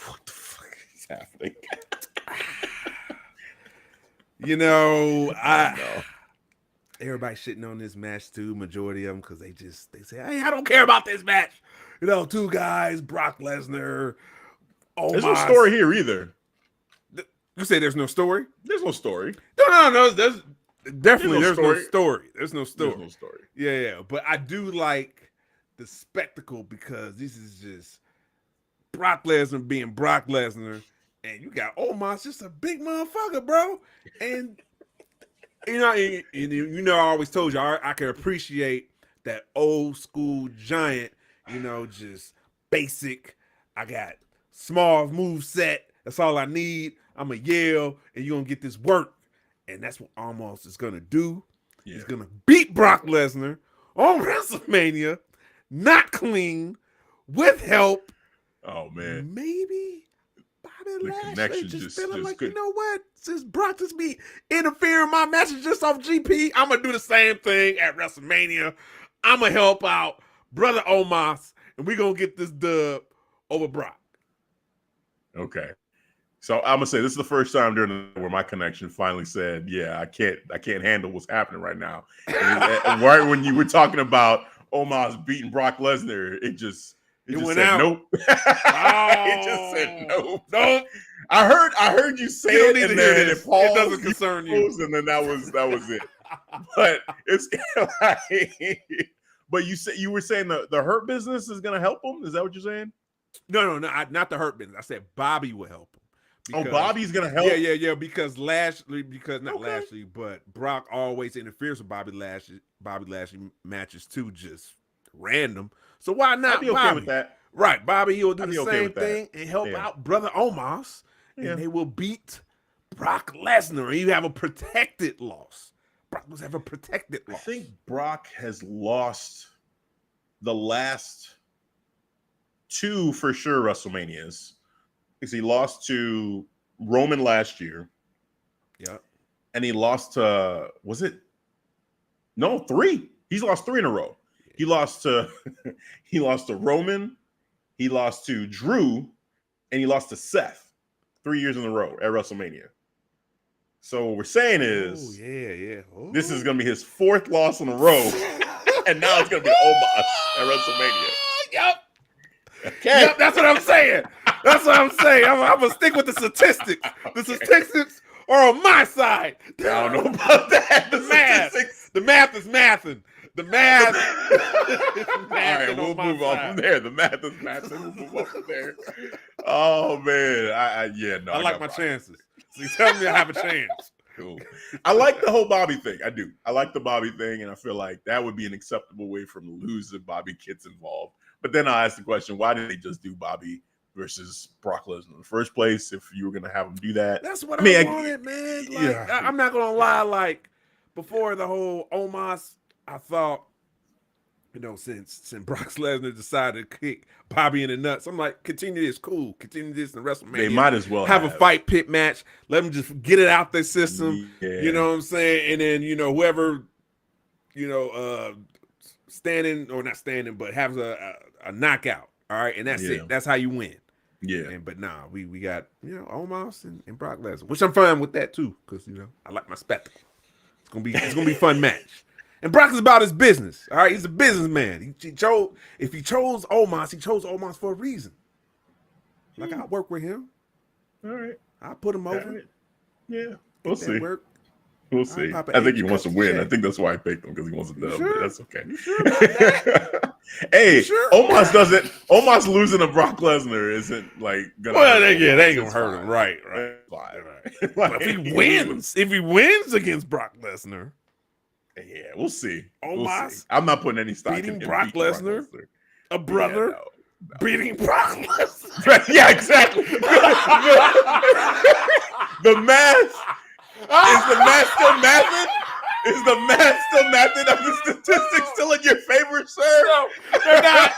Speaker 2: What the fuck is happening?
Speaker 3: Everybody shitting on this match too, majority of them, because they say, hey, I don't care about this match. Two guys, Brock Lesnar.
Speaker 2: There's no story here either.
Speaker 3: You say there's no story?
Speaker 2: There's no story.
Speaker 3: No. There's no story. There's no story. Yeah. But I do like the spectacle, because this is just Brock Lesnar being Brock Lesnar, and you got Omos, just a big motherfucker, bro. And I always told you I can appreciate that old school giant, just basic. I got small move set. That's all I need. I'm going to yell, and you're going to get this work. And that's what Omos is going to do. Yeah. He's going to beat Brock Lesnar on WrestleMania, not clean, with help.
Speaker 2: Oh, man.
Speaker 3: Maybe Bobby Lashley just feeling like,
Speaker 2: good.
Speaker 3: You know what? Since Brock just be interfering my matches just off GP, I'm going to do the same thing at WrestleMania. I'm going to help out Brother Omos, and we're going to get this dub over Brock.
Speaker 2: Okay. So I'm gonna say this is the first time where my connection finally said, "Yeah, I can't handle what's happening right now." And right when you were talking about Omos beating Brock Lesnar, it just said
Speaker 3: out.
Speaker 2: Nope. It just said nope. I heard you say it, and then it paused.
Speaker 3: It doesn't concern you.
Speaker 2: And then that was it. But it's like, but you were saying the Hurt Business is gonna help him. Is that what you're saying?
Speaker 3: No, not the Hurt Business. I said Bobby will help him.
Speaker 2: Because, Bobby's gonna help.
Speaker 3: Yeah. Because Lashley, but Brock always interferes with Bobby Lashley matches too, just random. So why not?
Speaker 2: I'd be okay
Speaker 3: Bobby?
Speaker 2: With that.
Speaker 3: Right, Bobby. He'll do the same thing and help out Brother Omos, and they will beat Brock Lesnar. And you have a protected loss. Brock must have a protected loss.
Speaker 2: I think Brock has lost the last two for sure WrestleManias. Because he lost to Roman last year.
Speaker 3: Yeah.
Speaker 2: And he lost to, three. He's lost three in a row. He lost to Roman, he lost to Drew, and he lost to Seth 3 years in a row at WrestleMania. So what we're saying is this is gonna be his fourth loss in a row. And now it's gonna be Omos at WrestleMania.
Speaker 3: Yep.
Speaker 2: Okay.
Speaker 3: Yep, that's what I'm saying. I'm gonna stick with the statistics. The statistics are on my side.
Speaker 2: I don't know about that.
Speaker 3: The math is mathing. The math is mathing.
Speaker 2: All right, we'll move on from there. The math is mathing. We'll move on from there. Oh man, I
Speaker 3: like my chances. So you tell me I have a chance.
Speaker 2: Cool. I like the whole Bobby thing. I do. I like the Bobby thing, and I feel like that would be an acceptable way for him to lose if Bobby gets involved. But then I ask the question, why did they just do Bobby versus Brock Lesnar in the first place if you were going to have him do that?
Speaker 3: That's what I wanted, man. I'm not going to lie. Like, before the whole Omos, I thought, since Brock Lesnar decided to kick Bobby in the nuts, I'm like, continue this, cool. Continue this in WrestleMania.
Speaker 2: They might as well
Speaker 3: have a fight pit match. Let them just get it out their system. Yeah. You know what I'm saying? And then, whoever, standing or not standing, but has a knockout. All right. And that's it. That's how you win.
Speaker 2: Yeah.
Speaker 3: But we got, Omos and Brock Lesnar, which I'm fine with that too. Cause I like my spectacle. It's going to be a fun match. And Brock is about his business. All right. He's a businessman. If he chose Omos, he chose Omos for a reason. Like I work with him.
Speaker 2: All right.
Speaker 3: I put him over.
Speaker 2: Right. Yeah. We'll see.
Speaker 3: Work.
Speaker 2: We'll see.
Speaker 3: pop an
Speaker 2: I think he
Speaker 3: age
Speaker 2: wants to
Speaker 3: cut
Speaker 2: win.
Speaker 3: check.
Speaker 2: I think that's why I picked him, because he wants to dub.
Speaker 3: Sure?
Speaker 2: That's okay.
Speaker 3: You sure about that?
Speaker 2: Hey,
Speaker 3: sure?
Speaker 2: Omos losing to Brock Lesnar isn't like gonna.
Speaker 3: Well, they
Speaker 2: Omos.
Speaker 3: ain't gonna hurt him, right?
Speaker 2: It's fine.
Speaker 3: But if he wins against Brock Lesnar,
Speaker 2: yeah, we'll see.
Speaker 3: Omos
Speaker 2: We'll see. I'm not putting any stock
Speaker 3: beating
Speaker 2: in
Speaker 3: Brock Lesnar, a brother beating Brock Lesnar.
Speaker 2: Yeah, exactly. The math is the math still mathing? Is the math still mathing? Are the statistics still in your favor, sir?
Speaker 3: No, they're not.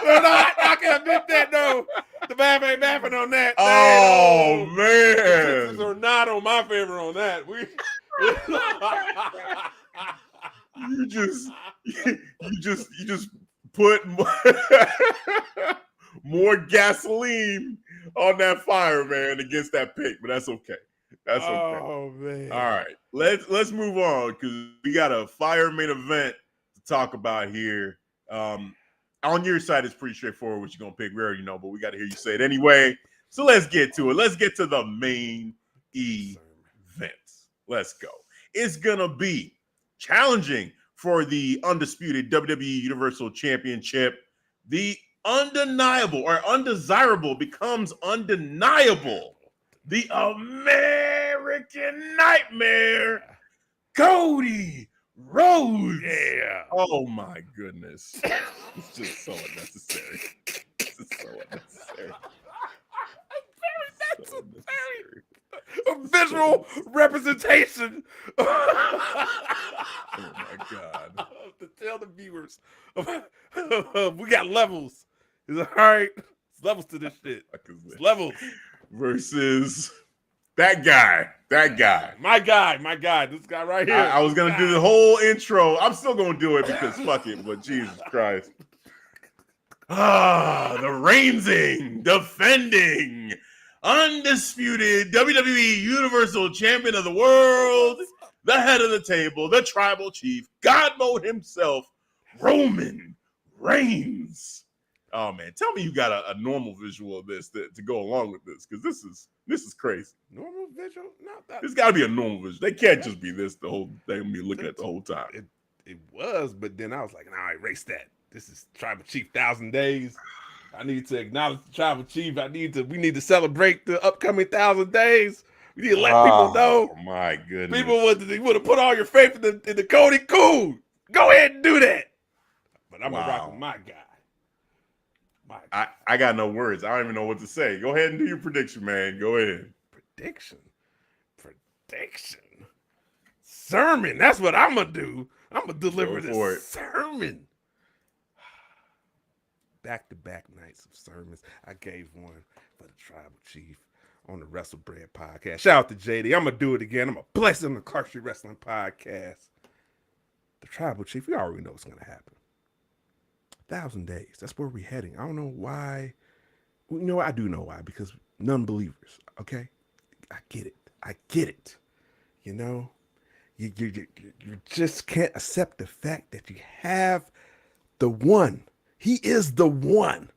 Speaker 3: They're not. I can admit that. No, the math ain't mapping on that.
Speaker 2: Oh man,
Speaker 3: statistics are not on my favor on that.
Speaker 2: You just put more gasoline on that fire, man, against that pick, but that's okay. That's okay.
Speaker 3: Oh man.
Speaker 2: All right, let's move on, because we got a fire main event to talk about here. On your side, it's pretty straightforward what you're gonna pick. We already know, but we got to hear you say it anyway. So let's get to it. Let's get to the main event. Let's go. It's gonna be challenging for the undisputed WWE Universal Championship. The undeniable or undesirable becomes undeniable. The American Nightmare, Cody Rhodes.
Speaker 3: Yeah.
Speaker 2: Oh my goodness. It's just so unnecessary. This is so unnecessary.
Speaker 3: Very necessary. A visual representation.
Speaker 2: Oh my God.
Speaker 3: To tell the viewers, we got levels. Is it all right? It's levels to this shit. It's levels.
Speaker 2: Versus that guy.
Speaker 3: My guy. This guy right here.
Speaker 2: I was going to do the whole intro. I'm still going to do it because fuck it, but Jesus Christ. The reigning, defending, undisputed WWE Universal Champion of the world, the head of the table, the tribal chief, God mode himself, Roman Reigns. Oh man, tell me you got a normal visual of this to go along with this, because this is crazy.
Speaker 3: Normal visual? Not that.
Speaker 2: There's got to be a normal visual. They can't just be this the whole thing. Be looking at the whole time.
Speaker 3: It was, but then I was like, nah, erase that. This is Tribal Chief 1,000 Days. I need to acknowledge the Tribal Chief. We need to celebrate the upcoming 1,000 days. We need to let people know.
Speaker 2: Oh my goodness.
Speaker 3: People would have put all your faith in the Cody. Cool. Go ahead and do that. But I'm gonna rock with my guy.
Speaker 2: I got no words. I don't even know what to say. Go ahead and do your prediction, man. Go ahead.
Speaker 3: Prediction. Sermon. That's what I'm gonna do. I'm gonna deliver this sermon. Back-to-back nights of sermons. I gave one for the Tribal Chief on the Wrestle Bread podcast. Shout out to JD. I'm gonna do it again. I'm gonna bless him on the Clark Street Wrestling podcast. The Tribal Chief. We already know what's gonna happen. 1,000 days. That's where we're heading. I don't know why. You know what? I do know why. Because non-believers. Okay, I get it. You know, you just can't accept the fact that you have the one. He is the one.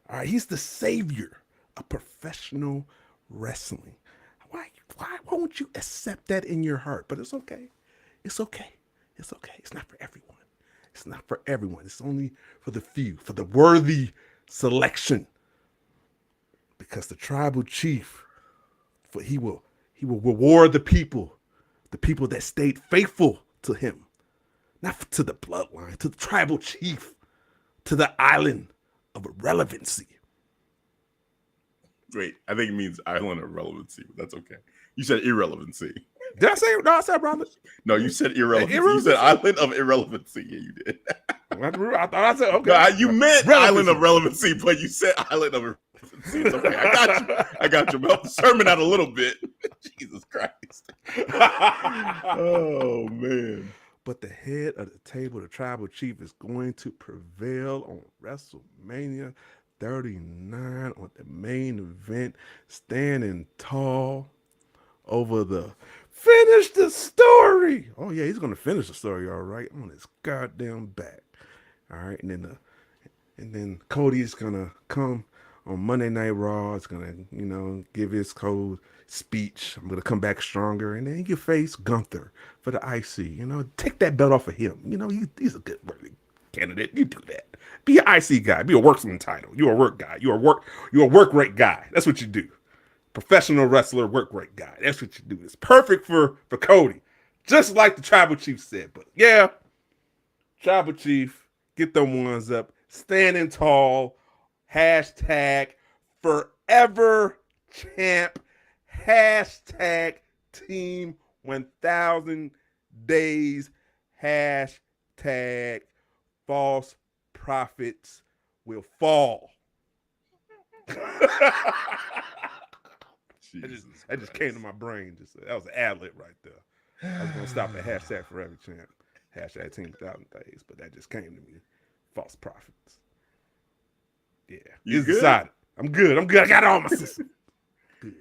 Speaker 3: All right, he's the savior of professional wrestling. Why won't you accept that in your heart? But it's okay. It's okay. It's not for everyone. It's only for the few, for the worthy selection. Because the Tribal Chief, he will reward the people that stayed faithful to him. Not to the bloodline, to the Tribal Chief, to the island of irrelevancy.
Speaker 2: Wait, I think it means island of relevancy, but that's okay. You said irrelevancy.
Speaker 3: Did I say? No, I said relevant.
Speaker 2: No, you said irrelevancy. You said island of irrelevancy. Yeah, you did.
Speaker 3: I thought I said okay.
Speaker 2: No, you meant
Speaker 3: relevancy.
Speaker 2: Island of relevancy, but you said island of irrelevancy. It's okay. I got you. Help the sermon out a little bit. Jesus Christ. Oh man.
Speaker 3: But the head of the table, the Tribal Chief, is going to prevail on WrestleMania 39 on the main event, standing tall over the finish the story. Oh yeah, he's gonna finish the story, all right, on his goddamn back. All right, and then Cody's gonna come on Monday Night Raw. It's gonna, give his cold speech. I'm gonna come back stronger, and then you face Gunther for the IC. Take that belt off of him. He's a good worthy candidate. You do that. Be an IC guy. Be a worksman title. You're a work guy. You're a work rate guy. That's what you do. Professional wrestler, work rate guy. That's what you do. It's perfect for Cody. Just like the Tribal Chief said. But yeah, Tribal Chief, get them ones up. Standing tall. Hashtag forever champ. Hashtag team 1000 days. Hashtag false prophets will fall. That just came to my brain. That was an ad-lib right there. I was going to stop at hashtag forever champ. Hashtag team 1000 days. But that just came to me. False prophets. Yeah.
Speaker 2: You
Speaker 3: good? Decided. I'm good. I got it all my system. Good.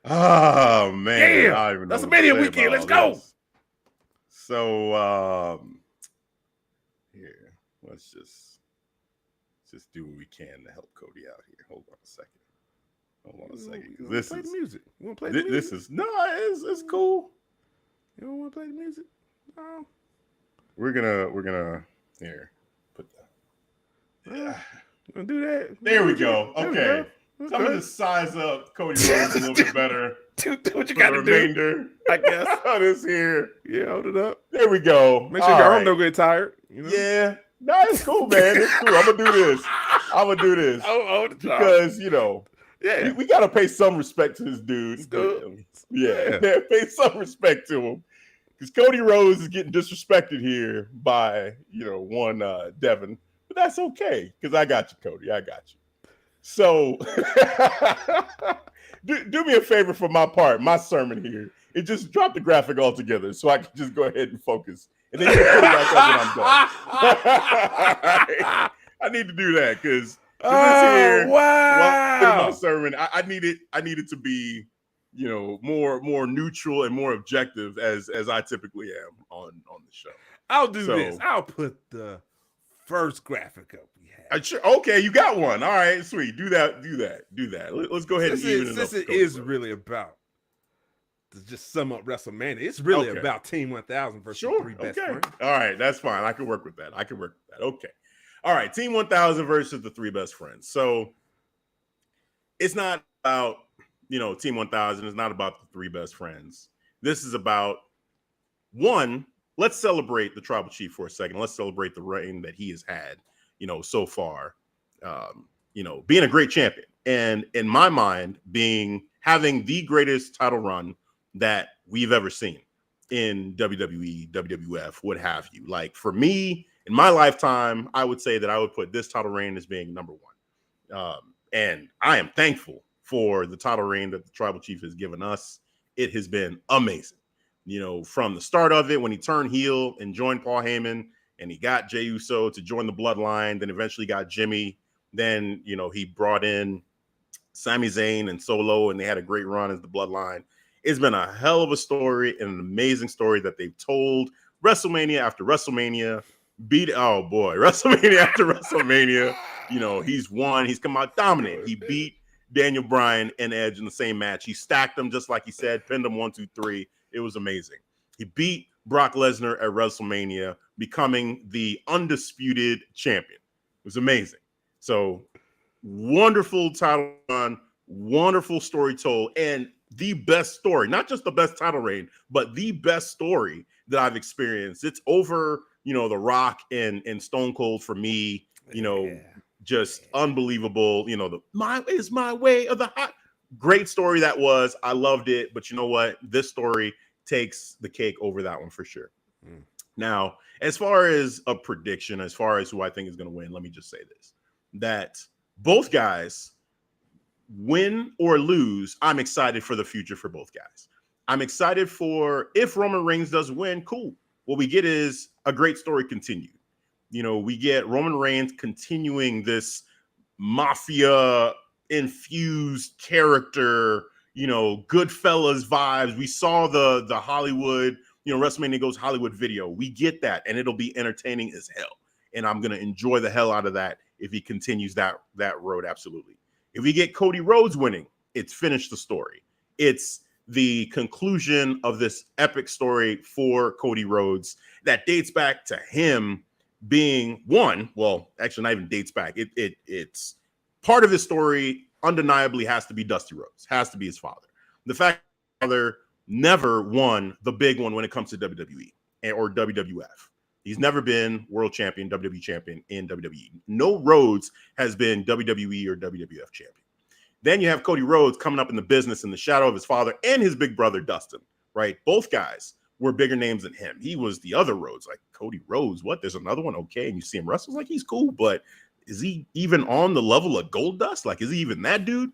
Speaker 2: Oh, man.
Speaker 3: Yeah.
Speaker 2: I don't even know
Speaker 3: That's a Mania weekend. Let's go.
Speaker 2: This. So, here. Let's just do what we can to help Cody out here. Hold on a second. This
Speaker 3: play
Speaker 2: is
Speaker 3: the music. You want to play the music?
Speaker 2: This is it's cool.
Speaker 3: You don't want to play the music? No.
Speaker 2: We're gonna here put that.
Speaker 3: Yeah. Gonna do that.
Speaker 2: There we go. Okay. I'm gonna size up Cody Rhodes a little bit better.
Speaker 3: Do what you
Speaker 2: got to do.
Speaker 3: I guess.
Speaker 2: On this here.
Speaker 3: Yeah, hold it up.
Speaker 2: There we go.
Speaker 3: Make sure your home don't get tired.
Speaker 2: Yeah. No, it's cool, man. It's cool. I'm gonna do this.
Speaker 3: Oh,
Speaker 2: because
Speaker 3: yeah,
Speaker 2: we gotta pay some respect to this dude. Yeah, pay some respect to him. Because Cody Rhodes is getting disrespected here by one Devin. But that's okay, because I got you, Cody. I got you. So do me a favor for my part, my sermon here. It just drop the graphic altogether so I can just go ahead and focus. And then you can put it back up when I'm done. I need to do that because
Speaker 3: wow.
Speaker 2: My sermon, I need it to be more neutral and more objective as I typically am on the show.
Speaker 3: I'll do this. I'll put the first graphic up we had.
Speaker 2: Okay, you got one. All right, sweet. Do that. Let's go ahead and even it up.
Speaker 3: Since it is really about, to just sum up WrestleMania, it's really about Team 1000 versus the three best friends.
Speaker 2: All right, that's fine. I can work with that. Okay. All right, Team 1000 versus the three best friends. So it's not about, Team 1000. It's not about the three best friends. This is about, one, let's celebrate the Tribal Chief for a second. Let's celebrate the reign that he has had, so far, being a great champion. And in my mind, having the greatest title run that we've ever seen in WWE, WWF, what have you. Like, for me, in my lifetime, I would say that I would put this title reign as being number one. And I am thankful for the title reign that the Tribal Chief has given us. It has been amazing. From the start of it, when he turned heel and joined Paul Heyman, and he got Jey Uso to join the Bloodline, then eventually got Jimmy. Then, he brought in Sami Zayn and Solo, and they had a great run as the Bloodline. It's been a hell of a story and an amazing story that they've told. WrestleMania after WrestleMania, WrestleMania after WrestleMania. He's won. He's come out dominant. He beat Daniel Bryan and Edge in the same match. He stacked them just like he said, pinned them 1, 2, 3. It was amazing. He beat Brock Lesnar at WrestleMania, becoming the undisputed champion. It was amazing. So wonderful title run, wonderful story told, and the best story, not just the best title reign, but the best story that I've experienced. It's over, The Rock and Stone Cold for me, just unbelievable. My way of the hot. Great story that was. I loved it. But you know what? This story takes the cake over that one for sure. Now, as far as a prediction, as far as who I think is going to win, let me just say this, that both guys, win or lose, I'm excited for the future for both guys. I'm excited for, if Roman Reigns does win, cool. What we get is a great story continued. We get Roman Reigns continuing this mafia infused character, Goodfellas vibes. We saw the Hollywood, WrestleMania Goes Hollywood video. We get that, and it'll be entertaining as hell. And I'm going to enjoy the hell out of that if he continues that road, absolutely. If we get Cody Rhodes winning, it's finished the story. It's the conclusion of this epic story for Cody Rhodes that dates back to him being one. Well, actually, not even dates back. It's part of his story. Undeniably, has to be Dusty Rhodes. Has to be his father. The fact that his father never won the big one when it comes to WWE or WWF. He's never been world champion, WWE champion in WWE. No Rhodes has been WWE or WWF champion. Then you have Cody Rhodes coming up in the business in the shadow of his father and his big brother, Dustin, right? Both guys were bigger names than him. He was the other Rhodes, like Cody Rhodes. What? There's another one? Okay. And you see him wrestle, like he's cool, but is he even on the level of Goldust? Like, is he even that dude?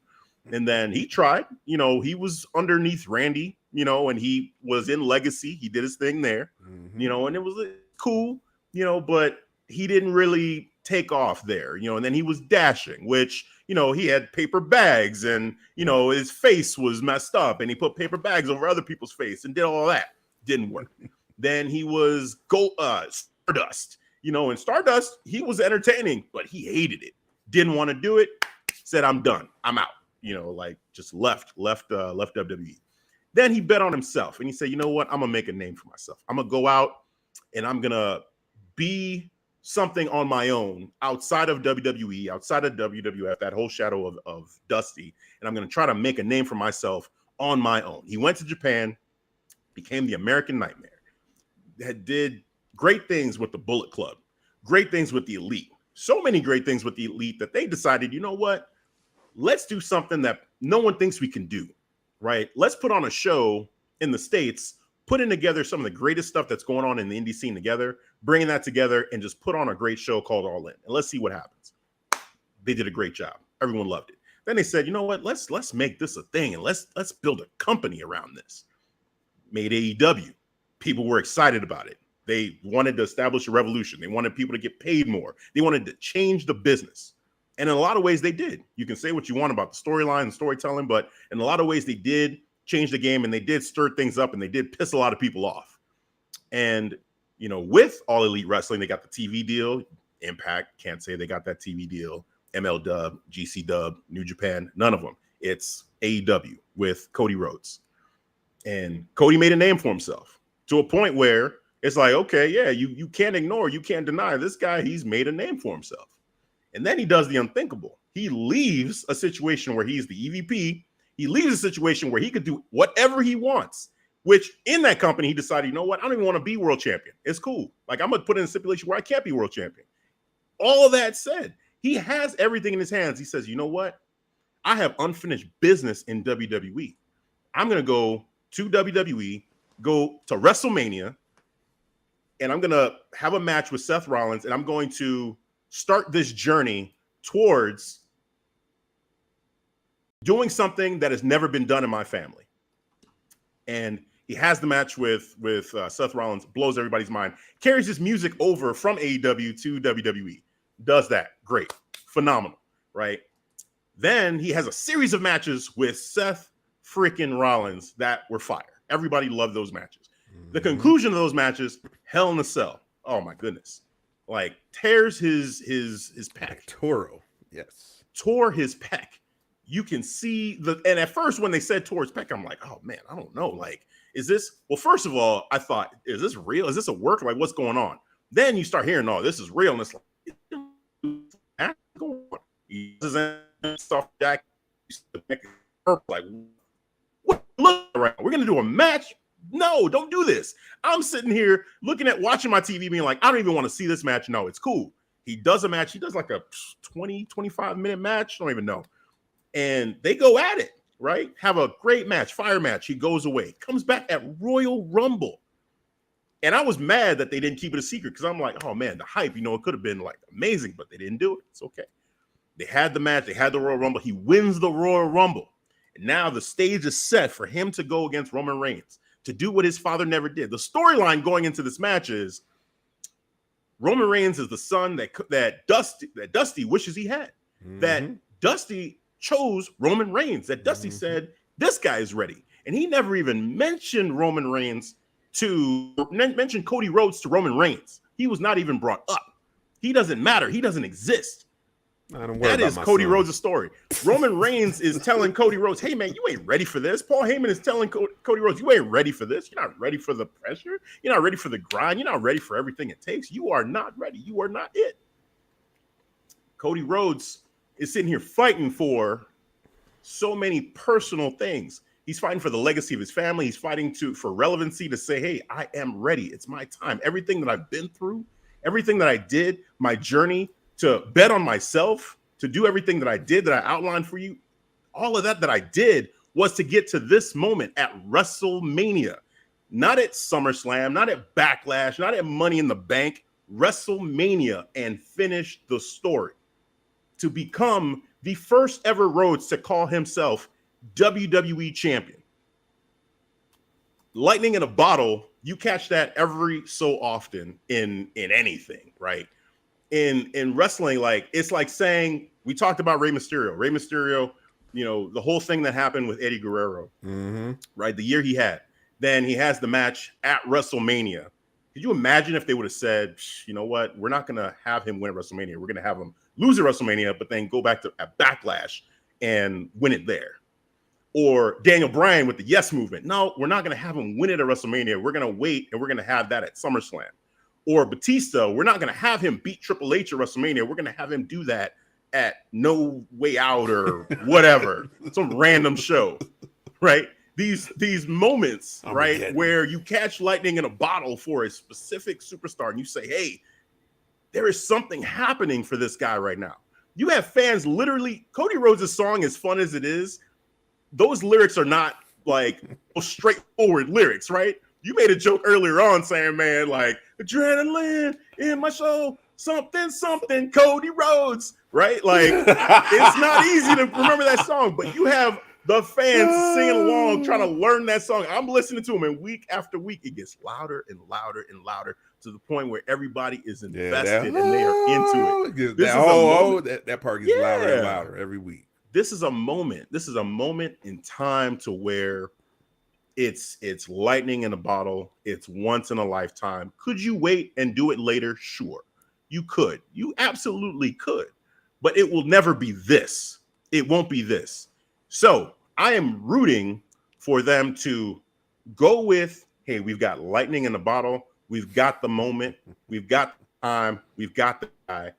Speaker 2: And then he tried, he was underneath Randy, and he was in Legacy. He did his thing there, and it was cool, but he didn't really take off there, and then he was dashing, which, he had paper bags and, his face was messed up and he put paper bags over other people's face and did all that. Didn't work. Then he was Stardust, and Stardust, he was entertaining, but he hated it. Didn't want to do it. Said, I'm done. I'm out. Just left WWE. Then he bet on himself and he said, you know what? I'm going to make a name for myself. I'm going to go out and I'm going to be something on my own outside of WWE, outside of WWF, that whole shadow of Dusty. And I'm going to try to make a name for myself on my own. He went to Japan, became the American Nightmare, did great things with the Bullet Club, great things with the Elite, so many great things with the Elite that they decided, you know what? Let's do something that no one thinks we can do, right? Let's put on a show in the States, putting together some of the greatest stuff that's going on in the indie scene together, bringing that together and just put on a great show called All In. And let's see what happens. They did a great job. Everyone loved it. Then they said, you know what? Let's make this a thing and let's build a company around this. Made AEW. People were excited about it. They wanted to establish a revolution. They wanted people to get paid more. They wanted to change the business. And in a lot of ways, they did. You can say what you want about the storyline and storytelling, but in a lot of ways, they did change the game and they did stir things up and they did piss a lot of people off. And, with All Elite Wrestling, they got the TV deal. Impact, can't say they got that TV deal. ML Dub, GC Dub, New Japan, none of them. It's AEW with Cody Rhodes. And Cody made a name for himself to a point where it's like, okay, yeah, you can't ignore, you can't deny this guy. He's made a name for himself. And then he does the unthinkable. He leaves a situation where he's the EVP. He leaves a situation where he could do whatever he wants, which in that company, he decided, you know what? I don't even want to be world champion. It's cool. Like, I'm going to put in a stipulation where I can't be world champion. All that said, he has everything in his hands. He says, you know what? I have unfinished business in WWE. I'm going to go to WWE, go to WrestleMania, and I'm going to have a match with Seth Rollins, and I'm going to start this journey towards doing something that has never been done in my family. And he has the match with Seth Rollins, blows everybody's mind, carries his music over from AEW to WWE, does that. Great. Phenomenal, right? Then he has a series of matches with Seth freaking Rollins that were fire. Everybody loved those matches. The conclusion of those matches, Hell in a Cell. Oh my goodness. Like, tears his pec.
Speaker 3: Toro. Yes.
Speaker 2: Tore his pec. You can see and at first when they said tore his pec, I'm like, oh man, I don't know. Like, is this, well, first of all, I thought, is this real? Is this a work? Like, what's going on? Then you start hearing, oh, this is real. And it's like, he doesn't stuff jack. Like, what? Look around. We're going to do a match. No, don't do this. I'm sitting here watching my TV being like, I don't even want to see this match. No, it's cool. He does a match. He does like a 20, 25 minute match. I don't even know. And they go at it, right? Have a great match, fire match. He goes away, comes back at Royal Rumble. And I was mad that they didn't keep it a secret because I'm like, oh man, the hype, it could have been like amazing, but they didn't do it. It's okay. They had the match. They had the Royal Rumble. He wins the Royal Rumble. And now the stage is set for him to go against Roman Reigns, to do what his father never did. The storyline going into this match is Roman Reigns is the son that Dusty wishes he had. Mm-hmm. That Dusty chose Roman Reigns. That Dusty said, this guy is ready. And he never even mentioned mentioned Cody Rhodes to Roman Reigns. He was not even brought up. He doesn't matter. He doesn't exist. That is Cody Rhodes' story. Roman Reigns is telling Cody Rhodes, hey, man, you ain't ready for this. Paul Heyman is telling Cody Rhodes, you ain't ready for this. You're not ready for the pressure. You're not ready for the grind. You're not ready for everything it takes. You are not ready. You are not it. Cody Rhodes is sitting here fighting for so many personal things. He's fighting for the legacy of his family. He's fighting for relevancy, to say, hey, I am ready. It's my time. Everything that I've been through, everything that I did, my journey to bet on myself, to do everything that I did, that I outlined for you, all of that I did was to get to this moment at WrestleMania. Not at SummerSlam, not at Backlash, not at Money in the Bank, WrestleMania, and finish the story. To become the first ever Rhodes to call himself WWE champion. Lightning in a bottle, you catch that every so often in anything, right? In wrestling, like, it's like saying, we talked about Rey Mysterio, you know, the whole thing that happened with Eddie Guerrero, right? The year he had, then he has the match at WrestleMania. Could you imagine if they would have said, you know what, we're not going to have him win at WrestleMania. We're going to have him lose at WrestleMania, but then go back to at Backlash and win it there. Or Daniel Bryan with the Yes Movement. No, we're not going to have him win it at WrestleMania. We're going to wait, and we're going to have that at SummerSlam. Or Batista, we're not going to have him beat Triple H at WrestleMania. We're going to have him do that at No Way Out or whatever, some random show, right? These moments, right, where you catch lightning in a bottle for a specific superstar, and you say, hey, there is something happening for this guy right now. You have fans literally, Cody Rhodes' song, as fun as it is, those lyrics are not like straightforward lyrics, right? You made a joke earlier on saying, man, like, adrenaline in my soul, something, Cody Rhodes, right? Like, it's not easy to remember that song, but you have the fans singing along, trying to learn that song. I'm listening to them, and week after week, it gets louder and louder and louder to the point where everybody is invested and they are into it.
Speaker 3: That part gets louder and louder every week.
Speaker 2: This is a moment. This is a moment in time to where it's lightning in a bottle. It's once in a lifetime. Could you wait and do it later? Sure, you could. You absolutely could. But it will never be this. It won't be this. So I am rooting for them to go with, hey, we've got lightning in the bottle. We've got the moment. We've got the time. We've got the guy.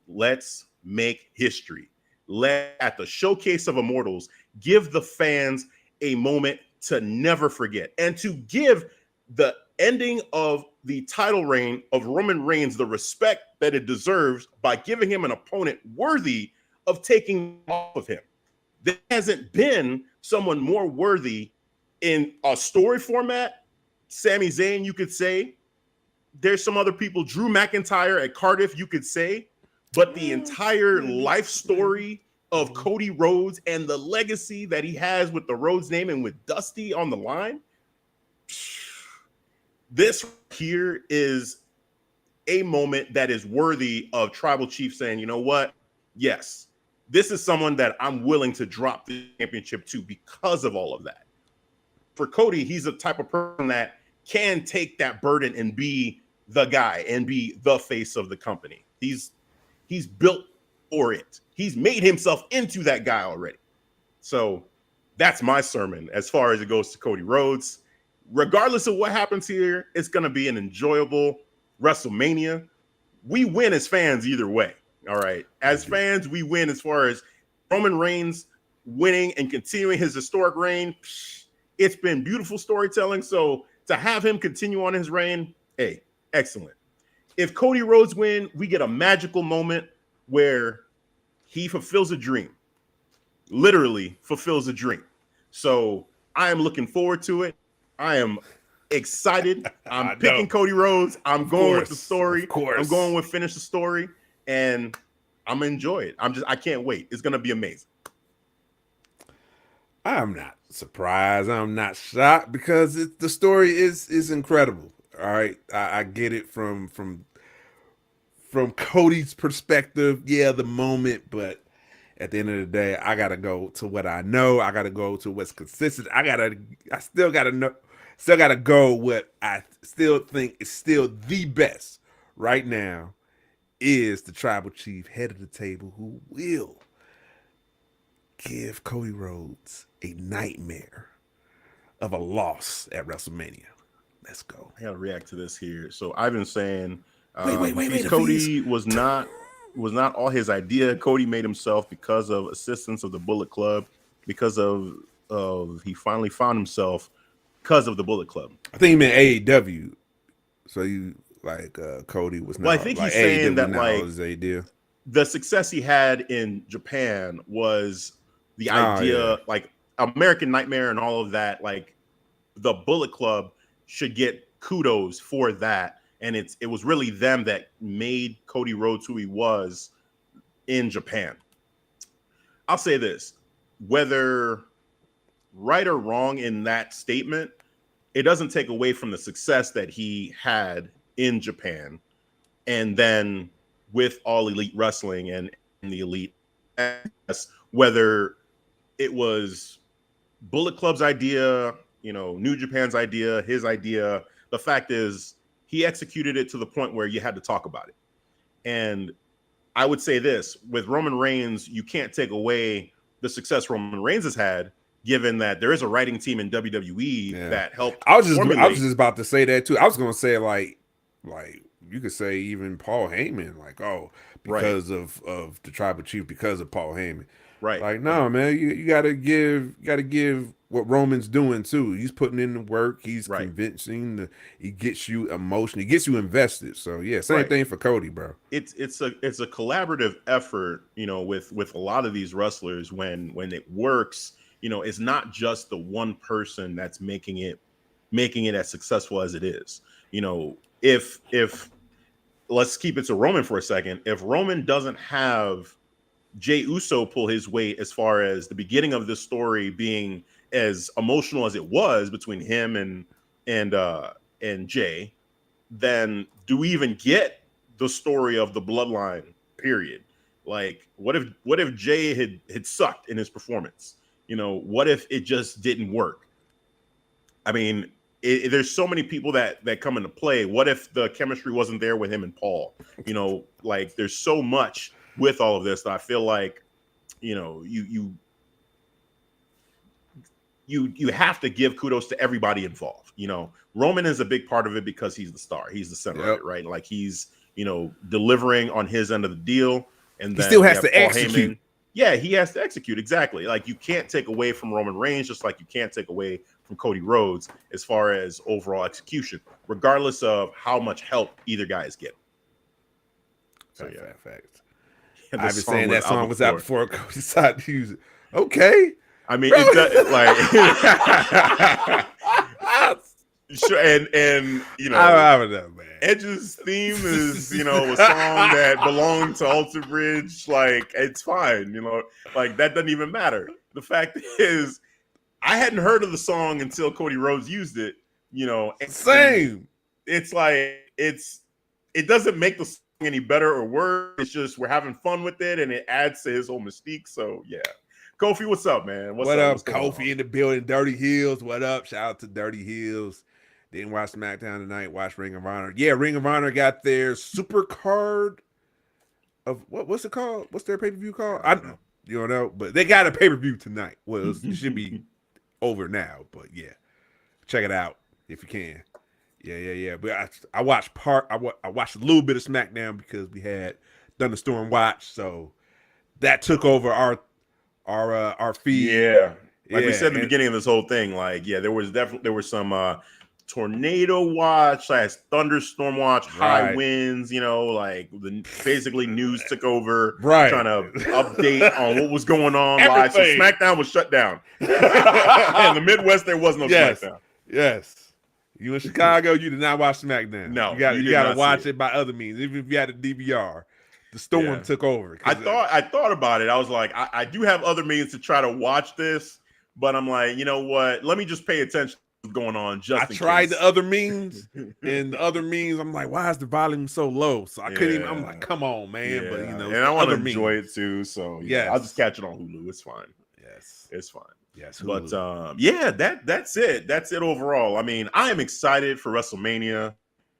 Speaker 2: Let's make history. At the Showcase of Immortals, give the fans a moment to never forget, and to give the ending of the title reign of Roman Reigns the respect that it deserves by giving him an opponent worthy of taking off of him. There hasn't been someone more worthy in a story format. Sami Zayn, you could say. There's some other people, Drew McIntyre at Cardiff, you could say. But the entire life story of Cody Rhodes and the legacy that he has with the Rhodes name and with Dusty on the line, this here is a moment that is worthy of Tribal Chief saying, you know what? Yes, this is someone that I'm willing to drop the championship to because of all of that. For Cody, he's the type of person that can take that burden and be the guy and be the face of the company. He's built for it. He's made himself into that guy already. So that's my sermon as far as it goes to Cody Rhodes. Regardless of what happens here, it's going to be an enjoyable WrestleMania. We win as fans either way. All right. As fans, we win as far as Roman Reigns winning and continuing his historic reign. It's been beautiful storytelling. So to have him continue on his reign, hey, excellent. If Cody Rhodes win, we get a magical moment where he fulfills a dream, literally fulfills a dream. So I am looking forward to it. I am excited. I'm picking Cody Rhodes. I'm going with the story. Of course. I'm going with finish the story, and I'm gonna enjoy it. I can't wait. It's gonna be amazing.
Speaker 3: I'm not surprised. I'm not shocked because the story is incredible. All right, I get it from Cody's perspective. Yeah, the moment, but at the end of the day, I gotta go to what I know. I gotta go to what's consistent. I still gotta go what I still think is still the best right now is the tribal chief, head of the table, who will give Cody Rhodes a nightmare of a loss at WrestleMania. Let's go.
Speaker 2: I gotta react to this here. So I've been saying,
Speaker 3: wait,
Speaker 2: Cody was not all his idea. Cody made himself because of assistance of the Bullet Club, because of he finally found himself because of the Bullet Club.
Speaker 3: I think he meant AEW. So you like Cody was not.
Speaker 2: Well, I think
Speaker 3: like,
Speaker 2: he's saying
Speaker 3: AEW
Speaker 2: that
Speaker 3: now
Speaker 2: like
Speaker 3: his idea.
Speaker 2: The success he had in Japan was the idea, like American Nightmare and all of that. Like the Bullet Club should get kudos for that, and it was really them that made Cody Rhodes who he was in Japan. I'll say this, whether right or wrong in that statement, it doesn't take away from the success that he had in Japan, and then with All Elite Wrestling and the Elite, whether it was Bullet Club's idea, New Japan's idea, his idea. The fact is, he executed it to the point where you had to talk about it. And I would say this, with Roman Reigns, you can't take away the success Roman Reigns has had, given that there is a writing team in WWE that helped.
Speaker 3: I was just about to say that too. I was going to say like you could say even Paul Heyman, like, because of the tribal chief, because of Paul Heyman.
Speaker 2: Right.
Speaker 3: Like, no, man, you gotta give what Roman's doing too. He's putting in the work. He's convincing. He gets you emotional. He gets you invested. So yeah, same thing for Cody, bro.
Speaker 2: It's a collaborative effort, with a lot of these wrestlers. When it works, it's not just the one person that's making it as successful as it is. If let's keep it to Roman for a second. If Roman doesn't have Jey Uso pull his weight as far as the beginning of this story being as emotional as it was between him and Jey, then do we even get the story of the Bloodline period? Like, what if Jey had sucked in his performance? What if it just didn't work? I mean, there's so many people that come into play. What if the chemistry wasn't there with him and Paul? Like there's so much with all of this that I feel like, you have to give kudos to everybody involved. Roman is a big part of it because he's the star. He's the center of it, right? Like he's, delivering on his end of the deal. And then
Speaker 3: he still has to execute.
Speaker 2: Heyman. Yeah, he has to execute. Exactly. Like you can't take away from Roman Reigns, just like you can't take away from Cody Rhodes as far as overall execution, regardless of how much help either guy is getting. So
Speaker 3: fact. I've been saying that song was out before Cody decided to use it. Okay.
Speaker 2: I mean, it does, like, sure, and
Speaker 3: I don't know, man.
Speaker 2: Edge's theme is, a song that belonged to Alter Bridge. Like, it's fine, like that doesn't even matter. The fact is, I hadn't heard of the song until Cody Rhodes used it.
Speaker 3: Same.
Speaker 2: It's like it doesn't make the song any better or worse. It's just we're having fun with it, and it adds to his whole mystique. So yeah. Kofi, what's up, man?
Speaker 3: What up? Kofi in the building. Dirty Heels, what up? Shout out to Dirty Heels. Didn't watch SmackDown tonight. Watch Ring of Honor. Yeah, Ring of Honor got their super card of what's it called? What's their pay-per-view called? I don't know. You don't know, but they got a pay-per-view tonight. Well, it should be over now, but yeah, check it out if you can. Yeah. But I watched I watched a little bit of SmackDown because we had Thunderstorm watch, so that took over our feed.
Speaker 2: Yeah, like we said at the beginning of this whole thing, like there was some tornado watch, thunderstorm watch, high winds. Like basically news took over, trying to update on what was going on live. So SmackDown was shut down. In the Midwest, there was no SmackDown.
Speaker 3: Yes. You in Chicago, you did not watch SmackDown.
Speaker 2: No,
Speaker 3: you got to watch it by other means. Even if you had a DVR, the storm took over.
Speaker 2: I thought about it. I was like, I do have other means to try to watch this, but I'm like, you know what? Let me just pay attention to what's going on. I
Speaker 3: tried the other means, and the other means, I'm like, why is the volume so low? So I couldn't even. I'm like, come on, man. But
Speaker 2: and I want to enjoy it too. So I'll just catch it on Hulu. It's fine.
Speaker 3: Yes,
Speaker 2: it's fine.
Speaker 3: Yes,
Speaker 2: but that's it. That's it overall. I mean, I am excited for WrestleMania.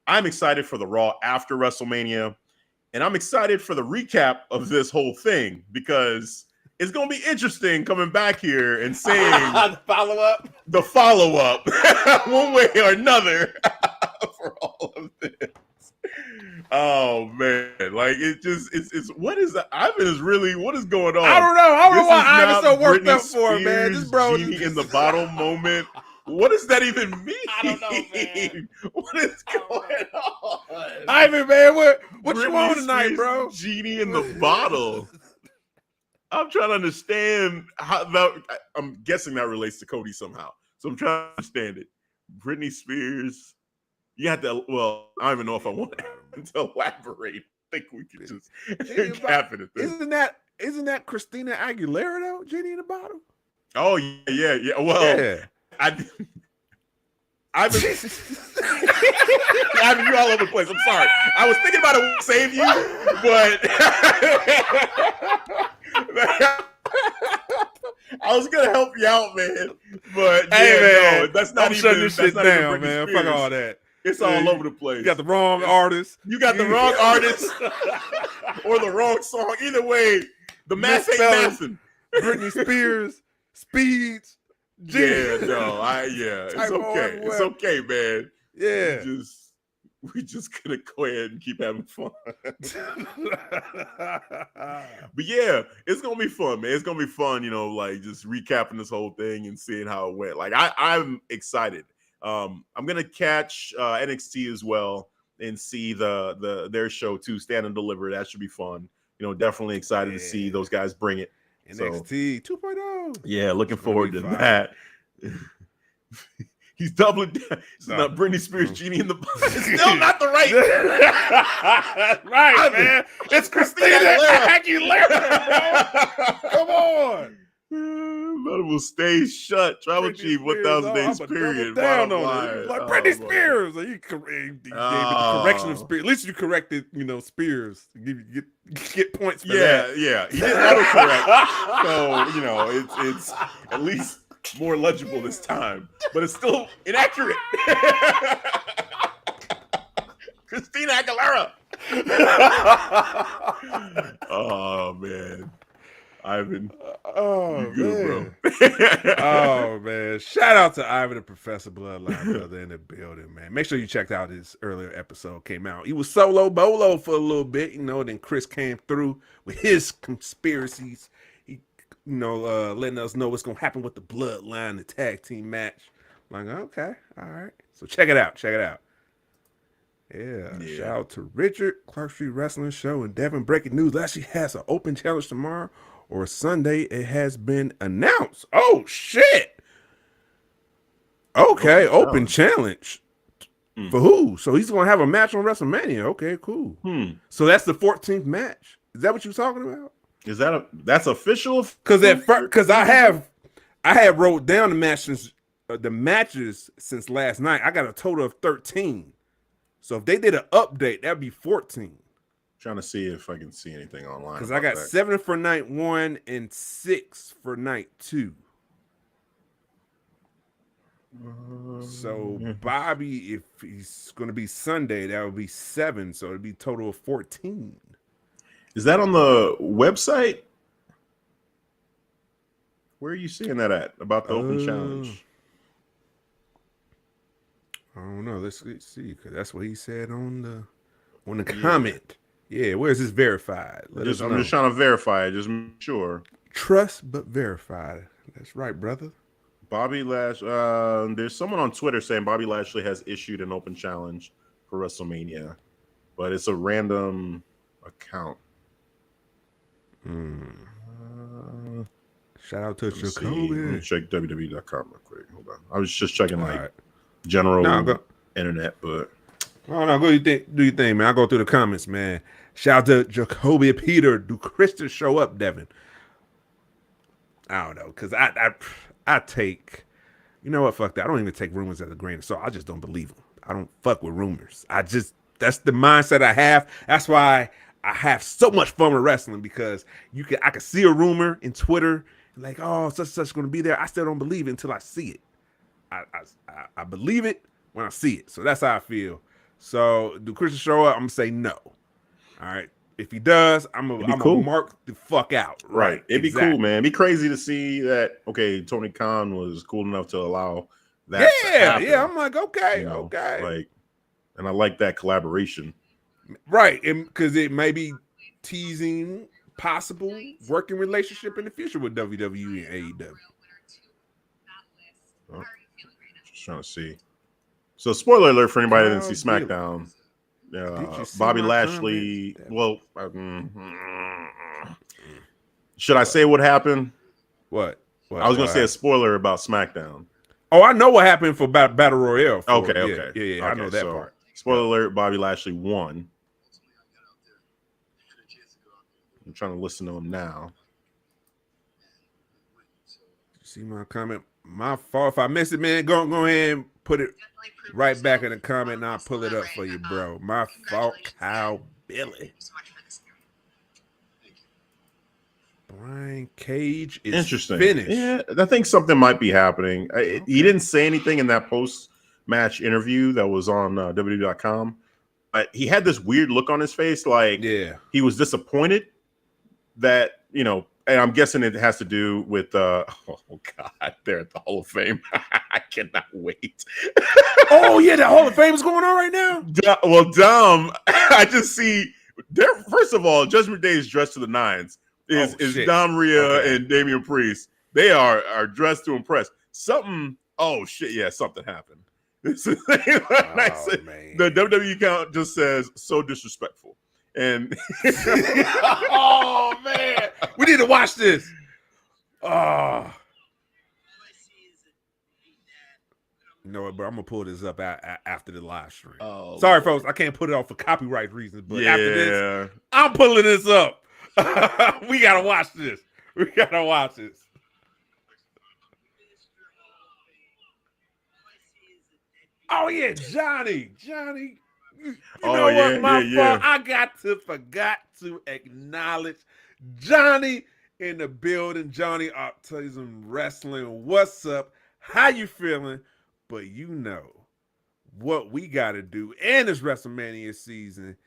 Speaker 2: I'm excited for the Raw after WrestleMania. And I'm excited for the recap of this whole thing because it's going to be interesting coming back here and saying the follow up one way or another for all of this. Oh man, like it's what is that? Ivan is really what is going on?
Speaker 3: I don't know why Ivan's so worked
Speaker 2: Britney
Speaker 3: up for it, man. This bro
Speaker 2: Genie in the bottle moment. What does that even mean?
Speaker 3: I don't know, man.
Speaker 2: What is going on?
Speaker 3: Ivan, man, what
Speaker 2: Britney
Speaker 3: you on tonight,
Speaker 2: Spears
Speaker 3: bro?
Speaker 2: Genie in the bottle. I'm trying to understand how that. I'm guessing that relates to Cody somehow. So I'm trying to understand it. Britney Spears. You have to. Well, I don't even know if I want to elaborate. I think we could just cap it at this.
Speaker 3: Isn't that Christina Aguilera though? Genie in the bottle.
Speaker 2: Oh yeah. Well, yeah. I've been you all over the place. I'm sorry. I was thinking about it to save you, but I was gonna help you out, man. But
Speaker 3: hey,
Speaker 2: no, that's not
Speaker 3: I'm
Speaker 2: even
Speaker 3: shutting this shit down,
Speaker 2: man.
Speaker 3: Fuck all that.
Speaker 2: It's all over the place.
Speaker 3: You got the wrong artist.
Speaker 2: You got the wrong artist or the wrong song. Either way, the math ain't mathing.
Speaker 3: Britney Spears, Speeds.
Speaker 2: Yeah, no, it's okay. It's okay, man.
Speaker 3: Yeah.
Speaker 2: We just gonna go ahead and keep having fun. But yeah, it's gonna be fun, man. It's gonna be fun, like just recapping this whole thing and seeing how it went. Like I'm excited. I'm gonna catch NXT as well and see their show too, Stand and Deliver. That should be fun. Definitely excited to see those guys bring it.
Speaker 3: NXT 2.0.
Speaker 2: Yeah, looking forward to that. He's doubling down. It's not Britney Spears Genie in the bottle. It's still not the right.
Speaker 3: Right, man. It's Christina Aguilera, bro. Come on.
Speaker 2: But will stay shut. Tribal Chief, 1,000 days period.
Speaker 3: Down on it. Like Britney Spears. You gave the correction of Spears. At least you corrected, Spears. Get points for that.
Speaker 2: Yeah. He didn't autocorrect. So, it's at least more legible this time. But it's still inaccurate. Christina Aguilera. Oh, man. Ivan, you good, bro.
Speaker 3: Oh man, shout out to Ivan, the Professor Bloodline brother in the building, man. Make sure you checked out his earlier episode. Came out. He was solo bolo for a little bit, then Chris came through with his conspiracies. He, letting us know what's gonna happen with the Bloodline, the tag team match. I'm like, okay, all right. So check it out. Yeah. Shout out to Richard, Clark Street Wrestling Show, and Devin. Breaking news: Lashley has an open challenge tomorrow. Or Sunday, it has been announced. Oh, shit. Okay, open challenge. For who? So he's going to have a match on WrestleMania. Okay, cool. So that's the 14th match. Is that what you're talking about?
Speaker 2: Is that's official?
Speaker 3: Because I have wrote down the matches since last night. I got a total of 13. So if they did an update, that'd be 14.
Speaker 2: Trying to see if I can see anything online.
Speaker 3: Because I got 7 for night 1 and 6 for night 2. So Bobby, if he's going to be Sunday, that would be 7. So it'd be a total of 14.
Speaker 2: Is that on the website? Where are you seeing that at? About the open challenge?
Speaker 3: I don't know. Let's see. Because that's what he said on the comment. Yeah, where's this verified?
Speaker 2: I'm just trying to verify it. Just make sure.
Speaker 3: Trust but verified. That's right, brother.
Speaker 2: Bobby Lashley. There's someone on Twitter saying Bobby Lashley has issued an open challenge for WrestleMania, but it's a random account.
Speaker 3: Shout out to Jacoby.
Speaker 2: Let me check WWE.com real quick. Hold on. I was just checking general internet, but.
Speaker 3: Oh no, go do your thing, man. I'll go through the comments, man. Shout out to Jacoby Peter. Do Christian show up, Devin? I don't know, because I take, you know what, fuck that. I don't even take rumors as a grain of salt. I just don't believe them. I don't fuck with rumors. That's the mindset I have. That's why I have so much fun with wrestling, because I can see a rumor in Twitter, like, oh, such going to be there. I still don't believe it until I see it. I believe it when I see it. So that's how I feel. So do Christian show up? I'm gonna say no. All right. If he does, I'm gonna
Speaker 2: cool.
Speaker 3: mark the fuck out.
Speaker 2: Right. It'd be cool, man. It'd be crazy to see that. Okay, Tony Khan was cool enough to allow that. to happen,
Speaker 3: Yeah. I'm like, okay,
Speaker 2: you know,
Speaker 3: okay.
Speaker 2: Like, and I like that collaboration.
Speaker 3: Right, because it may be teasing possible working relationship in the future with WWE and AEW.
Speaker 2: Oh, just trying to see. So, spoiler alert for anybody that didn't see SmackDown. Bobby Lashley. Well, should I say what happened?
Speaker 3: What?
Speaker 2: I was going to say a spoiler about SmackDown.
Speaker 3: Oh, I know what happened for Battle Royale.
Speaker 2: Okay.
Speaker 3: Yeah, I know that part.
Speaker 2: Spoiler alert, Bobby Lashley won. I'm trying to listen to him now.
Speaker 3: See my comment? My fault. If I missed it, man, go ahead and put it right back in the comment and I'll pull it up for you, bro. My fault, Kyle Billy. Brian Cage is
Speaker 2: interesting.
Speaker 3: Finished.
Speaker 2: Yeah, I think something might be happening. He didn't say anything in that post-match interview that was on WWE.com, but he had this weird look on his face, like he was disappointed that, you know, and I'm guessing it has to do with oh God, they're at the Hall of Fame. I cannot wait.
Speaker 3: Oh yeah, the Hall of Fame is going on right now.
Speaker 2: Well, dumb. I just see there. First of all, Judgment Day is dressed to the nines. Is Dom Rhea and Damian Priest? They are dressed to impress. Something. Oh shit! Yeah, something happened. This is the WWE account just says so disrespectful. And
Speaker 3: oh man, we need to watch this. Oh, you know what, bro? I'm gonna pull this up after the live stream. Oh, sorry, folks, I can't put it off for copyright reasons, but after this, I'm pulling this up. We gotta watch this. We gotta watch this. Oh yeah, Johnny. You know what? My fault. I forgot to acknowledge Johnny in the building. Johnny Autism Wrestling. What's up? How you feeling? But you know what we got to do. And it's WrestleMania season.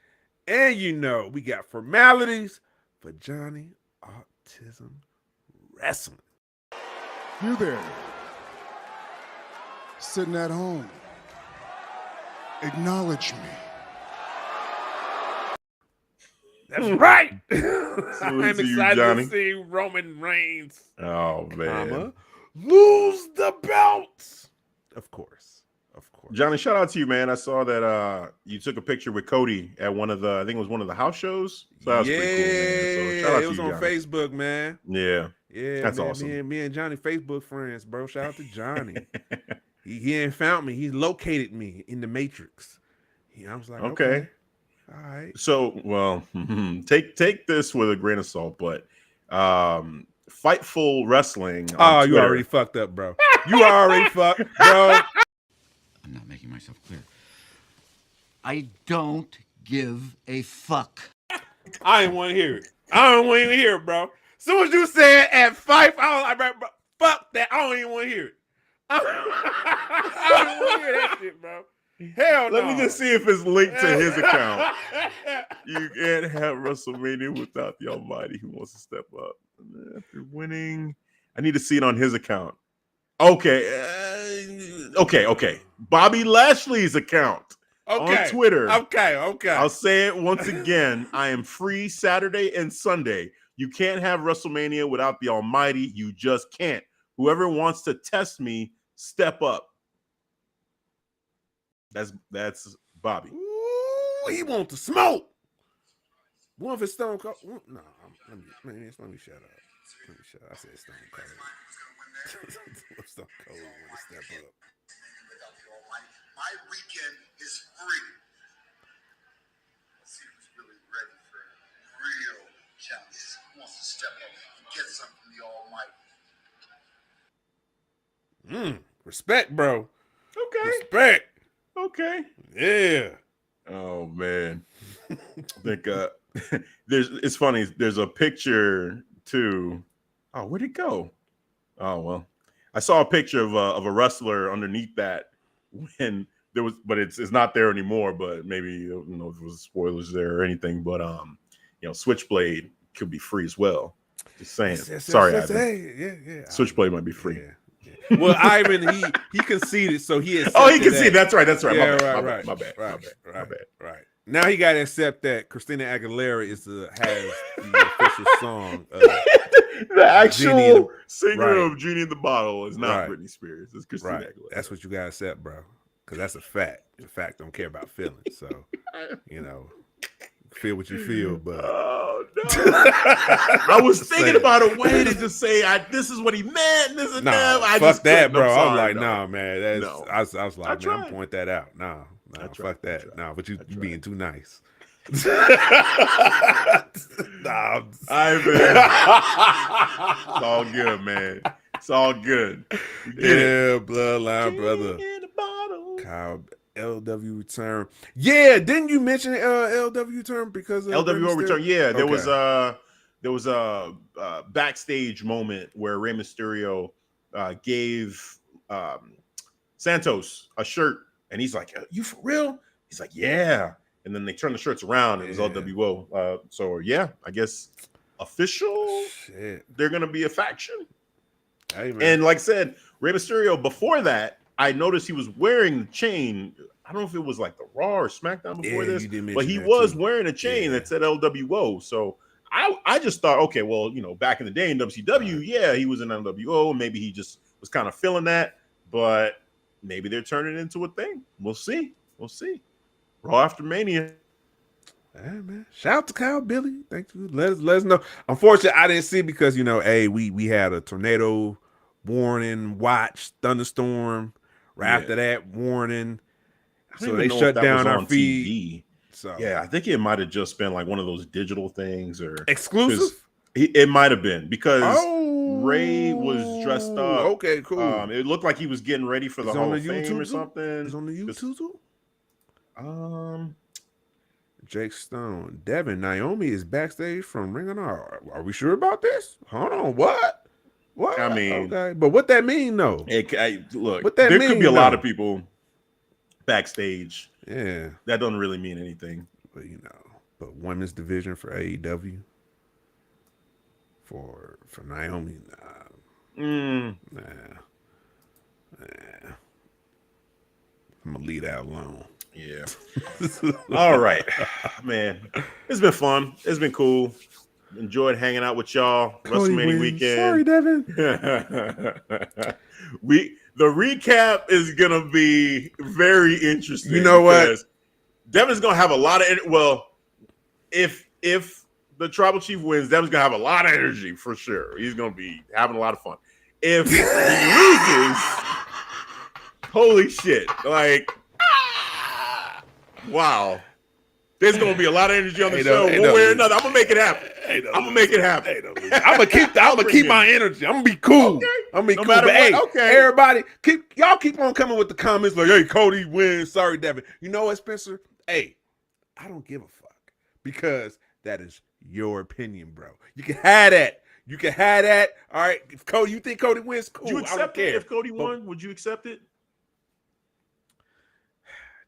Speaker 3: And you know we got formalities for Johnny Autism Wrestling.
Speaker 5: You there, sitting at home. Acknowledge me.
Speaker 3: That's right. I'm excited to see Roman Reigns.
Speaker 2: Oh man,
Speaker 3: lose the belts. Of course.
Speaker 2: Johnny, shout out to you, man. I saw that you took a picture with Cody at one of the, I think it was one of the house shows. So that was pretty cool, man. So shout out
Speaker 3: it was
Speaker 2: to you,
Speaker 3: on
Speaker 2: Johnny.
Speaker 3: Facebook, man.
Speaker 2: Yeah, that's
Speaker 3: man,
Speaker 2: awesome.
Speaker 3: Me and Johnny Facebook friends, bro. Shout out to Johnny. He ain't found me. He located me in the Matrix. I was like, okay. All right.
Speaker 2: So, well, take this with a grain of salt, but Fightful Wrestling. On
Speaker 3: you already fucked up, bro. You already fucked, bro.
Speaker 6: I'm not making myself clear. I don't give a fuck.
Speaker 3: I didn't want to hear it. I don't want to even hear it, bro. As soon as you said at Fife, I was like, bro, fuck that. I don't even want to hear it. I don't want to hear that shit, bro. Hell no.
Speaker 2: Let me just see if it's linked to his account. You can't have WrestleMania without the Almighty who wants to step up. After winning, I need to see it on his account. Okay. Bobby Lashley's account on Twitter.
Speaker 3: Okay.
Speaker 2: I'll say it once again. I am free Saturday and Sunday. You can't have WrestleMania without the Almighty. You just can't. Whoever wants to test me, step up. That's Bobby.
Speaker 3: Ooh, he wants to smoke. One for Stone Cold. No, let me shut up. I said Stone Cold. Stone Cold want to step up.
Speaker 7: My weekend is free. Let's see who's really ready for real challenges. Who wants to step up and get something from the Almighty?
Speaker 3: Respect, bro.
Speaker 2: Okay.
Speaker 3: Respect.
Speaker 2: Okay.
Speaker 3: Yeah.
Speaker 2: Oh man. I think it's funny. There's a picture too. Oh, where'd it go? Oh well. I saw a picture of a wrestler underneath that when there was, but it's not there anymore. But maybe, you know, if it was spoilers there or anything. But Switchblade could be free as well. Just saying.
Speaker 3: Yes,
Speaker 2: Sorry,
Speaker 3: yes,
Speaker 2: Ivan.
Speaker 3: hey, yeah.
Speaker 2: Switchblade might be free.
Speaker 3: Yeah. Well, Ivan, he conceded, so he accepted.
Speaker 2: Oh, he conceded. That's right.
Speaker 3: Yeah,
Speaker 2: My bad.
Speaker 3: Right. Now he got to accept that Christina Aguilera has the official song.
Speaker 2: The actual singer
Speaker 3: right.
Speaker 2: of Genie in the Bottle is not
Speaker 3: Right.
Speaker 2: Britney Spears. It's Christina Aguilera.
Speaker 3: That's what you got to accept, bro. Because that's a fact. The fact don't care about feelings. So, feel what you feel, but
Speaker 2: oh no! I was thinking about a way to just say, "This is what he meant." This is
Speaker 3: fuck
Speaker 2: just
Speaker 3: that, bro.
Speaker 2: I'm sorry,
Speaker 3: I was like,
Speaker 2: no.
Speaker 3: nah, man. That's
Speaker 2: No.
Speaker 3: I was like, man, I'm
Speaker 2: tried.
Speaker 3: point that out. Nah, fuck that. Nah, but you being too nice. Nah,
Speaker 2: Ivan, it's all good, man. It's all good. We get it.
Speaker 3: Bloodline, brother.
Speaker 2: In the bottle.
Speaker 3: Kyle, LW return. Yeah, didn't you mention LW return because of
Speaker 2: LWO return? Yeah, there
Speaker 3: Okay.
Speaker 2: was a backstage moment where Rey Mysterio gave Santos a shirt, and he's like, "You for real?" He's like, "Yeah." And then they turn the shirts around, and it was LWO. So yeah, I guess official.
Speaker 3: Shit.
Speaker 2: They're gonna be a faction.
Speaker 3: Hey, man.
Speaker 2: And like I said, Rey Mysterio, before that, I noticed he was wearing the chain. I don't know if it was like the Raw or SmackDown before this,
Speaker 3: you did mention
Speaker 2: but he
Speaker 3: that
Speaker 2: was
Speaker 3: too.
Speaker 2: wearing a chain that said LWO. So I just thought, okay, well, back in the day in WCW, yeah, he was in LWO. Maybe he just was kind of feeling that, but maybe they're turning it into a thing. We'll see. Raw after Mania.
Speaker 3: Hey, man. Shout out to Kyle Billy. Thank you. Let us know. Unfortunately, I didn't see because we had a tornado warning, watch, thunderstorm. Right after that, warning. So they shut down our feed.
Speaker 2: TV.
Speaker 3: So
Speaker 2: yeah, I think it might have just been like one of those digital things or
Speaker 3: exclusive.
Speaker 2: It might have been because Ray was dressed up.
Speaker 3: Okay, cool.
Speaker 2: It looked like he was getting ready for the Hall of Fame or something.
Speaker 3: It's on the YouTube. Jake Stone, Devin, Naomi is backstage from Ring of Honor. Are we sure about this? Hold on, what?
Speaker 2: I mean,
Speaker 3: okay, but what that mean though?
Speaker 2: Look,
Speaker 3: what that
Speaker 2: there
Speaker 3: mean,
Speaker 2: could be a lot of people backstage.
Speaker 3: Yeah,
Speaker 2: that doesn't really mean anything.
Speaker 3: But women's division for AEW for Naomi, nah. I'm gonna leave that alone.
Speaker 2: Yeah. All right, man. It's been fun. It's been cool. Enjoyed hanging out with y'all. WrestleMania weekend.
Speaker 3: Sorry, Devin.
Speaker 2: The recap is gonna be very interesting.
Speaker 3: You know what?
Speaker 2: Devin's gonna have a lot of if the Tribal Chief wins, Devin's gonna have a lot of energy for sure. He's gonna be having a lot of fun. If he loses, holy shit! Like, wow. There's gonna be a lot of energy on the show. One way or another, I'm gonna make it happen. I'm gonna
Speaker 3: keep my energy. I'm gonna be cool.
Speaker 2: Okay.
Speaker 3: I'm gonna be
Speaker 2: No
Speaker 3: cool.
Speaker 2: matter
Speaker 3: But
Speaker 2: what,
Speaker 3: hey, everybody, keep on coming with the comments like, "Hey, Cody wins." Sorry, Devin. You know what, Spencer? Hey, I don't give a fuck because that is your opinion, bro. You can have that. All right. If Cody, you think Cody wins, cool.
Speaker 2: Would you accept
Speaker 3: I don't care.
Speaker 2: it if Cody won? Would you accept it?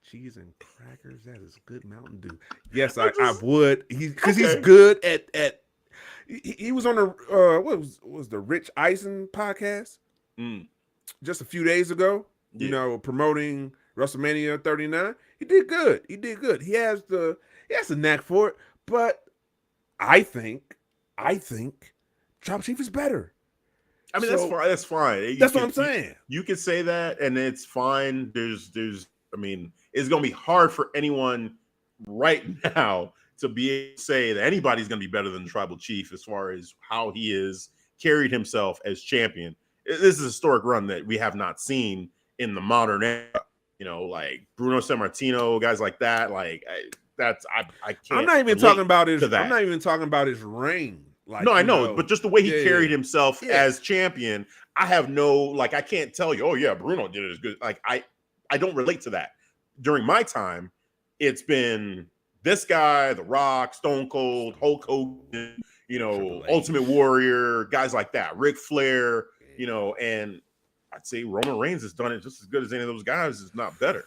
Speaker 3: Cheese and crackers. That is good Mountain Dew. Yes, I would. Because he's good at. He was on the what was the Rich Eisen podcast just a few days ago.
Speaker 2: Yeah.
Speaker 3: Promoting WrestleMania 39. He did good. He has the knack for it. But I think Tribal Chief is better.
Speaker 2: I mean, that's fine.
Speaker 3: That's what I'm saying.
Speaker 2: You can say that, and it's fine. There's. I mean, it's gonna be hard for anyone right now to be able to say that anybody's gonna be better than the Tribal Chief as far as how he is carried himself as champion. This is a historic run that we have not seen in the modern era. Like Bruno Sammartino, guys like that. Like I can't.
Speaker 3: I'm not even talking about his.
Speaker 2: I'm
Speaker 3: not even talking about his reign. Like,
Speaker 2: no, I know, but just the way he carried himself
Speaker 3: Yeah.
Speaker 2: as champion, I have no I can't tell you. Oh yeah, Bruno did it as good. Like I don't relate to that. During my time, it's been this guy, The Rock, Stone Cold, Hulk Hogan, Ultimate Warrior, guys like that, Ric Flair, and I'd say Roman Reigns has done it just as good as any of those guys, if not better.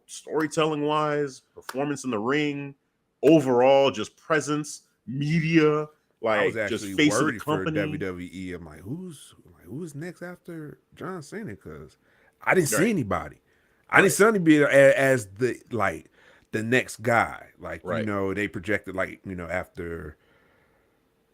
Speaker 2: Storytelling wise, performance in the ring, overall, just presence. media,
Speaker 3: I was
Speaker 2: like just
Speaker 3: actually
Speaker 2: face of the
Speaker 3: worried for
Speaker 2: company.
Speaker 3: WWE. I'm like, who's next after John Cena? Because I didn't see
Speaker 2: Right.
Speaker 3: anybody. I didn't see anybody as the next guy. Like,
Speaker 2: Right.
Speaker 3: they projected, like, after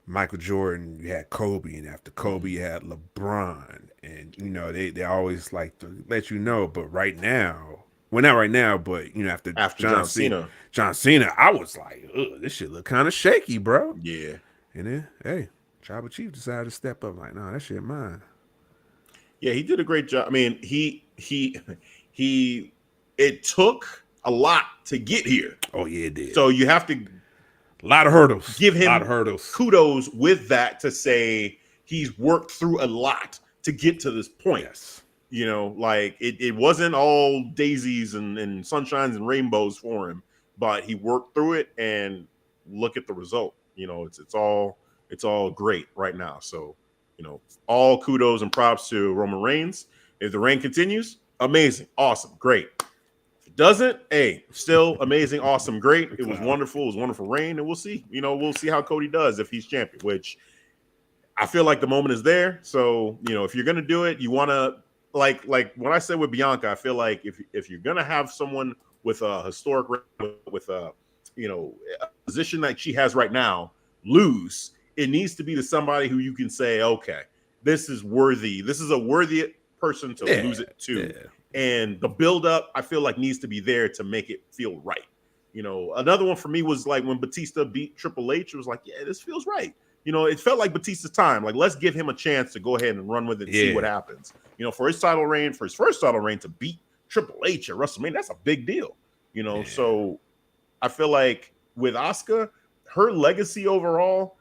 Speaker 3: Michael Jordan, you had Kobe, and after Kobe, you had LeBron, and they always like to let you know. But right now, well, not right now, but after
Speaker 2: John Cena.
Speaker 3: John Cena, I was like, ugh, this shit look kind of shaky, bro.
Speaker 2: Yeah.
Speaker 3: And then, hey, Tribal Chief decided to step up. Like, nah, that shit mine.
Speaker 2: Yeah, he did a great job. I mean, it took a lot to get here.
Speaker 3: Oh yeah, it did.
Speaker 2: So you have to
Speaker 3: a lot of hurdles.
Speaker 2: Give him
Speaker 3: a lot of hurdles.
Speaker 2: Kudos with that to say he's worked through a lot to get to this point.
Speaker 3: Yes.
Speaker 2: Like it wasn't all daisies and sunshines and rainbows for him, but he worked through it, and look at the result. It's all great right now. So, all kudos and props to Roman Reigns. If the reign continues, amazing, awesome, great. If it doesn't, hey, still amazing, awesome, great. It was wonderful. It was wonderful reign, and we'll see. We'll see how Cody does if he's champion, which I feel like the moment is there. So, if you're gonna do it, you want to like when I said with Bianca, I feel like if you're gonna have someone with a historic with a position that she has right now lose, it needs to be to somebody who you can say, okay, this is worthy. This is a worthy person to lose it to. Yeah. And the buildup, I feel like, needs to be there to make it feel right. Another one for me was like when Batista beat Triple H. It was like, yeah, this feels right. It felt like Batista's time. Like, let's give him a chance to go ahead and run with it and see what happens. For his first title reign to beat Triple H at WrestleMania, that's a big deal. So I feel like with Asuka, her legacy overall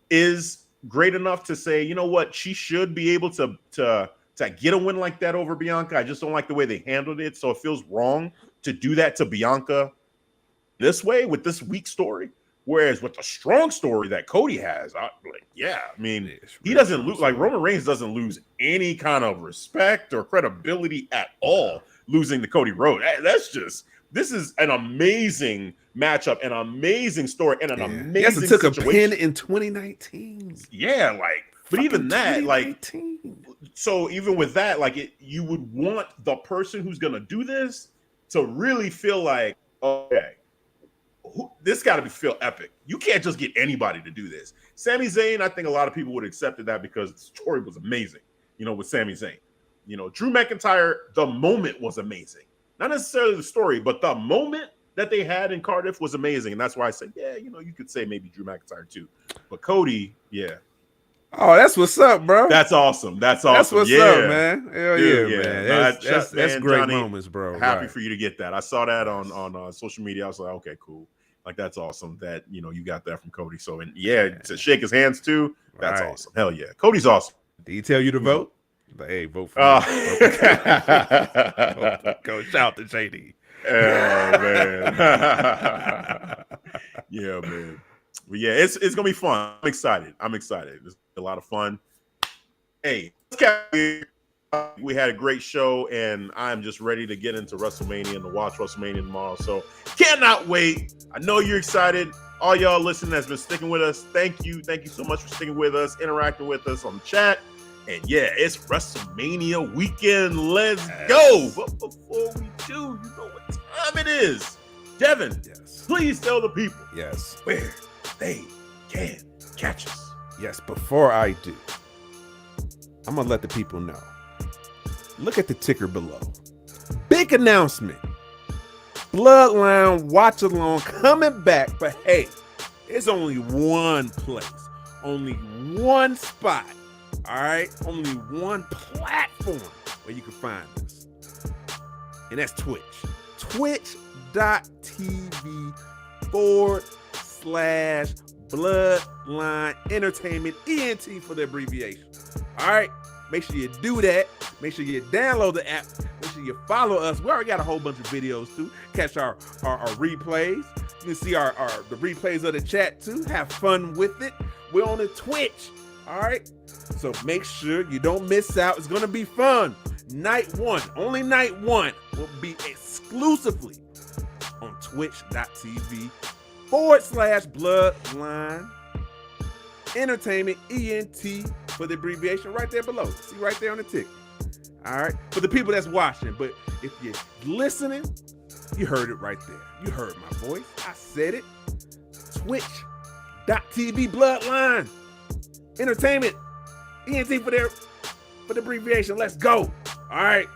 Speaker 2: is great enough to say, you know what, she should be able to get a win like that over Bianca. I just don't like the way they handled it. So it feels wrong to do that to Bianca this way with this weak story. Whereas with the strong story that Cody has, he doesn't lose. Like, Roman Reigns doesn't lose any kind of respect or credibility at all losing to Cody Rhodes. This is an amazing matchup, an amazing story, and an amazing
Speaker 3: took
Speaker 2: situation.
Speaker 3: A pin in 2019.
Speaker 2: Yeah, but even that, so even with that, you would want the person who's gonna do this to really feel like, okay, this got to feel epic. You can't just get anybody to do this. Sami Zayn, I think a lot of people would have accepted that because the story was amazing, with Sami Zayn. Drew McIntyre, the moment was amazing. Not necessarily the story, but the moment that they had in Cardiff was amazing. And that's why I said, yeah, you could say maybe Drew McIntyre too. But Cody, yeah.
Speaker 3: Oh, that's what's up, bro.
Speaker 2: That's awesome. That's awesome.
Speaker 3: That's what's up, man. Hell
Speaker 2: dude,
Speaker 3: yeah, man. That's great
Speaker 2: Johnny,
Speaker 3: moments, bro.
Speaker 2: Happy for you to get that. I saw that on social media. I was like, okay, cool. Like, that's awesome that, you got that from Cody. So, and to shake his hands too, that's awesome. Hell yeah. Cody's awesome.
Speaker 3: Did he tell you to vote? But, hey, vote for me. Go shout to JD.
Speaker 2: Oh, man. Yeah, man. But yeah, it's gonna be fun. I'm excited. It's a lot of fun. Hey, we had a great show, and I'm just ready to get into WrestleMania and to watch WrestleMania tomorrow. So cannot wait. I know you're excited. All y'all listening that's been sticking with us, thank you so much for sticking with us, interacting with us on the chat. And yeah, it's WrestleMania weekend. Let's go. But before we do, you know what time it is. Devin, please tell the people where they can catch us.
Speaker 3: Yes, before I do, I'm going to let the people know. Look at the ticker below. Big announcement. Bloodline watch along coming back. But hey, there's only one place, only one spot. All right, only one platform where you can find us, and that's Twitch. Twitch.tv/Bloodline Entertainment, ENT for the abbreviation. All right, make sure you do that. Make sure you download the app. Make sure you follow us. We already got a whole bunch of videos too. Catch our replays. You can see the replays of the chat too. Have fun with it. We're on the Twitch. All right. So make sure you don't miss out. It's going to be fun. Night one, only night one, will be exclusively on twitch.tv/Bloodline Entertainment, ENT for the abbreviation right there below. See right there on the tick. All right, for the people that's watching, but if you're listening, you heard it right there. You heard my voice. I said it. Twitch.tv Bloodline. Entertainment, ENT for the abbreviation. Let's go. All right.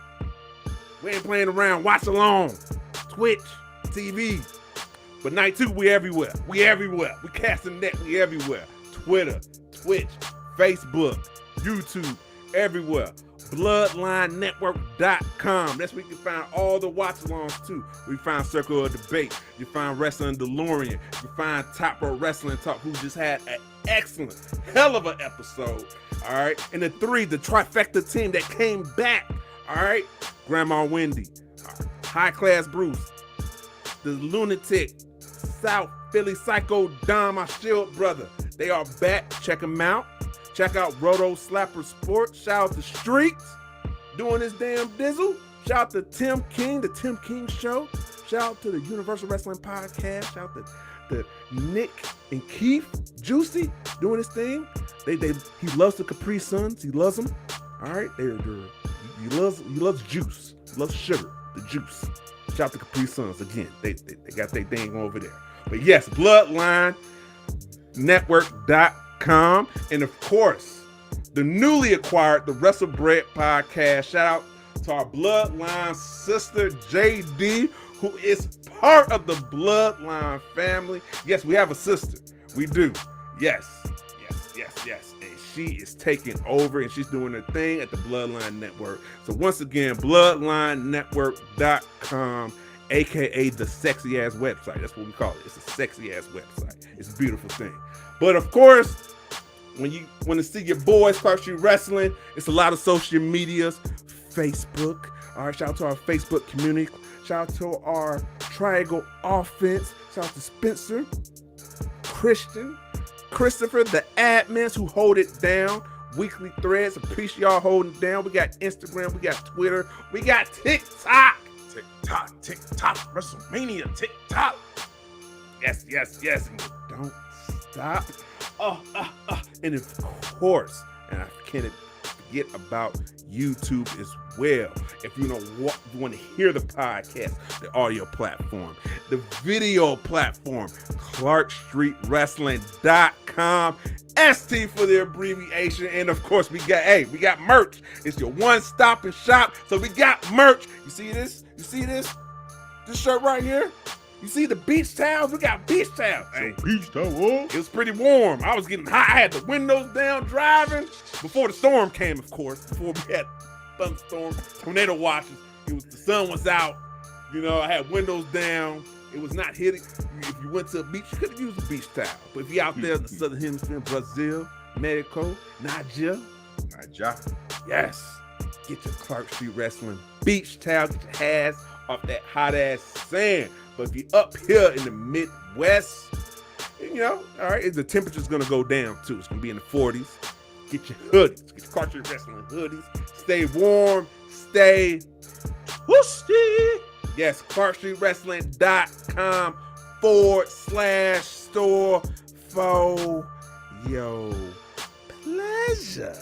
Speaker 3: We ain't playing around. Watch along. Twitch, TV. But night 2, we everywhere. We everywhere. We casting net. We everywhere. Twitter, Twitch, Facebook, YouTube, everywhere. BloodlineNetwork.com. That's where you can find all the watch-alongs too. We find Circle of Debate. You find Wrestling DeLorean. You find Top Row Wrestling Talk, who just had an excellent, hell of an episode. All right. And the trifecta team that came back. All right. Grandma Wendy, High Class Bruce, the Lunatic, South Philly Psycho Dom, my shield brother. They are back. Check them out. Check out Roto Slapper Sports. Shout out to Streets doing this damn dizzle. Shout out to Tim King, the Tim King Show. Shout out to the Universal Wrestling Podcast. Shout out to Nick and Keith Juicy doing this thing. He loves the Capri Suns. He loves them. All right, he loves juice. He loves sugar, the juice. Shout out to Capri Suns again. They got their thing over there. But yes, BloodlineNetwork.com, and of course, the newly acquired the Wrestle Bread Podcast. Shout out to our Bloodline sister JD, who is part of the Bloodline family. Yes, we have a sister. We do. Yes. And she is taking over and she's doing her thing at the Bloodline Network. So once again, BloodlineNetwork.com, aka the sexy ass website. That's what we call it. It's a sexy ass website. It's a beautiful thing. But of course, when you want to see your boys Clark Street Wrestling, it's a lot of social medias. Facebook. All right, shout out to our Facebook community. Shout out to our Triangle Offense. Shout out to Spencer, Christopher, the admins who hold it down. Weekly threads. Appreciate y'all holding it down. We got Instagram. We got Twitter. We got TikTok. TikTok. WrestleMania. TikTok. Yes. And don't stop. And of course, and I can't forget about YouTube as well. If you want to hear the podcast, the audio platform, the video platform, ClarkStreetWrestling.com, ST for the abbreviation. And of course, we got merch. It's your one-stop and shop. So we got merch. You see this? This shirt right here? You see the beach towels? We got beach towels. Hey, beach towel. It was pretty warm. I was getting hot. I had the windows down driving before the storm came, of course. Before we had thunderstorm, tornado watches. The sun was out. I had windows down. It was not hitting. If you went to a beach, you could have used a beach towel. But if you're out there in the Southern Hemisphere, Brazil, Mexico, Nigeria. Yes. Get your Clark Street Wrestling beach towel. Get your ass off that hot ass sand. But if you're up here in the Midwest, all right, the temperature's going to go down too. It's going to be in the 40s. Get your hoodies. Get your Clark Street Wrestling hoodies. Stay warm. Stay whoosty. Yes, ClarkStreetWrestling.com/store for your pleasure.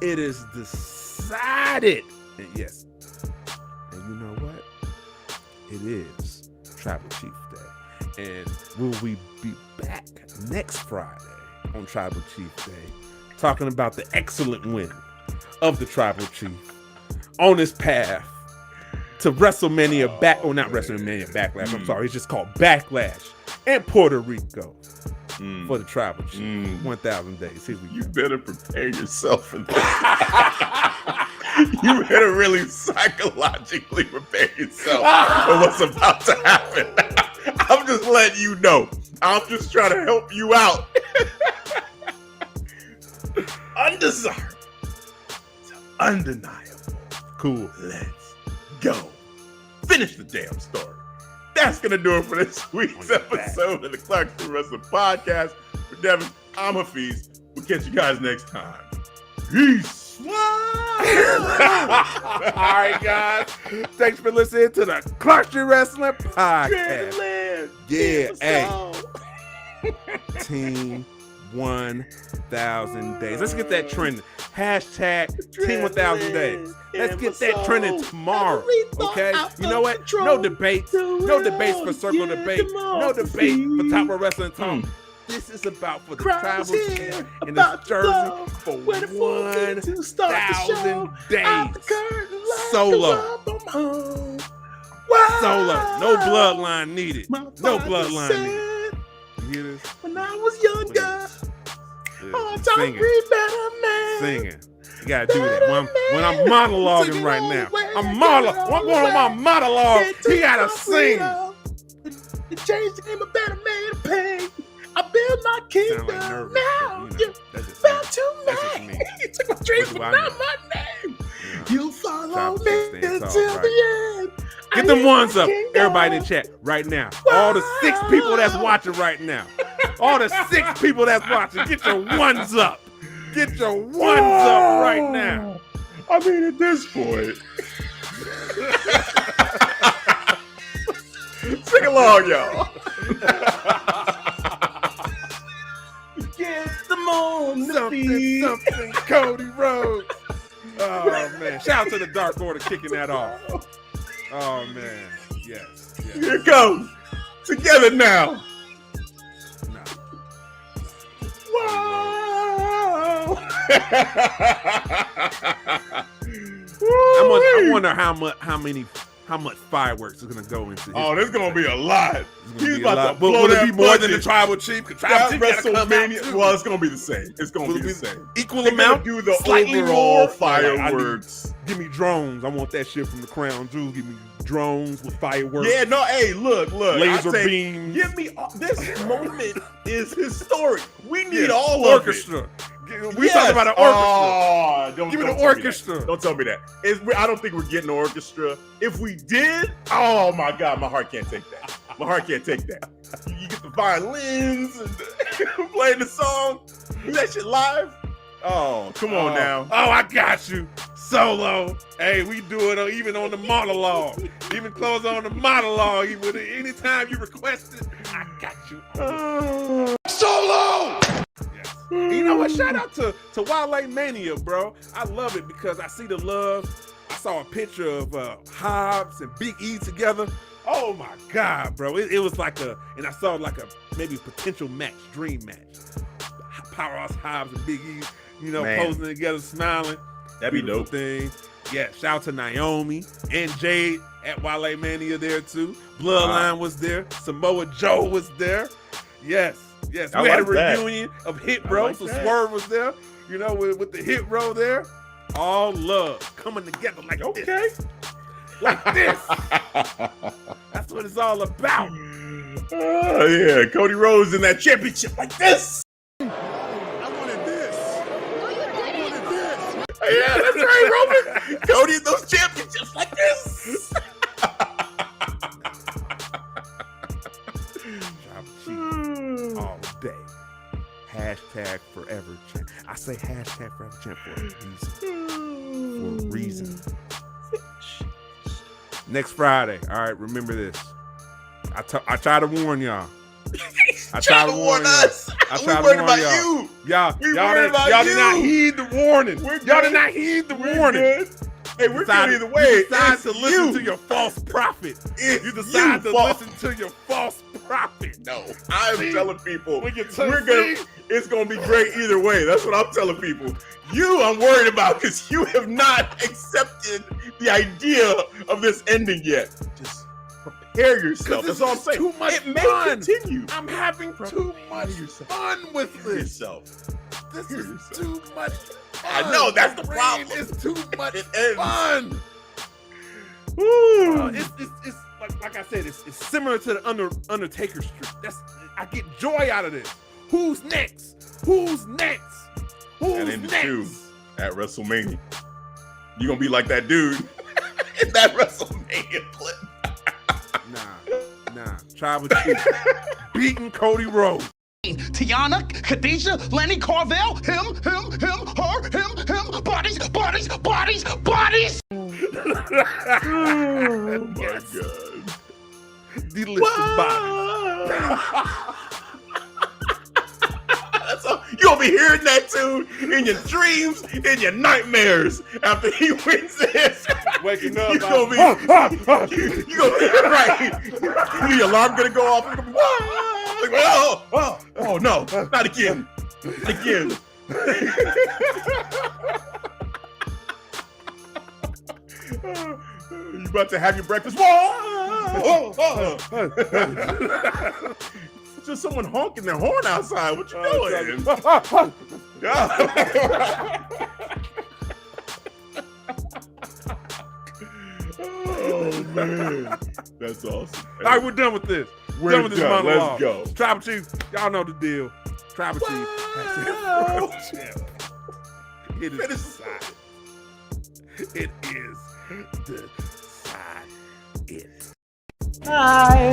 Speaker 3: It is decided. And yes, and you know what? It is Tribal Chief Day. And will we be back next Friday on Tribal Chief Day talking about the excellent win of the Tribal Chief on his path to WrestleMania not WrestleMania Backlash. I'm sorry, it's just called Backlash in Puerto Rico for the Tribal Chief. 1,000 days. Here we go.
Speaker 2: You better prepare yourself for that. You better really psychologically prepare yourself for what's about to happen. I'm just letting you know. I'm just trying to help you out. Undesirable to undeniable.
Speaker 3: Cool.
Speaker 2: Let's go. Finish the damn story. That's going to do it for this week's episode of the Clark Street Wrestling Podcast. For Devin, I'm Hafeez. We'll catch you guys next time. Peace.
Speaker 3: All right, guys. Thanks for listening to the Clark Street Wrestling Podcast. Yeah, hey. Team 1,000 days. Let's get that trending. Hashtag Team 1,000 days. Let's get that trending tomorrow. Okay? You know what? No debates. No debates for Circle Debate. No debate for Top Row Wrestling Talk. This is about for the tribal champ in this jersey for 1,000 days. Solo. Solo. No bloodline needed. No bloodline needed. You hear this?
Speaker 8: When I was younger,
Speaker 3: Singing. You gotta do that. When I'm monologuing right now. I'm going on my monologue. He gotta sing.
Speaker 8: It changed the game, a better man to pay. I build my kingdom
Speaker 3: Sound like nervous,
Speaker 8: now.
Speaker 3: but, you know, that's just
Speaker 8: Felt
Speaker 3: me.
Speaker 8: too
Speaker 3: That's just
Speaker 8: mad.
Speaker 3: me.
Speaker 8: You took my dreams,
Speaker 3: What
Speaker 8: but
Speaker 3: do I
Speaker 8: not
Speaker 3: know?
Speaker 8: my name.
Speaker 3: Yeah.
Speaker 8: You follow
Speaker 3: Top
Speaker 8: me
Speaker 3: 16
Speaker 8: until
Speaker 3: talk,
Speaker 8: the
Speaker 3: right.
Speaker 8: end.
Speaker 3: Get them ones up. Everybody in the chat right now. All the 6 people that's watching right now. All the 6 people that's watching. Get your ones up. Get your ones up right now.
Speaker 2: I mean, at this point. Sing along, y'all.
Speaker 8: Get them on the beat.
Speaker 3: Something, Cody Rhodes. Oh, man. Shout out to the Dark Order kicking that off. Oh, man. Yes.
Speaker 2: Here it goes. Together now.
Speaker 3: No.
Speaker 2: Wow.
Speaker 3: I wonder how much fireworks is gonna go into this.
Speaker 2: Oh, there's gonna be a lot. He's about to
Speaker 3: But
Speaker 2: blow
Speaker 3: will it
Speaker 2: that
Speaker 3: be more than the
Speaker 2: budget.
Speaker 3: tribal chief? Cause
Speaker 2: That
Speaker 3: tribal chief gotta come out
Speaker 2: WrestleMania.
Speaker 3: too.
Speaker 2: Well, it's gonna be the same. It's gonna
Speaker 3: Will
Speaker 2: be
Speaker 3: it
Speaker 2: the
Speaker 3: be
Speaker 2: same.
Speaker 3: equal
Speaker 2: They're
Speaker 3: amount?
Speaker 2: gonna do the
Speaker 3: Slightly
Speaker 2: overall
Speaker 3: more?
Speaker 2: fireworks.
Speaker 3: Give me drones. I want that shit from the Crown Jewels. Give me drones with fireworks.
Speaker 2: Yeah, no, hey, look.
Speaker 3: Laser
Speaker 2: I say,
Speaker 3: beams.
Speaker 2: Give me this moment is historic. We need
Speaker 3: Yeah,
Speaker 2: all
Speaker 3: orchestra.
Speaker 2: of it.
Speaker 3: We talking about an orchestra.
Speaker 2: Oh,
Speaker 3: Give me the
Speaker 2: don't tell me
Speaker 3: orchestra.
Speaker 2: that. Don't tell me that. I don't think we're getting an orchestra. If we did, oh my God, my heart can't take that. My heart can't take that. You get the violins and playing the song. Do that shit live. Oh, come on now.
Speaker 3: Oh, I got you. Solo. Hey, we do it even on the monologue. Even close on the monologue. Even anytime you request it, I got you. Solo. Yes. You know what? Shout out to Wrestlemania, bro. I love it because I see the love. I saw a picture of Hobbs and Big E together. Oh my God, bro. It was like and I saw like a maybe potential match, dream match. Powerhouse Hobbs and Big E,
Speaker 2: Man.
Speaker 3: posing together, smiling.
Speaker 2: That'd be
Speaker 3: Beautiful
Speaker 2: dope.
Speaker 3: thing. Yeah, shout out to Naomi and Jade at Wrestlemania there too. Bloodline was there. Samoa Joe was there. Yes. We
Speaker 2: I
Speaker 3: had
Speaker 2: like
Speaker 3: a
Speaker 2: that.
Speaker 3: reunion of Hit Bro.
Speaker 2: like
Speaker 3: So
Speaker 2: that.
Speaker 3: Swerve was there, with the Hit Bro there. All love coming together like this. Like this. That's what it's all about.
Speaker 2: Oh, yeah. Cody Rhodes in that championship like this.
Speaker 5: I wanted this.
Speaker 2: Yeah, that's right, Roman. Cody in those championships like this.
Speaker 3: All day. Hashtag forever champ. I say hashtag forever champ for a reason. Next Friday. All right, remember this. I try to warn y'all. I try to warn us. I
Speaker 2: We
Speaker 3: try to
Speaker 2: worried
Speaker 3: warn
Speaker 2: about
Speaker 3: y'all.
Speaker 2: you.
Speaker 3: Y'all
Speaker 2: We worried about
Speaker 3: did not
Speaker 2: you.
Speaker 3: heed the warning.
Speaker 2: We're
Speaker 3: Y'all
Speaker 2: good.
Speaker 3: did not heed the
Speaker 2: We're
Speaker 3: warning.
Speaker 2: good. Hey, we're good either way.
Speaker 3: You decide
Speaker 2: It's
Speaker 3: to listen
Speaker 2: you.
Speaker 3: to your false prophet.
Speaker 2: It's
Speaker 3: You decide to
Speaker 2: you,
Speaker 3: listen to your false prophet.
Speaker 2: No, I'm
Speaker 3: See?
Speaker 2: telling people
Speaker 3: When you
Speaker 2: it's gonna be great either way. That's what I'm telling people. You, I'm worried about because you have not accepted the idea of this ending yet. Just prepare yourself. That's all I'm saying.
Speaker 3: Too much
Speaker 2: it may
Speaker 3: fun.
Speaker 2: continue.
Speaker 3: I'm having too much fun with
Speaker 2: Prepare
Speaker 3: this.
Speaker 2: yourself.
Speaker 3: This
Speaker 2: Hear
Speaker 3: is
Speaker 2: yourself.
Speaker 3: too much fun.
Speaker 2: I know, that's the
Speaker 3: My
Speaker 2: problem.
Speaker 3: brain is too much
Speaker 2: It ends.
Speaker 3: fun.
Speaker 2: Woo.
Speaker 3: It's like I said, it's similar to the Undertaker streak. I get joy out of this. Who's next? Who's next? Who's
Speaker 2: And in the
Speaker 3: next?
Speaker 2: two at WrestleMania, you're gonna be like that dude in that WrestleMania clip.
Speaker 3: Nah. Tribal Chief beating Cody Rhodes.
Speaker 8: Tiana, Khadijah, Lenny Carvel, him, her, him, bodies.
Speaker 2: Oh my
Speaker 3: Yes.
Speaker 2: God.
Speaker 3: Delicious body.
Speaker 2: That's all. You'll be hearing that tune in your dreams, in your nightmares after he wins this.
Speaker 3: Waking up,
Speaker 2: You're gonna be right. Your alarm gonna go off. You're gonna be, oh no, not again. Not again. You about to have your breakfast? Just someone honking their horn outside. What you doing? Oh man, that's awesome.
Speaker 3: All right, we're done with this.
Speaker 2: We're
Speaker 3: done with this
Speaker 2: done.
Speaker 3: monologue.
Speaker 2: Let's go.
Speaker 3: Tribal Chief, y'all know the deal. Tribal Chief. It is decided. It is decided.
Speaker 9: Time